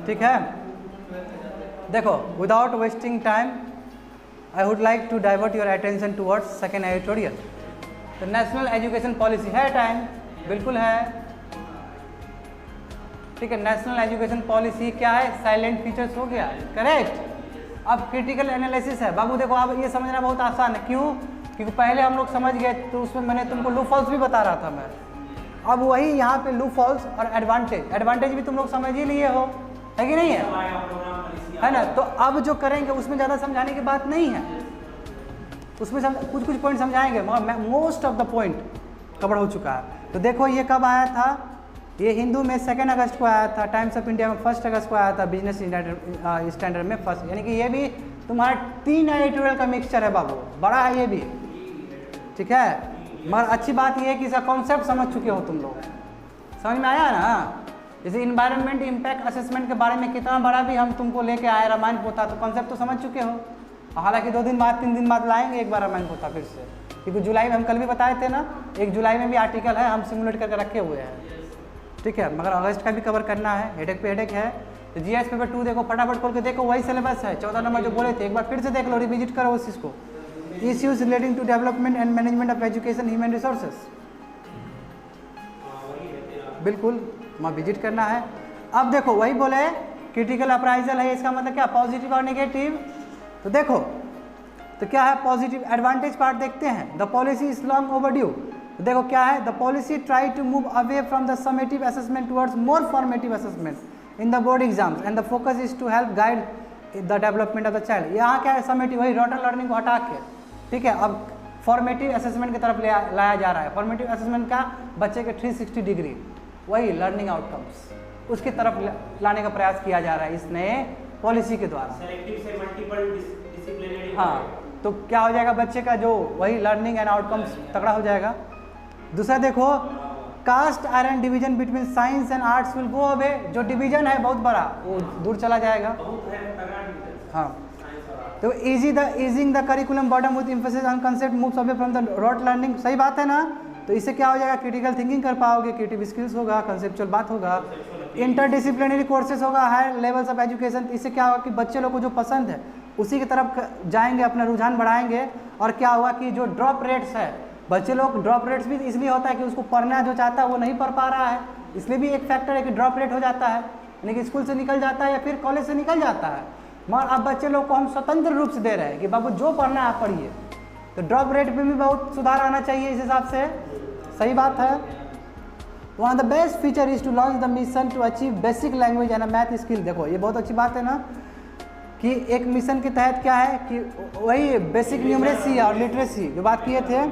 ठीक है। देखो without wasting time I would like to divert your attention towards second editorial। तो नेशनल एजुकेशन पॉलिसी है, टाइम बिल्कुल है, ठीक है। नेशनल एजुकेशन पॉलिसी क्या है, साइलेंट फीचर्स हो गया, करेक्ट। अब क्रिटिकल एनालिसिस है बाबू। देखो अब ये समझना बहुत आसान है, क्यों? क्योंकि पहले हम लोग समझ गए, तो उसमें मैंने तुमको लू फॉल्स भी बता रहा था मैं। अब वही यहाँ पे लू फॉल्स और एडवांटेज भी तुम लोग समझ ही लिए हो, है कि नहीं है ना। तो अब जो करेंगे उसमें ज़्यादा समझाने की बात नहीं है, उसमें कुछ पॉइंट समझाएंगे, मगर most of the point cover हो चुका है। तो देखो ये कब आया था, ये हिंदू में 2 अगस्त को आया था, टाइम्स ऑफ इंडिया में 1 अगस्त को आया था, बिजनेस स्टैंडर्ड में 1। यानी कि ये भी तुम्हारा 3 एडिटोरियल का मिक्सचर है बाबू, बड़ा है ये भी, ठीक है। मगर अच्छी बात ये है कि इसका कॉन्सेप्ट समझ चुके हो तुम लोग, समझ में आया ना। जैसे इन्वायरमेंट इम्पैक्ट असेसमेंट के बारे में कितना बड़ा भी हम तुमको लेके आए रामायण पोथा, तो कॉन्सेप्ट तो समझ चुके हो। हालांकि 2 दिन बाद 3 दिन बाद लाएंगे एक बार रामायण पोथा फिर से, क्योंकि जुलाई में हम कल भी बताए थे ना, 1 जुलाई में भी आर्टिकल है, हम सिमुलेट करके रखे हुए हैं, ठीक है। मगर अगस्त का भी कवर करना है, हेडेक पे हेडेक है। तो जीएस पेपर 2 देखो, फटाफट खोल के देखो, वही सिलेबस है, 14 नंबर जो बोले थे, एक बार फिर से देख लो, रिविजिट करो उस चीज़ को। Issues relating to development and management of education human resources, बिल्कुल वहाँ विजिट करना है। अब देखो वही बोले क्रिटिकल अप्राइजल है, इसका मतलब क्या, पॉजिटिव और नेगेटिव। तो देखो तो क्या है पॉजिटिव, एडवांटेज पार्ट देखते हैं। The policy is long overdue. तो देखो क्या है, the policy try to move away from the summative assessment towards more formative assessment in the board exams and the focus is to help guide the development of the child. यहाँ क्या है, summative वही रॉटन learning को हटा के, ठीक है, अब फॉर्मेटिव असेसमेंट की तरफ लाया जा रहा है। फॉर्मेटिव असेसमेंट का बच्चे के 360 डिग्री वही लर्निंग आउटकम्स, उसकी तरफ लाने का प्रयास किया जा रहा है इस नए पॉलिसी के द्वारा। सेलेक्टिव से मल्टीपल डिसिप्लिनरी, हाँ, तो क्या हो जाएगा, बच्चे का जो वही लर्निंग एंड आउटकम्स तगड़ा हो जाएगा। दूसरा देखो, cast iron division between science and arts will go away. जो डिवीजन है बहुत बड़ा वो दूर चला जाएगा। बहुत है तगड़ा डिवीजन हाँ, साइंस और तो easing the curriculum bottom with emphasis on concept moves away from the rote learning, सही बात है ना। तो इससे क्या हो जाएगा, क्रिटिकल थिंकिंग कर पाओगे, क्रिएटिव स्किल्स होगा, कंसेप्चुअल बात होगा, इंटरडिसिप्लिनरी कोर्सेज होगा, हायर लेवल्स ऑफ एजुकेशन। इससे क्या होगा कि बच्चे लोग को जो पसंद है उसी की तरफ जाएंगे, अपना रुझान बढ़ाएंगे। और क्या होगा कि जो ड्रॉप रेट्स है, बच्चे लोग ड्रॉप रेट्स भी इसलिए होता है कि उसको पढ़ना जो चाहता है वो नहीं पढ़ पा रहा है, इसलिए भी एक फैक्टर है कि ड्रॉप रेट हो जाता है, यानी कि स्कूल से निकल जाता है या फिर कॉलेज से निकल जाता है। मगर अब बच्चे लोग को हम स्वतंत्र रूप से दे रहे हैं कि बाबू जो पढ़ना है आप पढ़िए, तो ड्रॉप रेट में भी बहुत सुधार आना चाहिए इस हिसाब से, सही बात है। One of the best feature is to launch the mission to achieve basic language and math skill. देखो ये बहुत अच्छी बात है ना कि एक मिशन के तहत क्या है कि वही बेसिक न्यूमरेसी और लिटरेसी जो बात किए थे,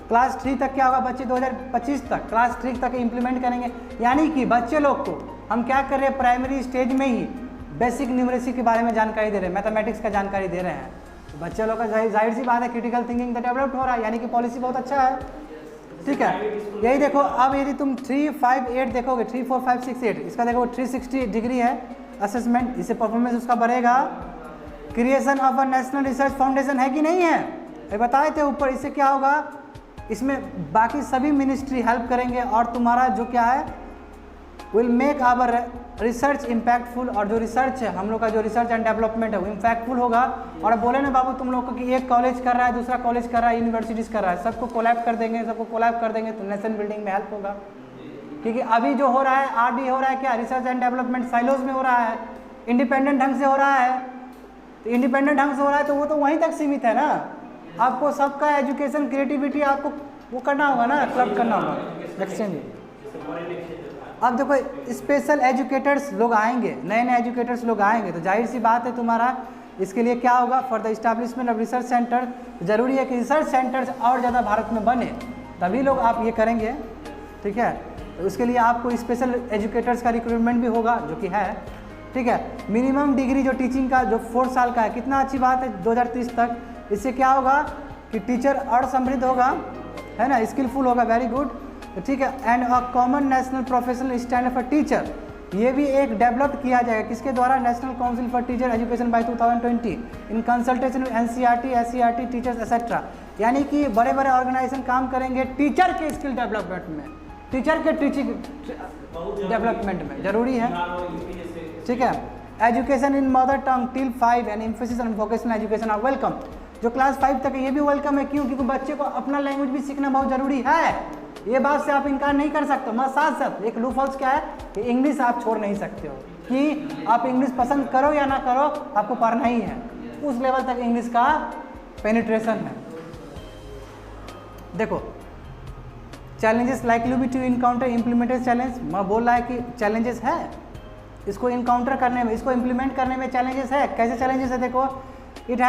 क्लास 3 तक क्या होगा, बच्चे 2025 तक क्लास 3 तक इम्प्लीमेंट करेंगे। यानी कि बच्चे लोग को हम क्या कर रहे हैं, प्राइमरी स्टेज में ही बेसिक न्यूमरेसी के बारे में जानकारी दे रहे हैं, मैथमेटिक्स का जानकारी दे रहे हैं। तो बच्चे लोग का जाहिर सी बात है क्रिटिकल थिंकिंग डेवलप हो रहा है, यानी कि पॉलिसी बहुत अच्छा है, ठीक है। यही देखो, अब यदि तुम 3, 5, 8 देखोगे, 3, 4, 5, 6, 8, इसका देखो 360 डिग्री है असेसमेंट, इससे परफॉर्मेंस उसका बढ़ेगा। Creation of a national research foundation है कि नहीं है, ये बताए थे ऊपर। इससे क्या होगा, इसमें बाकी सभी मिनिस्ट्री हेल्प करेंगे और तुम्हारा जो क्या है will make our research impactful. और जो रिसर्च है हम लोग का, जो रिसर्च एंड डेवलपमेंट है वो इम्पैक्टफुल होगा। और बोले ना बाबू तुम लोग को कि एक कॉलेज कर रहा है, दूसरा कॉलेज कर रहा है, यूनिवर्सिटीज़ कर रहा है, सबको कोलैब कर देंगे, तो नेशन बिल्डिंग में हेल्प होगा। क्योंकि अभी जो हो रहा है RD हो रहा है क्या, रिसर्च एंड डेवलपमेंट साइलोज में हो रहा है, इंडिपेंडेंट ढंग से हो रहा है। तो इंडिपेंडेंट ढंग से हो रहा है तो वो तो वहीं तक सीमित है ना। आपको सबका एजुकेशन क्रिएटिविटी आपको वो करना होगा ना, क्लब करना होगा, एक्सचेंज। अब देखो स्पेशल एजुकेटर्स लोग आएंगे, नए नए एजुकेटर्स लोग आएंगे, तो जाहिर सी बात है तुम्हारा इसके लिए क्या होगा, for the establishment of research centre. ज़रूरी है कि रिसर्च सेंटर्स और ज़्यादा भारत में बने, तभी लोग आप ये करेंगे, ठीक है। तो उसके लिए आपको स्पेशल एजुकेटर्स का रिक्रूटमेंट भी होगा, जो कि है, ठीक है। मिनिमम डिग्री जो टीचिंग का जो 4 साल का है, कितना अच्छी बात है 2030 तक। इससे क्या होगा कि टीचर और समृद्ध होगा, है ना, स्किलफुल होगा, वेरी गुड, ठीक है। And a common national professional standard for teacher, ये भी एक डेवलप किया जाएगा, किसके द्वारा, national council for teacher education by 2020 in consultation with NCERT, SCERT teachers etcetera. यानी कि बड़े बड़े ऑर्गेनाइजेशन काम करेंगे टीचर के स्किल डेवलपमेंट में, टीचर के टीचिंग डेवलपमेंट में, जरूरी है, ठीक है। Education in mother tongue till 5 and emphasis on vocational education are welcome. जो क्लास 5 तक है ये भी वेलकम है, क्यों, क्योंकि बच्चे को अपना लैंग्वेज भी सीखना बहुत जरूरी है, ये बात से आप इनकार नहीं कर सकते। मगर साथ साथ एक लूप होल्स क्या है कि इंग्लिश आप छोड़ नहीं सकते हो, कि आप इंग्लिश पसंद करो या ना करो आपको पढ़ना ही है, उस लेवल तक इंग्लिश का पेनिट्रेशन है। देखो challenges likely be to encounter implemented challenge, मैं बोल रहा है कि चैलेंजेस है, इसको इनकाउंटर करने में, इसको इम्प्लीमेंट करने में चैलेंजेस है। कैसे चैलेंजेस है, देखो it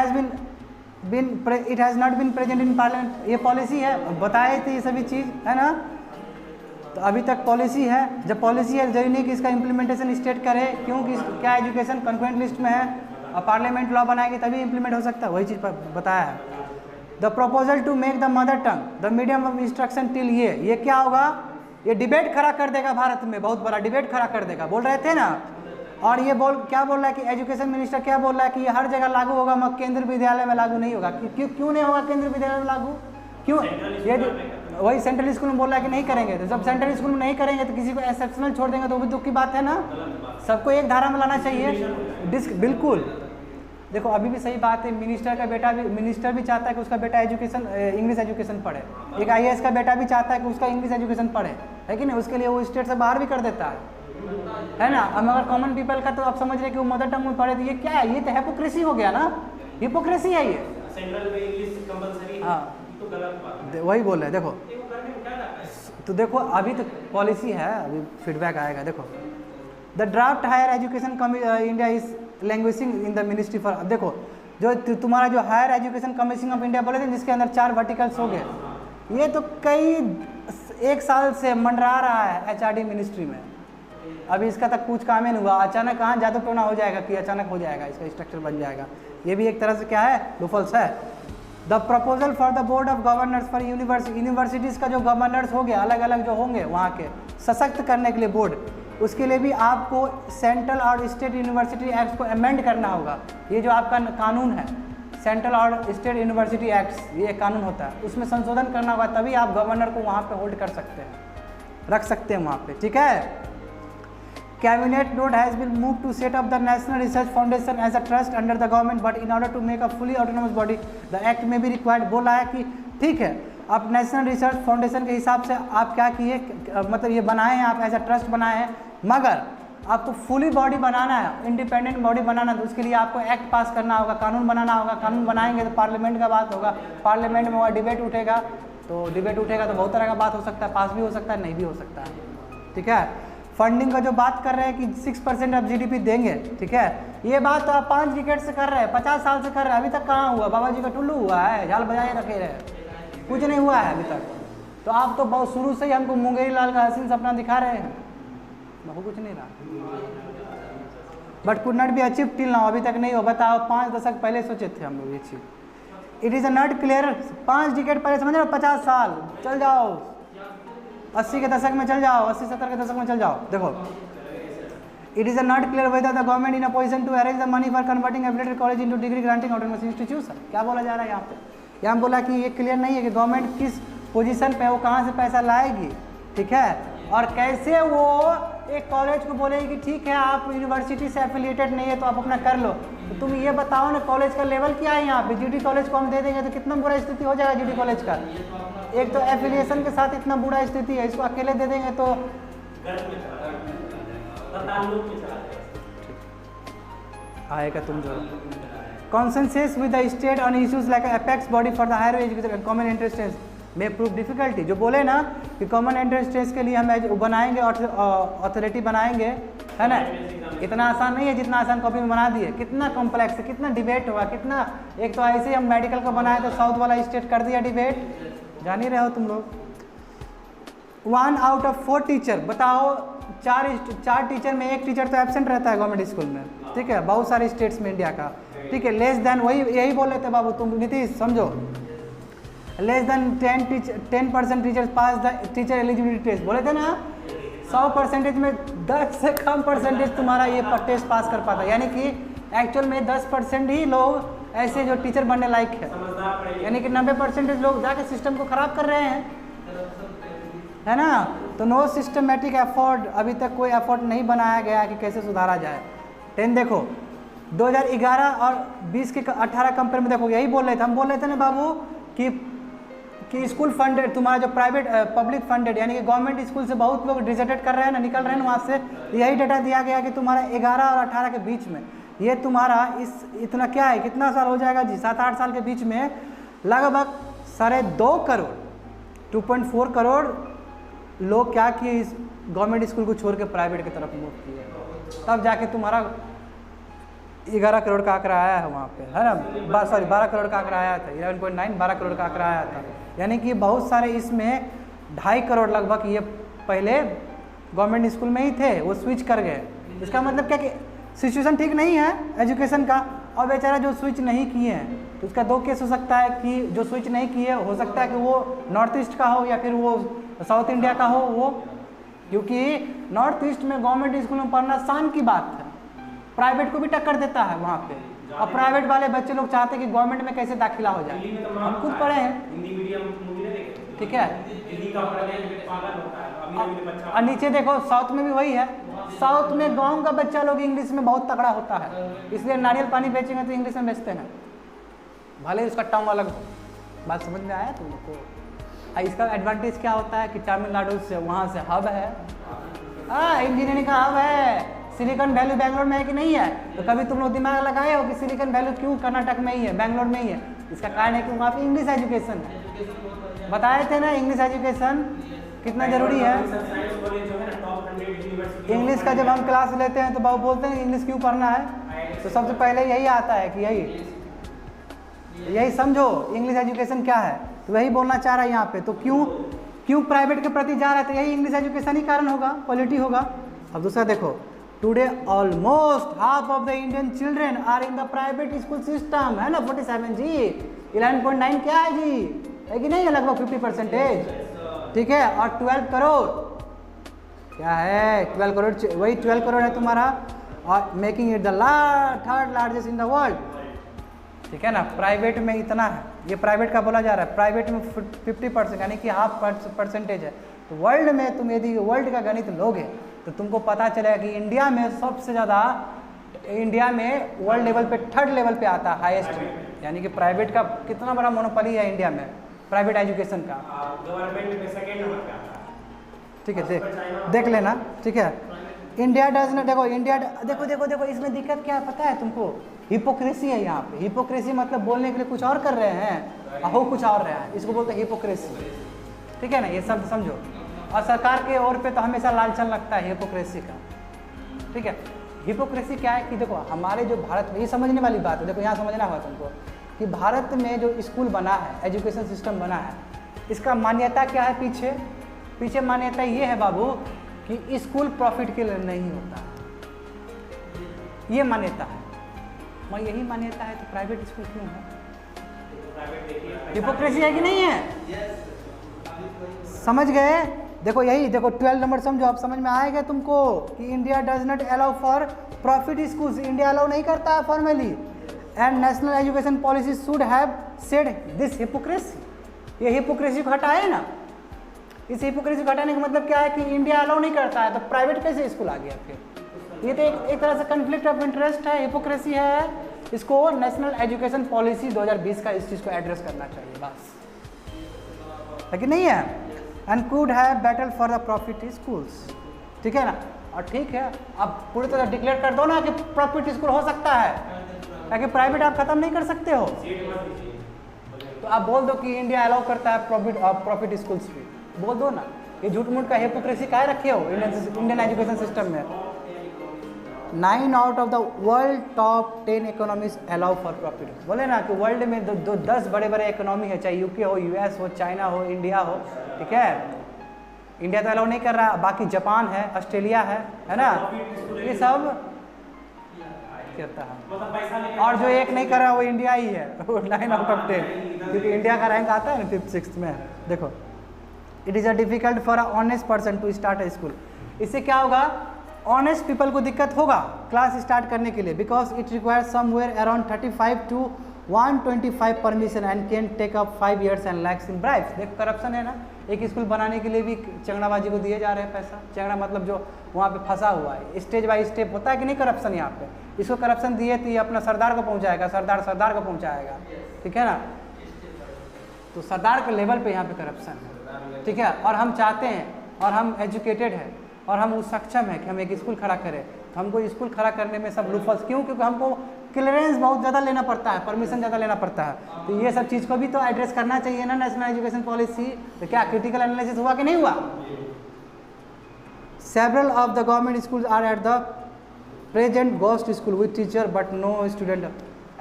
has not been present in parliament, ये पॉलिसी है, बताए थे ये सभी चीज़, है ना। तो अभी तक पॉलिसी है, जब पॉलिसी है जरूरी नहीं कि इसका इम्प्लीमेंटेशन स्टेट करे, क्योंकि क्या एजुकेशन कंकरेंट लिस्ट में है और पार्लियामेंट लॉ बनाएंगे तभी इम्प्लीमेंट हो सकता है, वही चीज़ बताया है। The proposal to make the mother tongue the medium of instruction till, ये क्या होगा, ये डिबेट खड़ा कर देगा भारत में, बहुत बड़ा डिबेट खड़ा कर देगा, बोल रहे थे ना। और ये क्या बोल रहा है कि एजुकेशन मिनिस्टर क्या बोल रहा है कि ये हर जगह लागू होगा, मगर केंद्र विद्यालय में लागू नहीं होगा। क्यों नहीं होगा केंद्र विद्यालय में लागू, क्यों, ये वही सेंट्रल स्कूल में बोल रहा है कि नहीं करेंगे, तो जब सेंट्रल स्कूल में नहीं करेंगे तो किसी को एक्सेप्शनल छोड़ देंगे तो वो भी दुख की बात है ना, सबको एक धारा में लाना चाहिए, बिल्कुल। देखो अभी भी सही बात है, मिनिस्टर भी चाहता है कि उसका बेटा एजुकेशन इंग्लिश एजुकेशन पढ़े, एक IAS का बेटा भी चाहता है कि उसका इंग्लिश एजुकेशन पढ़े, है कि नहीं, उसके लिए वो स्टेट से बाहर भी कर देता है ना। अब अगर कॉमन पीपल का तो आप समझ रहे कि वो मदर टंग में पढ़े, तो ये क्या है, ये तो हिपोक्रेसी हो गया ना, हिपोक्रेसी है ये, सेंट्रल में इंग्लिश कंपलसरी, हाँ तो गलत बात, वही बोल रहे हैं। देखो ये वो करने में क्या जाता है, तो देखो अभी तो पॉलिसी है, अभी फीडबैक आएगा। देखो the draft higher education India is languishing in the ministry for, देखो जो तुम्हारा जो higher education commission of India बोले थे जिसके अंदर 4 वर्टिकल्स हो गए, ये तो कई 1 साल से मंडरा रहा है HRD मिनिस्ट्री में, अभी इसका तक कुछ काम ही नहीं हुआ। अचानक कहाँ जादू टोना हो जाएगा कि अचानक हो जाएगा, इसका स्ट्रक्चर बन जाएगा, ये भी एक तरह से क्या है, लूपहोल्स है। The proposal for the board of governors for universities का जो गवर्नर्स हो गया अलग अलग जो होंगे वहाँ के सशक्त करने के लिए बोर्ड, उसके लिए भी आपको सेंट्रल और स्टेट यूनिवर्सिटी एक्ट को अमेंड करना होगा। ये जो आपका कानून है सेंट्रल और स्टेट यूनिवर्सिटी एक्ट्स, ये एक कानून होता है, उसमें संशोधन करना होगा, तभी आप गवर्नर को वहाँ पे होल्ड कर सकते हैं, रख सकते हैं वहाँ पे, ठीक है। Cabinet note has been move to set up the national research foundation as a trust under the government, but in order to make a fully autonomous body the act में भी रिक्वायर्ड। बोला है कि ठीक है, आप नेशनल रिसर्च फाउंडेशन के हिसाब से आप क्या किए, मतलब ये बनाए हैं आप, एज अ ट्रस्ट बनाए हैं, मगर आपको फुली बॉडी बनाना है, इंडिपेंडेंट बॉडी बनाना है, तो उसके लिए आपको एक्ट पास करना होगा, कानून बनाना होगा। कानून बनाएंगे तो पार्लियामेंट का बात होगा, पार्लियामेंट में वह डिबेट उठेगा, तो डिबेट उठेगा तो बहुत तरह का बात हो सकता है, पास भी हो सकता है, नहीं भी हो सकता है, ठीक है। फंडिंग का जो बात कर रहे हैं कि 6% ऑफ GDP देंगे, ठीक है, ये बात तो आप 5 डिकेड से कर रहे हैं, 50 साल से कर रहे हैं, अभी तक कहाँ हुआ? बाबा जी का टुल्लू हुआ है, झाल बजाए रखे रहे, कुछ नहीं हुआ है अभी तक। तो आप तो बहुत शुरू से ही हमको मुंगेरी लाल का हसीन सपना दिखा रहे हैं, बहुत कुछ नहीं रहा, but could not be achieve till now, अभी तक नहीं हो। बताओ 5 दशक पहले सोचे थे हम लोग ये चीज़। It is a not clear, 5 decade पहले, समझ रहे हो, 50 साल चल जाओ, 80 के दशक में चल जाओ, 80-70 के दशक में चल जाओ, देखो। It is not clear whether the government in a position to arrange the money for converting affiliated college into degree granting autonomous institution. क्या बोला जा रहा है यहाँ पे? यहाँ बोला कि ये क्लियर नहीं है कि गवर्नमेंट किस पोजीशन पे, वो कहाँ से पैसा लाएगी, ठीक है, और कैसे वो एक कॉलेज को बोलेगी कि ठीक है आप यूनिवर्सिटी से एफिलिएटेड नहीं है तो आप अपना कर लो। तो तुम ये बताओ ना, कॉलेज का लेवल क्या है यहाँ पे? GD कॉलेज को हम दे देंगे तो कितना बुरा स्थिति हो जाएगा GD कॉलेज का। एक तो एफिलिएशन के साथ इतना बुरा स्थिति है, इसको अकेले दे देंगे तो आएगा तुम जो consensus with the state on issues like apex body for the higher education and common interest may prove difficulty। जो बोले ना कि कॉमन इंटरेस्ट के लिए हम बनाएंगे, अथॉरिटी बनाएंगे, है ना, इतना आसान नहीं है जितना आसान कॉपी में बना दिए। कितना कॉम्प्लेक्स है, कितना डिबेट हुआ, कितना, एक तो ऐसे ही हम मेडिकल को बनाए तो साउथ वाला स्टेट कर दिया डिबेट, जान ही रहे हो तुम लोग। 1 आउट ऑफ 4 टीचर, बताओ 4 टीचर में 1 टीचर तो एब्सेंट रहता है गवर्नमेंट स्कूल में, ठीक है, बहुत सारे स्टेट्स में इंडिया का, ठीक है। लेस देन, वही यही बोल रहे थे बाबू तुम, नीतीश समझो, less than 10% teachers pass the teacher eligibility test, बोले थे ना 100% में 10 से कम परसेंटेज तुम्हारा ये टेस्ट पास कर पाता है, यानी कि एक्चुअल में 10% ही लोग ऐसे जो टीचर बनने लायक है, यानी कि 90% लोग जाके सिस्टम को ख़राब कर रहे हैं, है ना। तो नो सिस्टमेटिक एफर्ट, अभी तक कोई एफर्ट नहीं बनाया गया कि कैसे सुधारा जाए। 10 देखो 2011 और 20 के 18 कंपेयर में देखो, यही बोल रहे थे हम, बोल रहे थे ना बाबू कि स्कूल फंडेड, तुम्हारा जो प्राइवेट पब्लिक फंडेड, यानी कि गवर्नमेंट स्कूल से बहुत लोग डिजर्टेड कर रहे हैं ना, निकल रहे हैं वहाँ से। यही डाटा दिया गया कि तुम्हारा 11 और 18 के बीच में, ये तुम्हारा इतना क्या है, कितना साल हो जाएगा जी, 7-8 साल के बीच में लगभग 2.5 करोड़ 2.4 करोड़ लोग क्या किए, इस गवर्नमेंट स्कूल को छोड़ के प्राइवेट की तरफ मूव किए, तब जाके तुम्हारा 11 करोड़ का आंकड़ा आया है वहाँ पे, है ना, सॉरी 12 करोड़ का आंकड़ा आया था, 11.9 12 करोड़ का आंकड़ा आया था, यानी कि बहुत सारे इसमें 2.5 करोड़ लगभग ये पहले गवर्नमेंट स्कूल में ही थे, वो स्विच कर गए। इसका मतलब क्या कि सिचुएशन ठीक नहीं है एजुकेशन का, और बेचारा जो स्विच नहीं किए हैं तो उसका 2 केस हो सकता है कि जो स्विच नहीं किए हो सकता है कि वो नॉर्थ ईस्ट का हो या फिर वो साउथ इंडिया का हो, वो क्योंकि नॉर्थ ईस्ट में गवर्नमेंट स्कूल में पढ़ना शान की बात है, प्राइवेट को भी टक्कर देता है वहाँ पे, और प्राइवेट वाले बच्चे लोग चाहते हैं कि गवर्नमेंट में कैसे दाखिला हो जाए। हम खुद पढ़े हैं, ठीक है, और नीचे देखो साउथ में भी वही है, साउथ में गांव का बच्चा लोग इंग्लिश में बहुत तगड़ा होता है, इसलिए नारियल पानी बेचेंगे तो इंग्लिश में बेचते हैं, भले ही उसका टर्म अलग हो। बात समझ में आया तुम लोग को? इसका एडवांटेज क्या होता है कि तमिलनाडु से वहाँ से हब है, इंजीनियरिंग का हब है, सिलिकॉन वैली बैंगलोर में है कि नहीं है? तो कभी तुम लोग दिमाग लगाए हो कि सिलिकॉन वैली क्यों कर्नाटक में ही है, बैंगलोर में ही है? इसका कारण है कि वहाँ पे इंग्लिश एजुकेशन है, बताए थे ना इंग्लिश एजुकेशन कितना जरूरी है। इंग्लिश का जब हम क्लास लेते हैं तो बहुत बोलते हैं इंग्लिश क्यों पढ़ना है, तो सबसे पहले यही आता है कि यही समझो इंग्लिश एजुकेशन क्या है, तो वही बोलना चाह रहा है यहाँ पे। तो क्यों प्राइवेट के प्रति जा रहा है, तो यही इंग्लिश एजुकेशन ही कारण होगा, क्वालिटी होगा। अब दूसरा देखो, today almost half of the Indian children are in the private school system, है ना 47 जी, 11.9 क्या है जी, है कि नहीं है, लगभग 50%, ठीक है। और 12 करोड़ क्या है, 12 करोड़, वही 12 करोड़ है तुम्हारा, और making it the 3rd largest in the world, ठीक है ना। प्राइवेट में इतना है, ये प्राइवेट का बोला जा रहा है, प्राइवेट में 50% यानी कि हाफ परसेंटेज है। तो वर्ल्ड में तुम यदि वर्ल्ड का गणित लोगे तो तुमको पता चलेगा कि इंडिया में सबसे ज़्यादा, इंडिया में वर्ल्ड लेवल पे 3rd लेवल पे आता है हाईएस्ट, यानी कि प्राइवेट का कितना बड़ा मोनोपोली है इंडिया में प्राइवेट एजुकेशन का। गवर्नमेंट में 2nd नंबर पे आता है। ठीक है, देख लेना। ठीक है, इंडिया डज ना, देखो इंडिया, देखो इसमें दिक्कत क्या है पता है तुमको? हिपोक्रेसी है यहाँ पे। हिपोक्रेसी मतलब बोलने के लिए कुछ और कर रहे हैं, हो कुछ और रहा है, इसको बोलते हैं हिपोक्रेसी। ठीक है ना, ये शब्द समझो। और सरकार के ओर पे तो हमेशा लालचन लगता है हिपोक्रेसी का। ठीक है, हिपोक्रेसी क्या है कि देखो हमारे जो भारत में, ये समझने वाली बात है, देखो यहाँ समझना होगा तुमको कि भारत में जो स्कूल बना है, एजुकेशन सिस्टम बना है, इसका मान्यता क्या है? पीछे मान्यता ये है बाबू कि स्कूल प्रॉफिट के लिए नहीं होता, ये मान्यता है। मैं यही मान्यता है तो प्राइवेट स्कूल क्यों है? हिपोक्रेसी है कि नहीं है? समझ गए? देखो यही, देखो 12 नंबर समझो, आप समझ में आएगा तुमको कि India does not allow for profit schools, India allow नहीं करता है formally, and national education policy should have said this hypocrisy. ये हिपोक्रेसी को हटाए ना, इस हिपोक्रेसी को हटाने का मतलब क्या है कि इंडिया अलाउ नहीं करता है तो प्राइवेट कैसे स्कूल आ गया फिर? ये तो एक तरह से कन्फ्लिक्ट ऑफ इंटरेस्ट है, हिपोक्रेसी है। इसको नेशनल एजुकेशन पॉलिसी 2020 का इस चीज़ को एड्रेस करना चाहिए, बस, है कि नहीं है? And could have battle for the profit schools. ठीक है ना, और ठीक है, अब पूरी तरह डिक्लेयर कर दो ना कि प्रॉफिट स्कूल हो सकता है, ताकि प्राइवेट आप खत्म नहीं कर सकते हो। तो आप बोल दो कि इंडिया अलाउ करता है प्रॉफिट स्कूल्स भी, बोल दो ना। ये झूठ मूठ का हिपोक्रेसी काहे रखे हो इंडियन एजुकेशन सिस्टम में? 9 out of the world top 10 economies allow for profit. बोले ना कि वर्ल्ड में 10 बड़े बड़े इकोनॉमी है, चाहे यूके हो, यूएस हो, चाइना हो, इंडिया हो। ठीक है, इंडिया तो अलाउ नहीं कर रहा, बाकी जापान है, ऑस्ट्रेलिया है ना, ये सब करता है। और जो एक नहीं कर रहा वो इंडिया ही है, 9 आउट ऑफ 10, क्योंकि इंडिया का रैंक आता है ना 5th 6th में। देखो, it is a difficult for a honest person to start a school. इससे क्या होगा? ऑनेस्ट पीपल को दिक्कत होगा क्लास स्टार्ट करने के लिए, because it requires somewhere around 35 to 125 permission and can take up 5 years and lakhs in bribes. देखो करप्शन है ना, एक स्कूल बनाने के लिए भी चंगड़ाबाजी को दिए जा रहे हैं पैसा। चंगड़ा मतलब जो वहाँ पे फंसा हुआ है, स्टेज बाय स्टेप होता है कि नहीं करप्शन यहाँ पे? इसको करप्शन दिए तो ये अपना सरदार को पहुँचाएगा, सरदार को पहुँचाएगा। ठीक है ना, तो सरदार के लेवल पे यहाँ पे करप्शन है। ठीक है, और हम चाहते हैं, और हम एजुकेटेड हैं, और हम सक्षम है कि हम एक स्कूल खड़ा करें, तो हमको स्कूल खड़ा करने में सब लूफल्स क्यों? क्योंकि हमको क्लियरेंस बहुत ज़्यादा लेना पड़ता है, परमिशन ज़्यादा लेना पड़ता है। तो ये सब चीज़ को भी तो एड्रेस करना चाहिए ना नेशनल एजुकेशन पॉलिसी। तो क्या क्रिटिकल एनालिसिस हुआ कि नहीं हुआ? Several of the government schools are at the present ghost school with teacher but no student.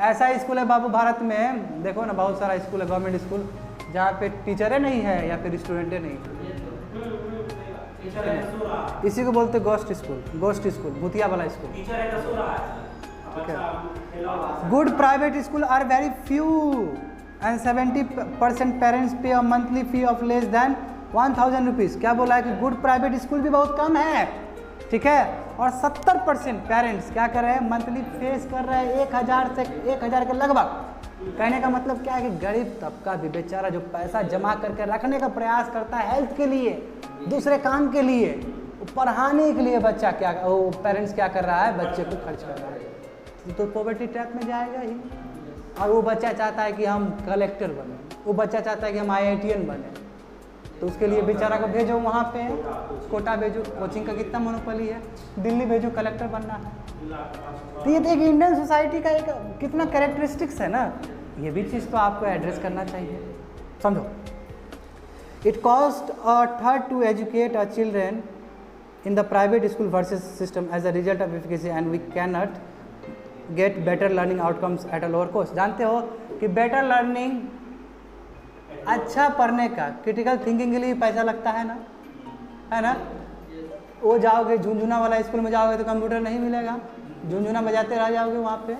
ऐसा स्कूल है बाबू भारत में, देखो ना, बहुत सारा स्कूल है गवर्नमेंट स्कूल जहाँ पे टीचरें नहीं है या फिर स्टूडेंटें नहीं। इसी को बोलते गोस्ट स्कूल, भूतिया वाला स्कूल। Good private school are very few and 70% parents pay a monthly fee of less than 1000 rupees. क्या बोला है कि गुड प्राइवेट स्कूल भी बहुत कम है। ठीक है, और 70% पेरेंट्स क्या कर रहे हैं? मंथली फेस कर रहे हैं 1000 से 1000 के लगभग। कहने का मतलब क्या है कि गरीब तबका भी बेचारा जो पैसा जमा करके रखने का प्रयास करता है हेल्थ के लिए, दूसरे काम के लिए, पढ़ाने के लिए, बच्चा क्या, वो पेरेंट्स क्या कर रहा है? बच्चे को खर्च कर रहा है, तो पॉवर्टी ट्रैप में जाएगा ही। और वो बच्चा चाहता है कि हम कलेक्टर बने, वो बच्चा चाहता है कि हम IITian बने, तो उसके लिए बेचारा को भेजो वहाँ पे, कोटा भेजो, कोचिंग का कितना मोनोपोली है, दिल्ली भेजो, कलेक्टर बनना है। तो ये एक इंडियन सोसाइटी का एक कितना कैरेक्टरिस्टिक्स है ना, ये भी चीज़ तो आपको एड्रेस करना चाहिए। समझो, it cost a third to educate a children in the private school versus system as a result of efficacy and we cannot get better learning outcomes at a lower cost। जानते हो कि better learning, अच्छा पढ़ने का, critical thinking के लिए पैसा लगता है ना। वो जाओगे झुंझुना वाला स्कूल में जाओगे तो कंप्यूटर नहीं मिलेगा, झुंझुना बजाते रह जाओगे वहाँ पे,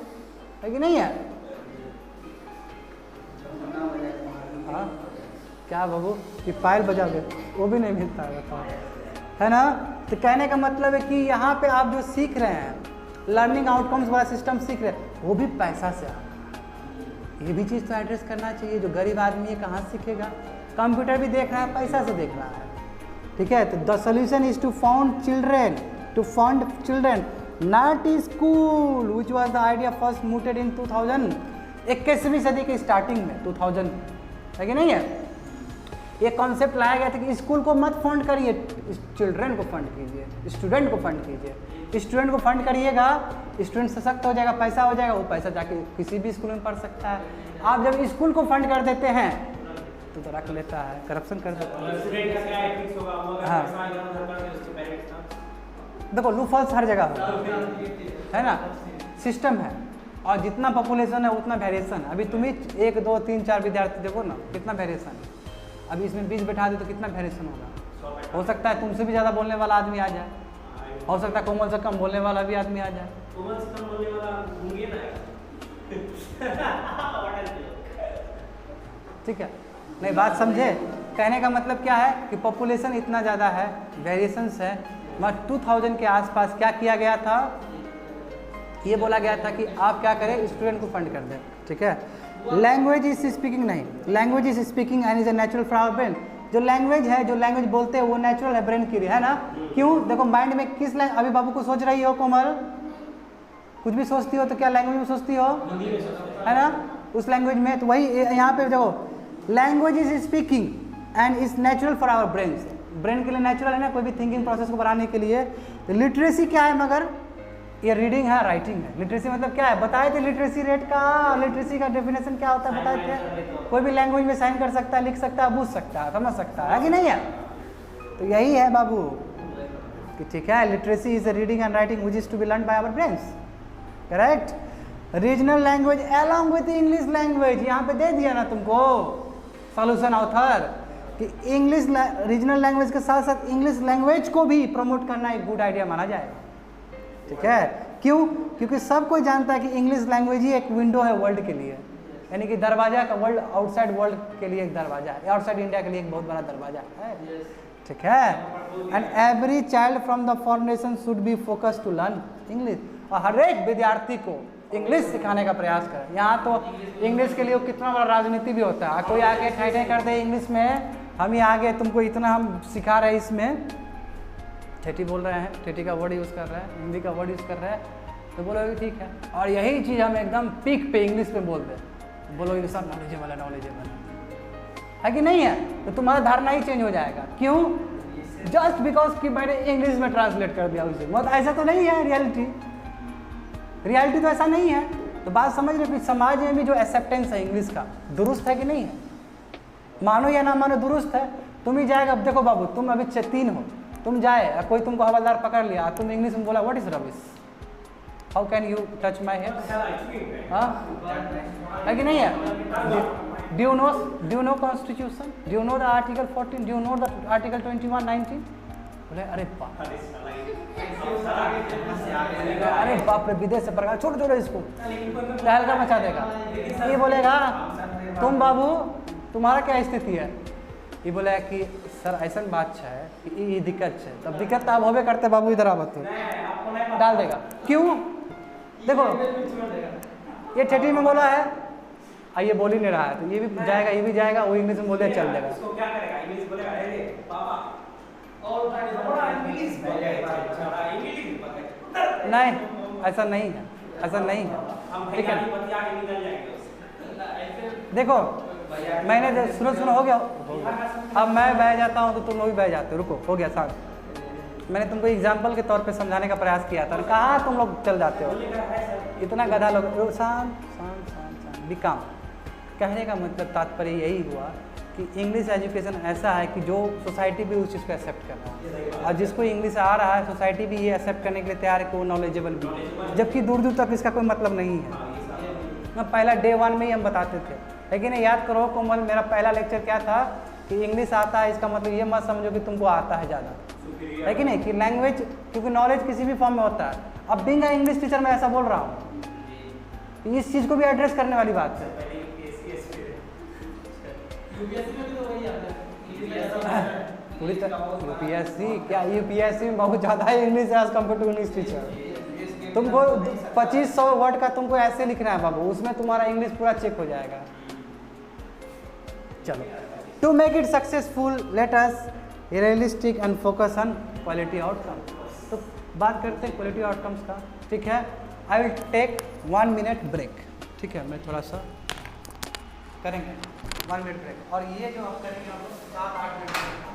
है कि नहीं है? हाँ, क्या बाबू कि पायल बजाओगे वो भी नहीं मिलता है ना। तो कहने का मतलब है कि यहाँ पे आप जो सीख रहे हैं, लर्निंग आउटकम्स वाला सिस्टम सीख रहे हैं, वो भी पैसा से आ रहा है। ये भी चीज़ तो एड्रेस करना चाहिए। जो गरीब आदमी है कहाँ सीखेगा? कंप्यूटर भी देख रहा है, पैसा से देख रहा है, ठीक है। तो the solution is to fund children not school which was the idea first mooted in 2000, 21वीं सदी के स्टार्टिंग में 2000 है कि नहीं है। ये कॉन्सेप्ट लाया गया था कि स्कूल को मत फंड करिए, चिल्ड्रेन को फंड कीजिए, स्टूडेंट को फंड कीजिए। स्टूडेंट को फंड करिएगा, स्टूडेंट सशक्त हो जाएगा, पैसा हो जाएगा, वो पैसा जाके किसी भी स्कूल में पढ़ सकता है। आप जब स्कूल को फंड कर देते हैं तो रख लेता है, करप्शन कर देता है। हाँ देखो लूफॉल्स हर जगह होता है ना, सिस्टम है। और जितना पॉपुलेशन है उतना वेरिएशन है। अभी तुम ही 1 2 3 4 विद्यार्थी देखो ना, कितना वेरिएशन है। अभी इसमें 20 बैठा दे तो कितना वेरिएशन होगा। हो सकता है तुमसे भी ज़्यादा बोलने वाला आदमी आ जाए, हो सकता है कोमल से कम बोलने वाला भी आदमी आ जाए। कोमल से कम बोलने वाला होंगे ना ठीक है, नहीं बात समझे? कहने का मतलब क्या है कि पॉपुलेशन इतना ज़्यादा है, वेरिएशंस है। मगर 2000 के आसपास क्या किया गया था, ये बोला गया था कि आप क्या करें, स्टूडेंट को फंड कर दें, ठीक है। लैंग्वेज इज स्पीकिंग नहीं, language is speaking and is a natural for our brain. जो लैंग्वेज है, जो लैंग्वेज बोलते हैं वो नेचुरल है ब्रेन के लिए, है ना। क्यों? देखो माइंड में किस लैंग्वेज, अभी बाबू को सोच रही हो कोमल, कुछ भी सोचती हो तो क्या लैंग्वेज में सोचती हो, है ना, उस लैंग्वेज में। तो वही यहाँ पे देखो, language is speaking and is natural for our brain. Brain के लिए नेचुरल है ना, कोई भी थिंकिंग प्रोसेस को बढ़ाने के लिए। तो लिटरेसी क्या है, मगर ये रीडिंग है, राइटिंग है। लिटरेसी मतलब क्या है, बताए थे लिटरेसी रेट का, लिटरेसी का डेफिनेशन क्या होता है बताए थे। कोई भी लैंग्वेज में साइन कर सकता है, लिख सकता है, बूझ सकता है, समझ सकता है कि नहीं है। तो यही है बाबू कि ठीक है, literacy is reading and writing which is to be learn by our brains, correct. Regional language along with English language, यहाँ पे दे दिया ना तुमको सॉल्यूशन ऑथर कि इंग्लिश रीजनल लैंग्वेज के साथ साथ इंग्लिश लैंग्वेज को भी प्रमोट करना एक गुड आइडिया माना जाएगा, ठीक है। क्यों? क्योंकि सब कोई जानता है कि इंग्लिश लैंग्वेज ही एक विंडो है वर्ल्ड के लिए, यानी कि दरवाजा का, वर्ल्ड आउटसाइड वर्ल्ड के लिए एक दरवाजा है, आउटसाइड इंडिया के लिए एक बहुत बड़ा दरवाजा है, ठीक है। And every child from the formation should be focus to learn English. और हर एक विद्यार्थी को इंग्लिश सिखाने का प्रयास करें। यहाँ तो इंग्लिश के लिए कितना बड़ा राजनीति भी होता है, कोई आके ठहरे कर दे इंग्लिश में, हम ही आगे तुमको इतना हम सिखा रहे हैं, इसमें ठेठी बोल रहे हैं, ठेठी का वर्ड यूज़ कर रहे हैं, हिंदी का वर्ड यूज़ कर रहे हैं, तो बोलोगे ठीक है। और यही चीज़ हम एकदम पीक पे इंग्लिश में बोल दें, बोलोगे सर नॉलेजेबल है, नॉलेजेबल है कि नहीं है। तो तुम्हारा धारणा ही चेंज हो जाएगा। क्यों? जस्ट बिकॉज कि मैंने इंग्लिश में ट्रांसलेट कर दिया उसे, मतलब ऐसा तो नहीं है। रियलिटी तो ऐसा नहीं है। तो बात समझ रहे हो कि समाज में भी जो एक्सेप्टेंस है इंग्लिश का, दुरुस्त है कि नहीं है? मानो या ना मानो दुरुस्त है। तुम ही जाएगा, अब देखो बाबू तुम अभी 3 हो, तुम जाए कोई तुमको हवलदार पकड़ लिया, तुम इंग्लिश में बोला what is rubbish, how can you touch my head, हाँ है कि नहीं है। Do you know constitution, do you know the article 14, do you know the article 21, 19। बोले अरे बाप, अरे बाप रे, विदेश से प्रकार, छोड़ो इसको, तहलका मचा देगा। ये बोलेगा तुम बाबू तुम्हारा क्या स्थिति है, ये बोला कि सर ऐसा बात है कि ये दिक्कत है। तब दिक्कत तो आप होबे करते बाबू, इधर आवत तो डाल देगा। क्यों? देखो ये ठेठी में बोला है, ये बोल ही नहीं रहा है, तो ये भी जाएगा, ये भी जाएगा, वो इंग्लिश में बोले चल देगा। नहीं ऐसा नहीं है, ऐसा नहीं है, ठीक है। देखो मैंने सुनो हो गया, अब मैं बह जाता हूँ तो तुम लोग भी बह जाते हो। रुको, हो गया शांत। मैंने तुमको एग्जाम्पल के तौर पे समझाने का प्रयास किया था, कहाँ तुम लोग चल जाते हो, इतना गधा लोग। शांत शांत शांत शांत, बी काम। कहने का मतलब तात्पर्य यही हुआ कि इंग्लिश एजुकेशन ऐसा है कि जो सोसाइटी भी उस चीज़ को एक्सेप्ट कर रहा है, और जिसको इंग्लिश आ रहा है सोसाइटी भी ये एक्सेप्ट करने के लिए तैयार है कि वो नॉलेजेबल भी, जबकि दूर दूर तक इसका कोई मतलब नहीं है। मैं पहला डे 1 में ही हम बताते थे, लेकिन याद करो कोमल, मेरा पहला लेक्चर क्या था कि इंग्लिश आता है, इसका मतलब ये मत समझो कि तुमको आता है ज़्यादा, है कि नहीं, कि लैंग्वेज, क्योंकि नॉलेज किसी भी फॉर्म में होता है। अब बीइंग इंग्लिश टीचर मैं ऐसा बोल रहा हूँ, इस चीज़ को भी एड्रेस करने वाली बात है। पूरी तरह यूपीएससी क्या, यूपीएससी में बहुत ज़्यादा है English as compare to English teacher. तुमको 2500 वर्ड का तुमको ऐसे लिखना है बाबू, उसमें तुम्हारा इंग्लिश पूरा चेक हो जाएगा। चलो, to make it successful let us realistic and focus on quality outcome. तो बात करते हैं क्वालिटी आउटकम्स का, ठीक है। I will take 1 minute break, ठीक है, मैं थोड़ा सा करेंगे 1 मिनट ब्रेक, और ये जो आप करेंगे आप 7-8 मिनट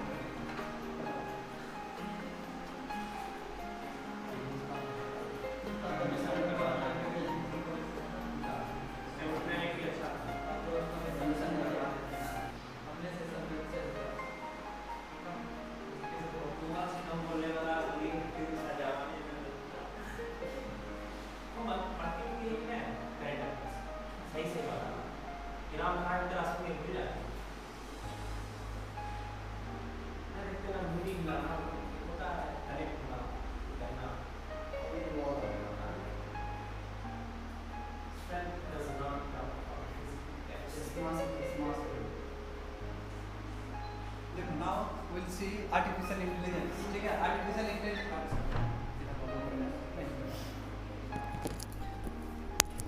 आर्टिफिशियल इंटेलिजेंस, ठीक है। आर्टिफिशियल इंटेलिजेंस,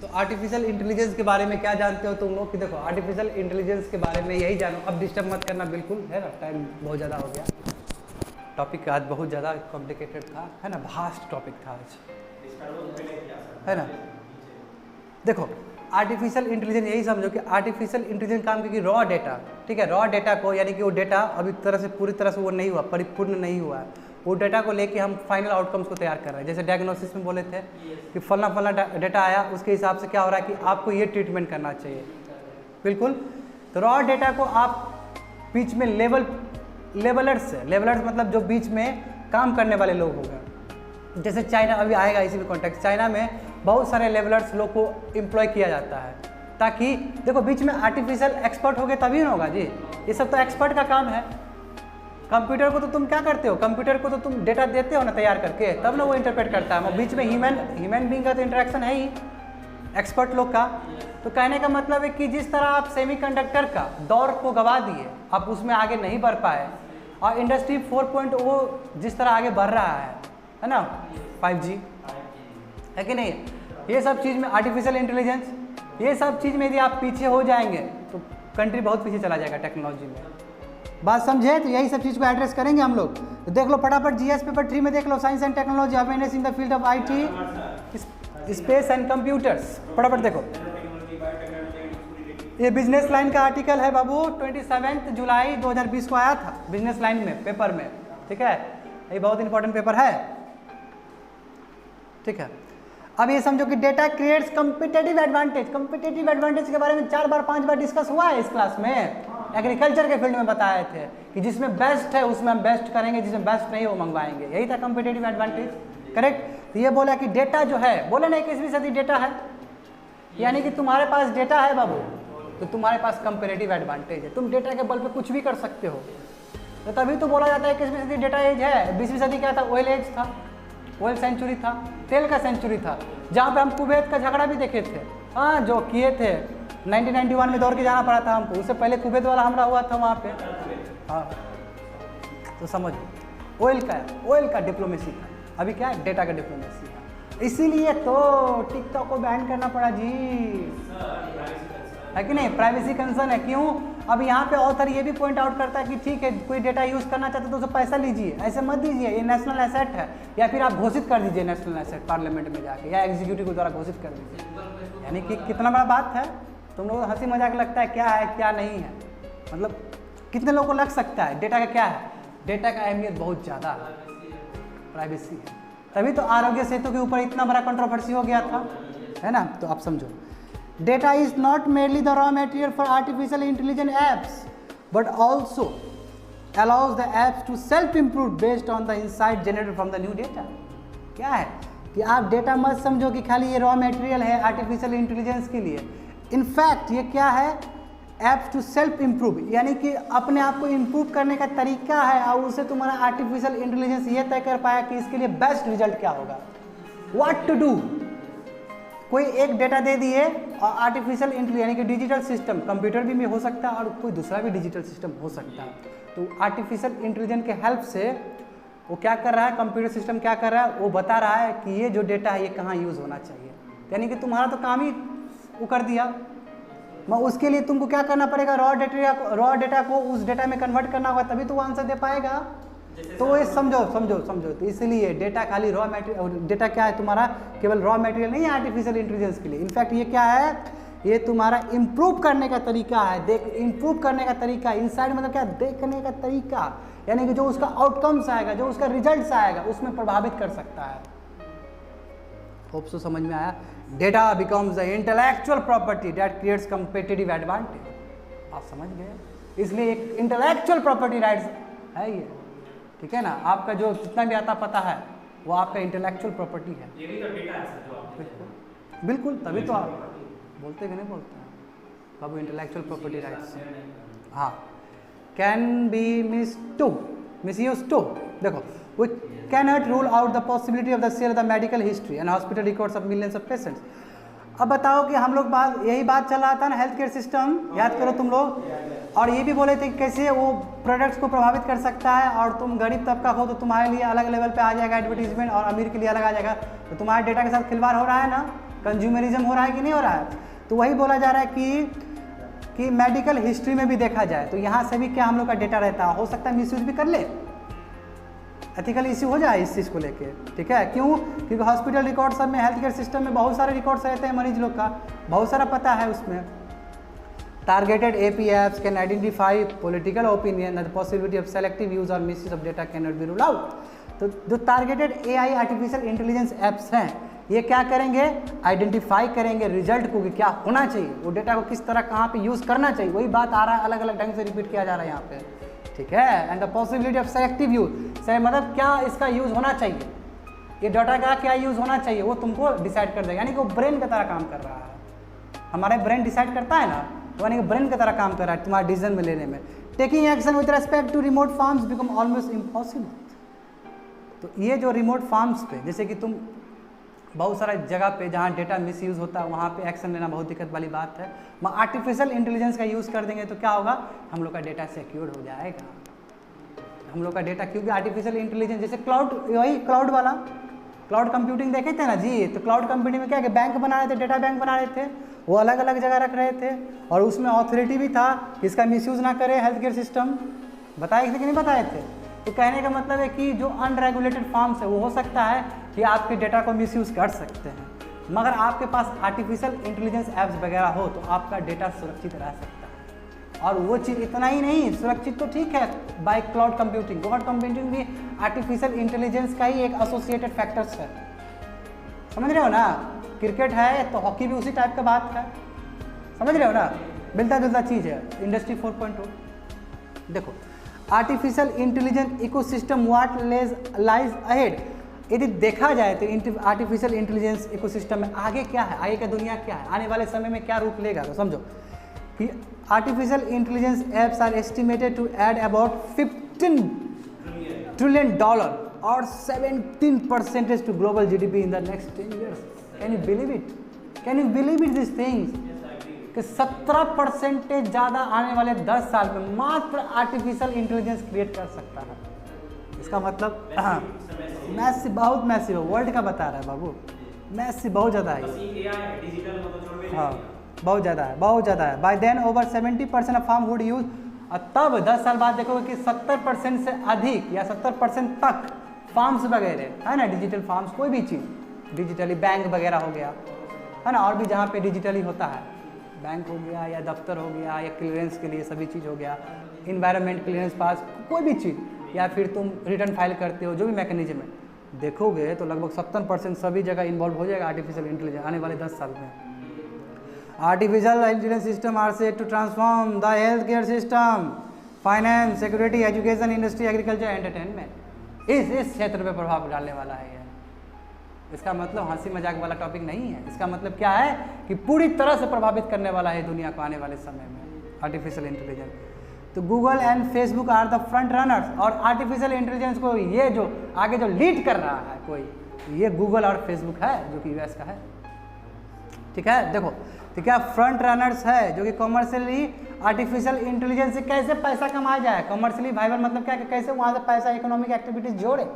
तो आर्टिफिशियल इंटेलिजेंस के बारे में क्या जानते हो तुम लोग? कि देखो, आर्टिफिशियल इंटेलिजेंस के बारे में यही जानो, अब डिस्टर्ब मत करना बिल्कुल, है ना, टाइम बहुत ज़्यादा हो गया। टॉपिक आज बहुत ज़्यादा कॉम्प्लिकेटेड था, है ना, वास्ट टॉपिक था आज, है ना। देखो, आर्टिफिशियल इंटेलिजेंस यही समझो कि आर्टिफिशियल इंटेलिजेंस काम की रॉ डेटा, ठीक है, रॉ डेटा को, यानी कि वो डेटा अभी तरह से पूरी तरह से वो नहीं हुआ, परिपूर्ण नहीं हुआ है, वो डेटा को लेके हम फाइनल आउटकम्स को तैयार कर रहे हैं। जैसे डायग्नोसिस में बोले थे कि फलना डेटा आया, उसके हिसाब से क्या हो रहा है कि आपको ये ट्रीटमेंट करना चाहिए, बिल्कुल। तो रॉ डेटा को आप बीच में लेवलर्स मतलब जो बीच में काम करने वाले लोग हो गए, जैसे चाइना अभी आएगा इसी में कॉन्टेक्स्ट, चाइना में बहुत सारे लेवलर्स लोग को एम्प्लॉय किया जाता है, ताकि देखो बीच में आर्टिफिशियल एक्सपर्ट हो गए तभी ना होगा जी, ये सब तो एक्सपर्ट का काम है। कंप्यूटर को तो तुम क्या करते हो, कंप्यूटर को तो तुम डेटा देते हो ना तैयार करके, तब ना वो इंटरप्रेट करता है, बीच में ह्यूमन बीइंग का तो इंटरेक्शन है ही एक्सपर्ट लोग का। तो कहने का मतलब है कि जिस तरह आप सेमीकंडक्टर का दौर को गवा दिए, आप उसमें आगे नहीं बढ़ पाए, और इंडस्ट्री 4.0 जिस तरह आगे बढ़ रहा है ना, 5G है कि नहीं, ये सब चीज़ में आर्टिफिशियल इंटेलिजेंस, ये सब चीज़ में यदि आप पीछे हो जाएंगे तो कंट्री बहुत पीछे चला जाएगा टेक्नोलॉजी में। बात समझे? तो यही सब चीज़ को एड्रेस करेंगे हम लोग। तो देख लो फटाफट जीएस पेपर 3 में देख लो, science and technology awareness in the field of IT space and computers, फटाफट देखो। ये बिजनेस लाइन का आर्टिकल है बाबू, 27 जुलाई 2020 को आया था बिजनेस लाइन में पेपर में, ठीक है, ये बहुत इंपॉर्टेंट पेपर है, ठीक है। अब ये समझो कि data creates competitive advantage. Competitive advantage के बारे में 4 बार 5 बार डिस्कस हुआ है इस क्लास में, एग्रीकल्चर के फील्ड में बताए थे कि जिसमें बेस्ट है उसमें हम बेस्ट करेंगे, जिसमें बेस्ट नहीं है वो मंगवाएंगे, यही था कॉम्पिटिटिव एडवांटेज, करेक्ट। ये बोला कि डेटा जो है, बोले नहीं 21वीं सदी डेटा है, यानी कि तुम्हारे पास डेटा है बाबू, तो तुम्हारे पास कंपेरेटिव एडवांटेज है, तुम डेटा के बल पे कुछ भी कर सकते हो। तो तभी तो बोला जाता है 21वीं सदी डेटा एज है। 20वीं सदी क्या था? ऑयल एज था, ऑयल सेंचुरी था, तेल का सेंचुरी था, जहाँ पे हम कुवैत का झगड़ा भी देखे थे, हाँ, जो किए थे 1991 में दौड़ के जाना पड़ा था हमको, उससे पहले कुवैत वाला हमला हुआ था वहाँ पे, हाँ। तो समझ, ऑयल का डिप्लोमेसी था, अभी क्या है, डेटा का डिप्लोमेसी है। इसीलिए तो टिकटॉक को बैन करना पड़ा जी, है कि नहीं, प्राइवेसी कंसर्न है। क्यों? अब यहाँ पे ऑथर ये भी पॉइंट आउट करता है कि ठीक है, कोई डेटा यूज़ करना चाहते तो उसे पैसा लीजिए, ऐसे मत दीजिए, ये नेशनल एसेट है, या फिर आप घोषित कर दीजिए नेशनल एसेट पार्लियामेंट में जाके, या एग्जीक्यूटिव के द्वारा घोषित कर दीजिए। यानी कि कितना बड़ा बात है, तुम लोगों को हंसी मजाक लगता है, क्या है क्या नहीं है, मतलब कितने लोगों को लग सकता है डेटा का क्या है, डेटा का अहमियत बहुत ज़्यादा प्राइवेसी है, तभी तो आरोग्य सेतु के ऊपर इतना बड़ा कंट्रोवर्सी हो गया था, है ना। तो आप समझो, data is not merely the raw material for artificial intelligence apps, but also allows the apps to self-improve based on the insight generated from the new data। क्या है कि आप डेटा मत समझो कि खाली ये रॉ मटेरियल है आर्टिफिशियल इंटेलिजेंस के लिए। इनफैक्ट ये क्या है, एप्स टू सेल्फ इम्प्रूव, यानी कि अपने आप को इम्प्रूव करने का तरीका है, और उससे तुम्हारा आर्टिफिशियल इंटेलिजेंस ये तय कर पाया कि इसके लिए बेस्ट रिजल्ट क्या होगा, व्हाट टू डू। कोई एक डेटा दे दिए और आर्टिफिशियल इंटेलिजेंस यानी कि डिजिटल सिस्टम, कंप्यूटर भी हो सकता है और कोई दूसरा भी डिजिटल सिस्टम हो सकता है, तो आर्टिफिशियल इंटेलिजेंस के हेल्प से वो क्या कर रहा है, कंप्यूटर सिस्टम क्या कर रहा है, वो बता रहा है कि ये जो डेटा है ये कहाँ यूज़ होना चाहिए। यानी कि तुम्हारा तो काम ही वो कर दिया, मैं उसके लिए तुमको क्या करना पड़ेगा, रॉ डेटा को उस डेटा में कन्वर्ट करना होगा, तभी तो वो आंसर दे पाएगा। तो ये समझो तो इसलिए डेटा खाली रॉ मटेरियल, डेटा क्या है तुम्हारा, केवल रॉ मटेरियल नहीं है आर्टिफिशियल इंटेलिजेंस के लिए। इनफैक्ट ये क्या है, ये तुम्हारा इम्प्रूव करने का तरीका है। इम्प्रूव करने का तरीका, इनसाइड मतलब क्या, देखने का तरीका, यानी कि जो उसका आउटकम्स आएगा, जो उसका रिजल्ट्स आएगा, उसमें प्रभावित कर सकता है। होप सो समझ में आया। Data becomes the intellectual property that creates competitive advantage. आप समझ गए, इसलिए एक इंटेलेक्चुअल प्रॉपर्टी राइट्स है ये, ठीक है ना। आपका जो जितना भी आता पता है वो आपका इंटेलेक्चुअल प्रॉपर्टी है। ये भी तो डेटा है सर जो आप बिल्कुल, तभी तो आप बोलते कि नहीं बोलते हैं बाबू, इंटेलेक्चुअल प्रॉपर्टी राइट्स। हाँ, कैन बी मिसयूज्ड टू, देखो, we can not rule out the possibility of the share the medical history and hospital records of millions of patients. अब बताओ कि हम लोग यही बात चल रहा था ना, हेल्थ केयर सिस्टम, याद करो तुम लोग, और ये भी बोले थे कि कैसे वो प्रोडक्ट्स को प्रभावित कर सकता है, और तुम गरीब तबका हो तो तुम्हारे लिए अलग लेवल पे आ जाएगा एडवर्टीजमेंट, और अमीर के लिए अलग आ जाएगा। तो तुम्हारे डेटा के साथ खिलवाड़ हो रहा है ना, कंज्यूमरिज्म हो रहा है कि नहीं हो रहा है। तो वही बोला जा रहा है कि मेडिकल हिस्ट्री में भी देखा जाए तो यहाँ से भी क्या हम लोग का डेटा रहता है, हो सकता है मिसयूज भी कर ले, एथिकल इश्यू हो जाए इस चीज़ को लेके, ठीक है। क्यों, क्योंकि हॉस्पिटल रिकॉर्ड सब में, हेल्थ केयर सिस्टम में बहुत सारे रिकॉर्ड्स रहते हैं मरीज लोग का, बहुत सारा पता है उसमें। Targeted API apps can identify political opinion and the possibility of selective use और misuse of data can not be rule out. तो जो targeted AI artificial intelligence apps हैं, ये क्या करेंगे, आइडेंटिफाई करेंगे रिजल्ट को कि क्या होना चाहिए, वो डेटा को किस तरह कहाँ पे यूज़ करना चाहिए, वही बात आ रहा है, अलग अलग ढंग से रिपीट किया जा रहा है यहाँ पे, ठीक है। And the possibility of selective use से मतलब क्या इसका यूज़ होना चाहिए, ये डाटा का क्या यूज़ होना चाहिए, वो तुमको डिसाइड कर देगा। यानी कि वो ब्रेन की तरह काम कर रहा है, हमारा ब्रेन डिसाइड करता है ना, तो यानी कि ब्रेन की तरह काम कर रहा है तुम्हारे डिसीजन में लेने में। Taking action with respect to remote farms become almost impossible. तो ये जो रिमोट फार्म्स पे, जैसे कि तुम बहुत सारा जगह पे जहाँ डेटा मिसयूज़ होता है वहाँ पे एक्शन लेना बहुत दिक्कत वाली बात है। वहाँ आर्टिफिशियल इंटेलिजेंस का यूज़ कर देंगे तो क्या होगा, हम लोग का डेटा सिक्योर हो जाएगा, हम लोग का डेटा, क्योंकि आर्टिफिशियल इंटेलिजेंस जैसे क्लाउड, वही क्लाउड वाला क्लाउड कंप्यूटिंग देखे थे ना जी। तो क्लाउड कंप्यूटिंग में क्या है, बैंक बना रहे थे, डेटा बैंक बना रहे थे, वो अलग अलग जगह रख रहे थे, और उसमें ऑथोरिटी भी था, इसका मिसयूज़ ना करे हेल्थ केयर सिस्टम। बताए थे कि नहीं बताए थे। तो कहने का मतलब है कि जो अनरेगुलेटेड फार्म्स है वो हो सकता है कि आपके डेटा को मिसयूज़ कर सकते हैं, मगर आपके पास आर्टिफिशियल इंटेलिजेंस ऐप्स वगैरह हो तो आपका डेटा सुरक्षित रह सकता है। और वो चीज़ इतना ही नहीं, सुरक्षित तो ठीक है by cloud computing, cloud computing भी आर्टिफिशियल इंटेलिजेंस का ही एक एसोसिएटेड फैक्टर्स है, समझ रहे हो ना। क्रिकेट है तो हॉकी भी उसी टाइप का बात है, समझ रहे हो ना, मिलता जुलता चीज़ है। इंडस्ट्री 4.0 देखो, artificial intelligence ecosystem what lies ahead. यदि देखा जाए तो आर्टिफिशियल इंटेलिजेंस इकोसिस्टम में आगे क्या है, आगे का दुनिया क्या है, आने वाले समय में क्या रूप लेगा, तो समझो कि artificial intelligence apps are estimated to add about $15 trillion और 17% to global GDP in the next 10 years। Can you believe it, can you believe it this things कि 17% ज़्यादा आने वाले 10 साल में मात्र आर्टिफिशियल इंटेलिजेंस क्रिएट कर सकता है। इसका मतलब मैसिव, बहुत मैसिव है, वर्ल्ड का बता रहा है बाबू, मैसिव बहुत ज़्यादा है, हाँ बहुत ज़्यादा है, बहुत ज़्यादा है। By then over 70% of farm would use, और तब 10 साल बाद देखोगे कि 70% से अधिक या 70% तक फार्म्स वगैरह है ना, डिजिटल फार्म्स, कोई भी चीज़ डिजिटली, बैंक वगैरह हो गया है ना, और भी जहाँ पे डिजिटली होता है, बैंक हो गया या दफ्तर हो गया या क्लियरेंस के लिए सभी चीज़ हो गया, इन्वायरमेंट क्लियरेंस पास, कोई भी चीज़, या फिर तुम रिटर्न फाइल करते हो, जो भी मैकेनिज्म है, देखोगे तो लगभग 70% सभी जगह इन्वॉल्व हो जाएगा आर्टिफिशियल इंटेलिजेंस आने वाले 10 साल में। Artificial intelligence system are set to transform the health care system, finance, security, education, industry, agriculture, entertainment, इस क्षेत्र पर प्रभाव डालने वाला है। इसका मतलब हंसी मजाक वाला टॉपिक नहीं है, इसका मतलब क्या है कि पूरी तरह से प्रभावित करने वाला है दुनिया को आने वाले समय में आर्टिफिशियल इंटेलिजेंस। तो Google and Facebook are the front runners, और आर्टिफिशियल इंटेलिजेंस को ये जो आगे जो लीड कर रहा है कोई, ये गूगल और फेसबुक है जो कि US का है, ठीक है। देखो तो क्या फ्रंट रनर्स है जो कि कॉमर्शियली आर्टिफिशियल इंटेलिजेंस से कैसे पैसा कमाया जाए, कॉमर्शियली वाइबल मतलब क्या कि कैसे वहाँ से पैसा इकोनॉमिक एक्टिविटीज जोड़े,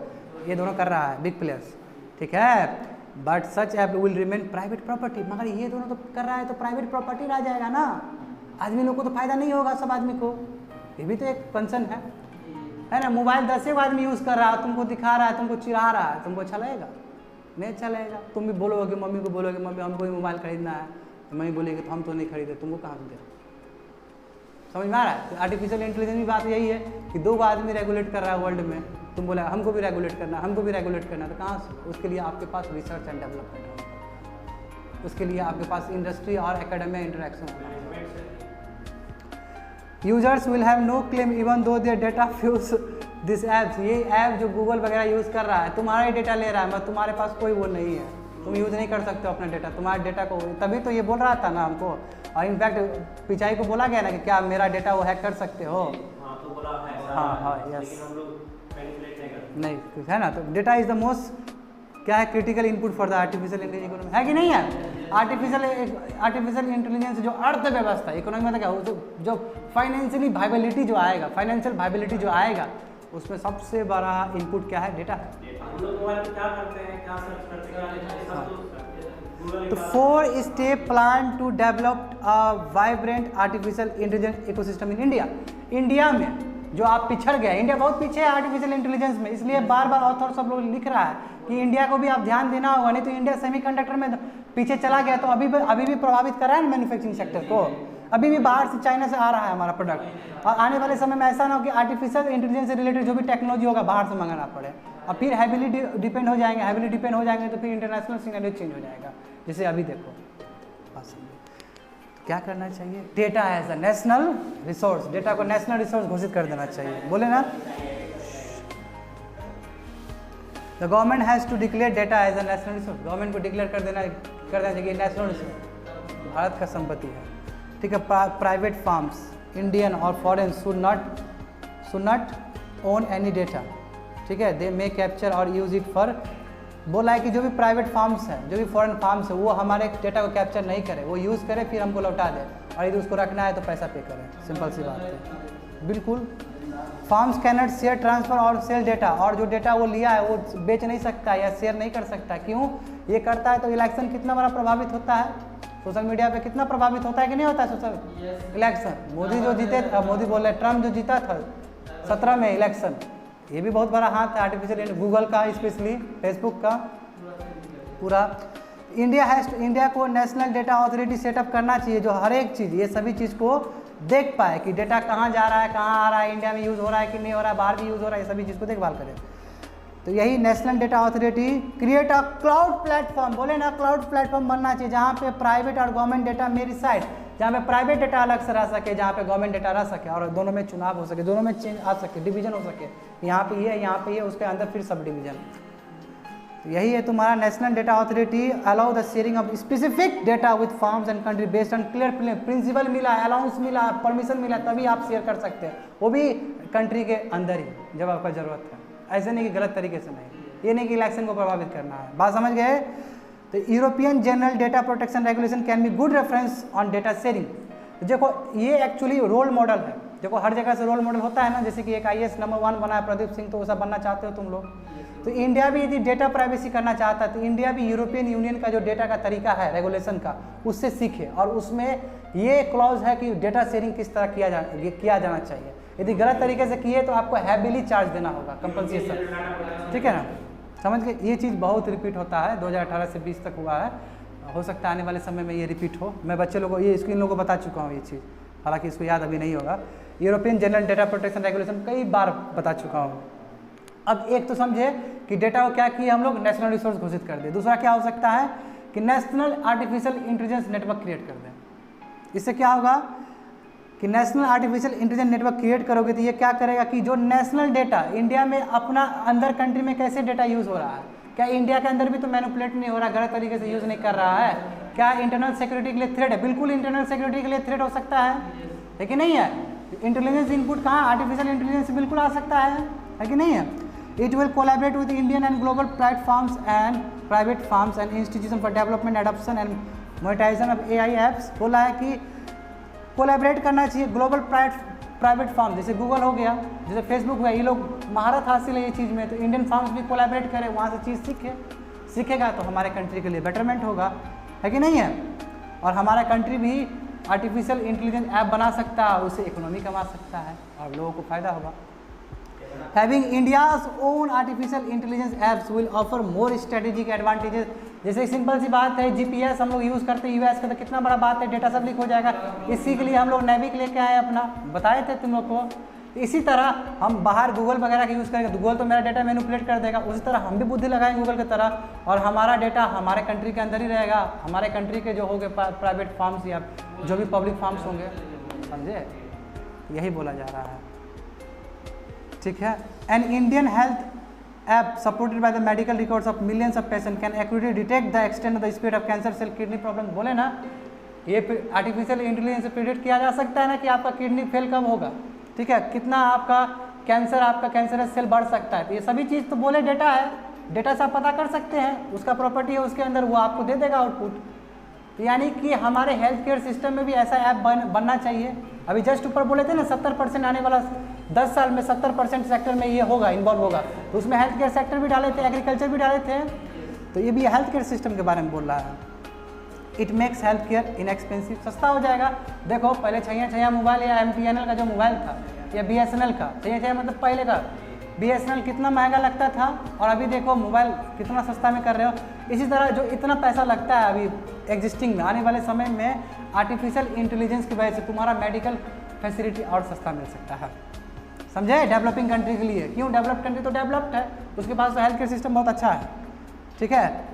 ये दोनों कर रहा है बिग प्लेयर्स, ठीक है। But such app will remain private property, मगर ये दोनों तो कर रहा है तो प्राइवेट प्रॉपर्टी रह जाएगा ना, आदमी लोग को तो फायदा नहीं होगा, सब आदमी को, ये भी तो एक कंसर्न है ना। मोबाइल 10 आदमी यूज़ कर रहा है, तुमको दिखा रहा है, तुमको चिढ़ा रहा है, तुमको अच्छा लगेगा? नहीं अच्छा लगेगा। तुम भी बोलोगे, मम्मी को बोलोगे मम्मी हमको भी मोबाइल खरीदना है, तो मम्मी बोलेगी तो हम तो नहीं खरीदे, तुमको कहाँ से दे, समझ में आ रहा है। तो आर्टिफिशियल इंटेलिजेंस की बात यही है कि 2 आदमी रेगुलेट कर रहा है वर्ल्ड में, तुम बोला हमको भी रेगुलेट करना, हमको भी रेगुलेट करना, तो कहाँ से? उसके लिए आपके पास रिसर्च एंड डेवलपमेंट होगा, उसके लिए आपके पास इंडस्ट्री और एकेडमिक इंटरेक्शन होगा। Users will have no claim even though their data fuels this apps, ये ऐप जो गूगल वगैरह यूज़ कर रहा है तुम्हारा ही डेटा ले रहा है, मगर तुम्हारे पास कोई वो नहीं है, तुम यूज़ नहीं कर सकते हो अपना डेटा, तुम्हारे डेटा को, तभी तो ये बोल रहा था ना हमको, और इनफैक्ट पिचाई को बोला गया ना कि क्या मेरा डेटा वो हैक कर सकते हो। तो बोला है, हाँ यस, लेकिन हम लोग मैनिपुलेट नहीं करते, नहीं है ना। तो डेटा इज़ द मोस्ट क्या है critical input for the artificial intelligence economy, है कि नहीं है। आर्टिफिशियल इंटेलिजेंस जो अर्थव्यवस्था इकोनॉमी मतलब क्या, जो फाइनेंशियली वायबिलिटी जो आएगा, फाइनेंशियल वायबिलिटी जो आएगा, उसमें सबसे बड़ा इनपुट क्या है? डेटा है। हम लोग मोबाइल पे क्या करते हैं, क्या सर्च करते हैं, सब तो तो 4 step plan to develop a vibrant artificial intelligence ecosystem in India. India में जो आप पिछड़ गए, इंडिया बहुत पीछे है आर्टिफिशियल इंटेलिजेंस में, इसलिए बार बार ऑथर सब लोग लिख रहा है कि इंडिया को भी आप ध्यान देना होगा, नहीं तो इंडिया सेमीकंडक्टर में पीछे चला गया, तो अभी भी प्रभावित कर रहा है मैन्युफैक्चरिंग सेक्टर को, अभी भी बाहर से चाइना से आ रहा है हमारा प्रोडक्ट, और आने वाले समय में ऐसा ना हो कि आर्टिफिशियल इंटेलिजेंस से रिलेटेड जो भी टेक्नोलॉजी होगा बाहर से मंगाना पड़े, और फिर हैविली डिपेंड हो जाएंगे, तो फिर इंटरनेशनल सिनेरियो चेंज हो जाएगा, जैसे अभी देखो। क्या करना चाहिए? Data as a national resource, data को नेशनल रिसोर्स घोषित कर देना चाहिए, बोले ना। The government has to declare data as a national resource, government को डिक्लेयर कर देना चाहिए नेशनल रिसोर्स, भारत का संपत्ति है, ठीक है। प्राइवेट फार्म्स इंडियन और foreign should not own any data, ठीक है। दे मे कैप्चर और यूज इट फॉर, बोला है कि जो भी प्राइवेट फार्म्स हैं, जो भी फॉरेन फार्म्स है, वो हमारे डेटा को कैप्चर नहीं करे, वो यूज़ करे फिर हमको लौटा दे, और यदि उसको रखना है तो पैसा पे करें, सिंपल सी बात है, बिल्कुल। फार्म्स कैनॉट शेयर, ट्रांसफर और सेल डेटा, और जो डेटा वो लिया है वो बेच नहीं सकता या शेयर नहीं कर सकता, क्यों? ये करता है तो इलेक्शन कितना बड़ा प्रभावित होता है, सोशल मीडिया पे कितना प्रभावित होता है कि नहीं होता है सोशल इलेक्शन। मोदी जो जीते, मोदी बोल रहे ट्रम्प जो जीता था 17 में इलेक्शन, ये भी बहुत बड़ा हाथ है आर्टिफिशियल, गूगल का स्पेशली, फेसबुक का पूरा। इंडिया को नेशनल डेटा अथॉरिटी सेटअप करना चाहिए, जो हर एक चीज़, ये सभी चीज़ को देख पाए कि डेटा कहाँ जा रहा है, कहाँ आ रहा है, इंडिया में यूज़ हो रहा है कि नहीं हो रहा है, बाहर भी यूज़ हो रहा है, ये सभी चीज़ को देखभाल करें। तो यही national data authority create a cloud platform, बोले ना क्लाउड प्लेटफॉर्म बनना चाहिए, जहाँ पे प्राइवेट और गवर्नमेंट डेटा मेरी साइड, जहाँ पे प्राइवेट डेटा अलग से रह सके, जहाँ पे गवर्नमेंट डेटा रह सके, और दोनों में चुनाव हो सके, दोनों में चेंज आ सके, डिवीजन हो सके, यहाँ पे ये, यहाँ पे ये, उसके अंदर फिर सब डिवीजन। तो यही है तुम्हारा national data authority allow the sharing of specific data with farms and country based on clear principle मिला, अलाउंस मिला, परमिशन मिला, तभी आप शेयर कर सकते हैं, वो भी कंट्री के अंदर ही जब आपका ज़रूरत है, ऐसे नहीं कि गलत तरीके से नहीं, ये नहीं कि इलेक्शन को प्रभावित करना है, बात समझ गए। तो European general data protection regulation can be good reference on data sharing. देखो ये एक्चुअली रोल मॉडल है, देखो हर जगह से रोल मॉडल होता है ना, जैसे कि एक IAS नंबर 1 बना है प्रदीप सिंह, तो वैसा बनना चाहते हो तुम लोग, तो इंडिया भी यदि डेटा प्राइवेसी करना चाहता है तो इंडिया भी यूरोपियन यूनियन का जो डेटा का तरीका है रेगुलेशन का, उससे सीखे, और उसमें ये क्लॉज है कि डेटा शेयरिंग किस तरह किया जाना चाहिए, यदि गलत तरीके से किए तो आपको हैविली चार्ज देना होगा, कंपनसेशन, ठीक है ना, समझ के। ये चीज़ बहुत रिपीट होता है, 2018 से 20 तक हुआ है, हो सकता है आने वाले समय में ये रिपीट हो, मैं बच्चे लोगों को ये इन लोगों को बता चुका हूँ ये चीज़, हालांकि इसको याद अभी नहीं होगा। European general data protection regulation कई बार बता चुका हूँ। अब एक तो समझे कि डेटा को क्या किए हम लोग, नेशनल रिसोर्स घोषित कर दे, दूसरा क्या हो सकता है कि national artificial intelligence network create कर दें। इससे क्या होगा कि national artificial intelligence network create करोगे तो ये क्या करेगा कि जो नेशनल डेटा इंडिया में अपना अंदर कंट्री में कैसे डेटा यूज़ हो रहा है, क्या इंडिया के अंदर भी तो मैनिपुलेट नहीं हो रहा, गलत तरीके से यूज़ नहीं कर रहा है, क्या इंटरनल सिक्योरिटी के लिए थ्रेट है, बिल्कुल इंटरनल सिक्योरिटी के लिए थ्रेट हो सकता है कि नहीं है। इंटेलिजेंस इनपुट कहाँ, आर्टिफिशियल इंटेलिजेंस बिल्कुल आ सकता है कि नहीं है। It will collaborate with Indian and global platforms and private farms and institution for development adoption and monetisation of AI apps बोला है कि कोलैबोरेट करना चाहिए ग्लोबल प्राइवेट फर्म, जैसे गूगल हो गया, जैसे फेसबुक हुआ, ये लोग महारत हासिल है ये चीज़ में, तो इंडियन फर्म्स भी कोलैबोरेट करें, वहाँ से चीज़ सीखेगा तो हमारे कंट्री के लिए बेटरमेंट होगा, है कि नहीं है। और हमारा कंट्री भी आर्टिफिशियल इंटेलिजेंस ऐप बना सकता है, उससे इकोनॉमी कमा सकता है और लोगों को फायदा होगा। Having India's own artificial intelligence apps will offer more strategic advantages। जैसे सिंपल सी बात है, GPS हम लोग यूज़ करते हैं US का, तो कितना बड़ा बात है, डेटा सब लीक हो जाएगा। इसी के लिए हम लोग नेविक लेके आए अपना, बताए थे तुम लोग को। इसी तरह हम बाहर गूगल वगैरह का यूज़ करेंगे तो गूगल तो मेरा डेटा मैनिपुलेट कर देगा, उसी तरह हम भी बुद्धि लगाएंगे गूगल की तरह, और हमारा डेटा हमारे कंट्री के अंदर ही रहेगा। हमारे कंट्री के जो होंगे प्राइवेट फार्म्स या जो भी पब्लिक फार्म्स होंगे, समझे, यही बोला जा रहा है, ठीक है। An Indian health app supported by the medical records of millions of patient can accurately detect the extent of the speed of cancer cell kidney problem. बोले ना, ये आर्टिफिशियल इंटेलिजेंस से प्रिडिक्ट किया जा सकता है ना कि आपका किडनी फेल कब होगा, ठीक है, कितना आपका कैंसरस सेल बढ़ सकता है, तो ये सभी चीज़ तो बोले डेटा है, डेटा से आप पता कर सकते हैं, उसका प्रॉपर्टी है उसके अंदर, वो आपको दे देगा आउटपुट। यानी कि हमारे हेल्थ केयर सिस्टम में भी ऐसा ऐप बनना चाहिए। अभी जस्ट ऊपर बोले थे ना 70% आने वाला 10 साल में 70% सेक्टर में ये होगा, इन्वॉल्व होगा, तो उसमें हेल्थ केयर सेक्टर भी डाले थे, एग्रीकल्चर भी डाले थे, तो ये भी हेल्थ केयर सिस्टम के बारे में बोल रहा है। It makes health care inexpensive, सस्ता हो जाएगा। देखो पहले छैया मोबाइल या MTNL का जो मोबाइल था या BSNL का, छैया मतलब पहले का BSNL कितना महंगा लगता था, और अभी देखो मोबाइल कितना सस्ता में कर रहे हो। इसी तरह जो इतना पैसा लगता है अभी एग्जिस्टिंग में, आने वाले समय में आर्टिफिशियल इंटेलिजेंस की वजह से तुम्हारा मेडिकल फैसिलिटी और सस्ता मिल सकता है, समझे, डेवलपिंग कंट्री के लिए। क्यों, डेवलप्ड कंट्री तो डेवलप्ड है, उसके पास तो हेल्थ केयर सिस्टम बहुत अच्छा है, ठीक है।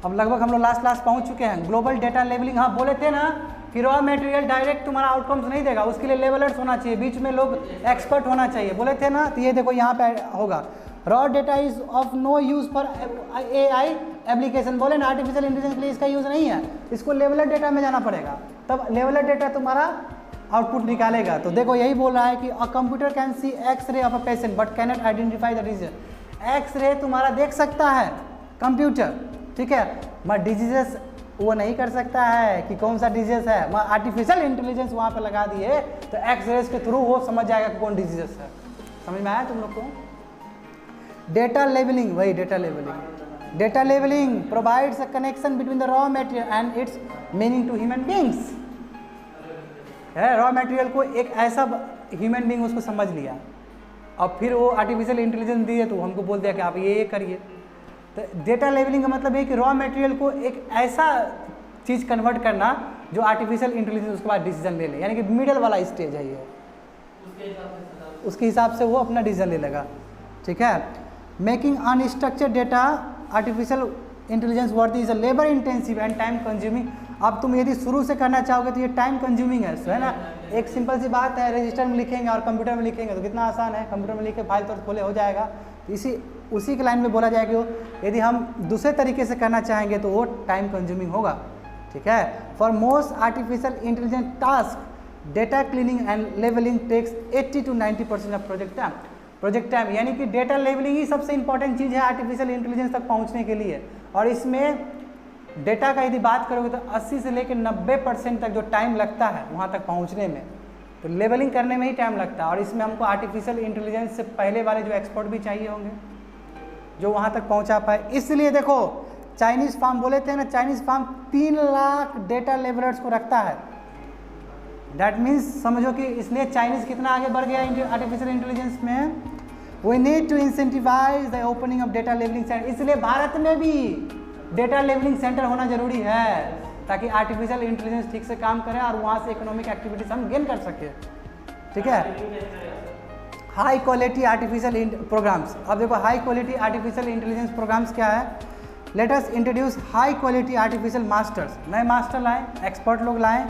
अब लगभग हम लोग लास्ट पहुंच चुके हैं। ग्लोबल डेटा लेवलिंग, हाँ बोले थे ना कि रॉ मटेरियल डायरेक्ट तुम्हारा आउटकम्स नहीं देगा, उसके लिए लेवलर्स होना चाहिए, बीच में लोग एक्सपर्ट होना चाहिए, बोले थे ना। तो ये देखो यहाँ पे होगा, raw data is of no use for AI application, बोले ना आर्टिफिशियल इंटेलिजेंस के लिए इसका यूज़ नहीं है, इसको लेवलर डेटा में जाना पड़ेगा, तब लेवलर डेटा तुम्हारा आउटपुट निकालेगा। तो देखो यही बोल रहा है कि a computer can see x-ray of a patient but can not identify the disease. X-ray तुम्हारा देख सकता है कंप्यूटर, ठीक है, मगर डिजीजेस वो नहीं कर सकता है कि कौन सा डिजीज है, मगर आर्टिफिशियल इंटेलिजेंस वहाँ पे लगा दिए तो एक्सरेज के थ्रू वो समझ जाएगा कि कौन डिजीजेस है। समझ में आया तुम लोग को। डेटा लेवलिंग, वही data labelling provides a connection between the raw material and its meaning to human beings. Raw material को एक ऐसा ह्यूमन बींग उसको समझ लिया और फिर वो आर्टिफिशियल इंटेलिजेंस दिए तो हमको बोल दिया कि आप ये करिए। तो डेटा लेवलिंग का मतलब है कि रॉ मटेरियल को एक ऐसा चीज़ कन्वर्ट करना जो आर्टिफिशियल इंटेलिजेंस उसके बाद डिसीजन ले ले, यानी कि मिडल वाला स्टेज है ये, उसके हिसाब से वो अपना डिसीजन ले लेगा, ठीक है। Making unstructured data artificial intelligence worthy is a labour intensive and time consuming. अब तुम यदि शुरू से करना चाहोगे तो ये टाइम कंज्यूमिंग है ना। एक सिंपल सी बात है, रजिस्टर में लिखेंगे और कंप्यूटर में लिखेंगे तो कितना आसान है, कंप्यूटर में लिखे फाइल तो खोले हो जाएगा। तो उसी के लाइन में बोला जाएगा कि यदि हम दूसरे तरीके से करना चाहेंगे तो वो टाइम कंज्यूमिंग होगा, ठीक है। For most artificial intelligence task data cleaning and labelling takes 80 to 90% of project time, यानी कि डेटा लेवलिंग ही सबसे इंपॉर्टेंट चीज़ है आर्टिफिशियल इंटेलिजेंस तक पहुंचने के लिए। और इसमें डेटा का यदि बात करोगे तो 80 से लेकर 90% तक जो टाइम लगता है वहाँ तक पहुँचने में, तो लेवलिंग करने में ही टाइम लगता है। और इसमें हमको आर्टिफिशियल इंटेलिजेंस से पहले वाले जो एक्सपर्ट भी चाहिए होंगे जो वहाँ तक पहुँचा पाए। इसलिए देखो चाइनीज़ फार्म बोले थे ना, Chinese farm 3 lakh data levellers को रखता है। डैट मीन्स समझो कि इसलिए चाइनीज़ कितना आगे बढ़ गया आर्टिफिशियल इंटेलिजेंस में। We need to incentivise the opening of data labelling centre, इसलिए भारत में भी डेटा लेवलिंग सेंटर होना जरूरी है ताकि आर्टिफिशियल इंटेलिजेंस ठीक से काम करे और वहाँ से इकोनॉमिक एक्टिविटीज हम गेन कर सके, ठीक है। हाई क्वालिटी आर्टिफिशियल प्रोग्राम्स, अब देखो high quality artificial intelligence programmes क्या है। Let us introduce high quality artificial masters, नए मास्टर लाएँ, एक्सपर्ट लोग लाएँ,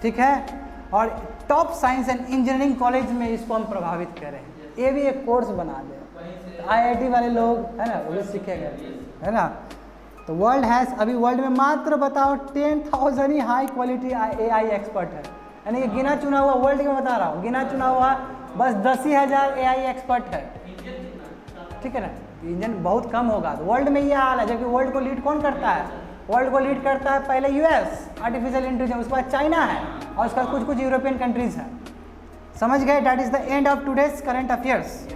ठीक है, और top science and engineering college में इसको हम प्रभावित करें। ये भी एक कोर्स बना दें, IIT वाले लोग है ना वो भी सीखेंगे, है ना। तो वर्ल्ड हैज़, अभी वर्ल्ड में मात्र बताओ 10,000 ही हाई क्वालिटी AI एक्सपर्ट है, यानी कि गिना चुना हुआ, वर्ल्ड में बता रहा हूँ, गिना चुना हुआ बस 10,000 AI एक्सपर्ट है, ठीक है ना। इंजन बहुत कम होगा तो वर्ल्ड में ये हाल है, जबकि वर्ल्ड को लीड कौन करता है, वर्ल्ड को लीड करता है पहले यूएस आर्टिफिशियल इंटेलिजेंस, उसके बाद चाइना है और उसका कुछ यूरोपियन कंट्रीज हैं। समझ गए? That is the end of today's current affairs.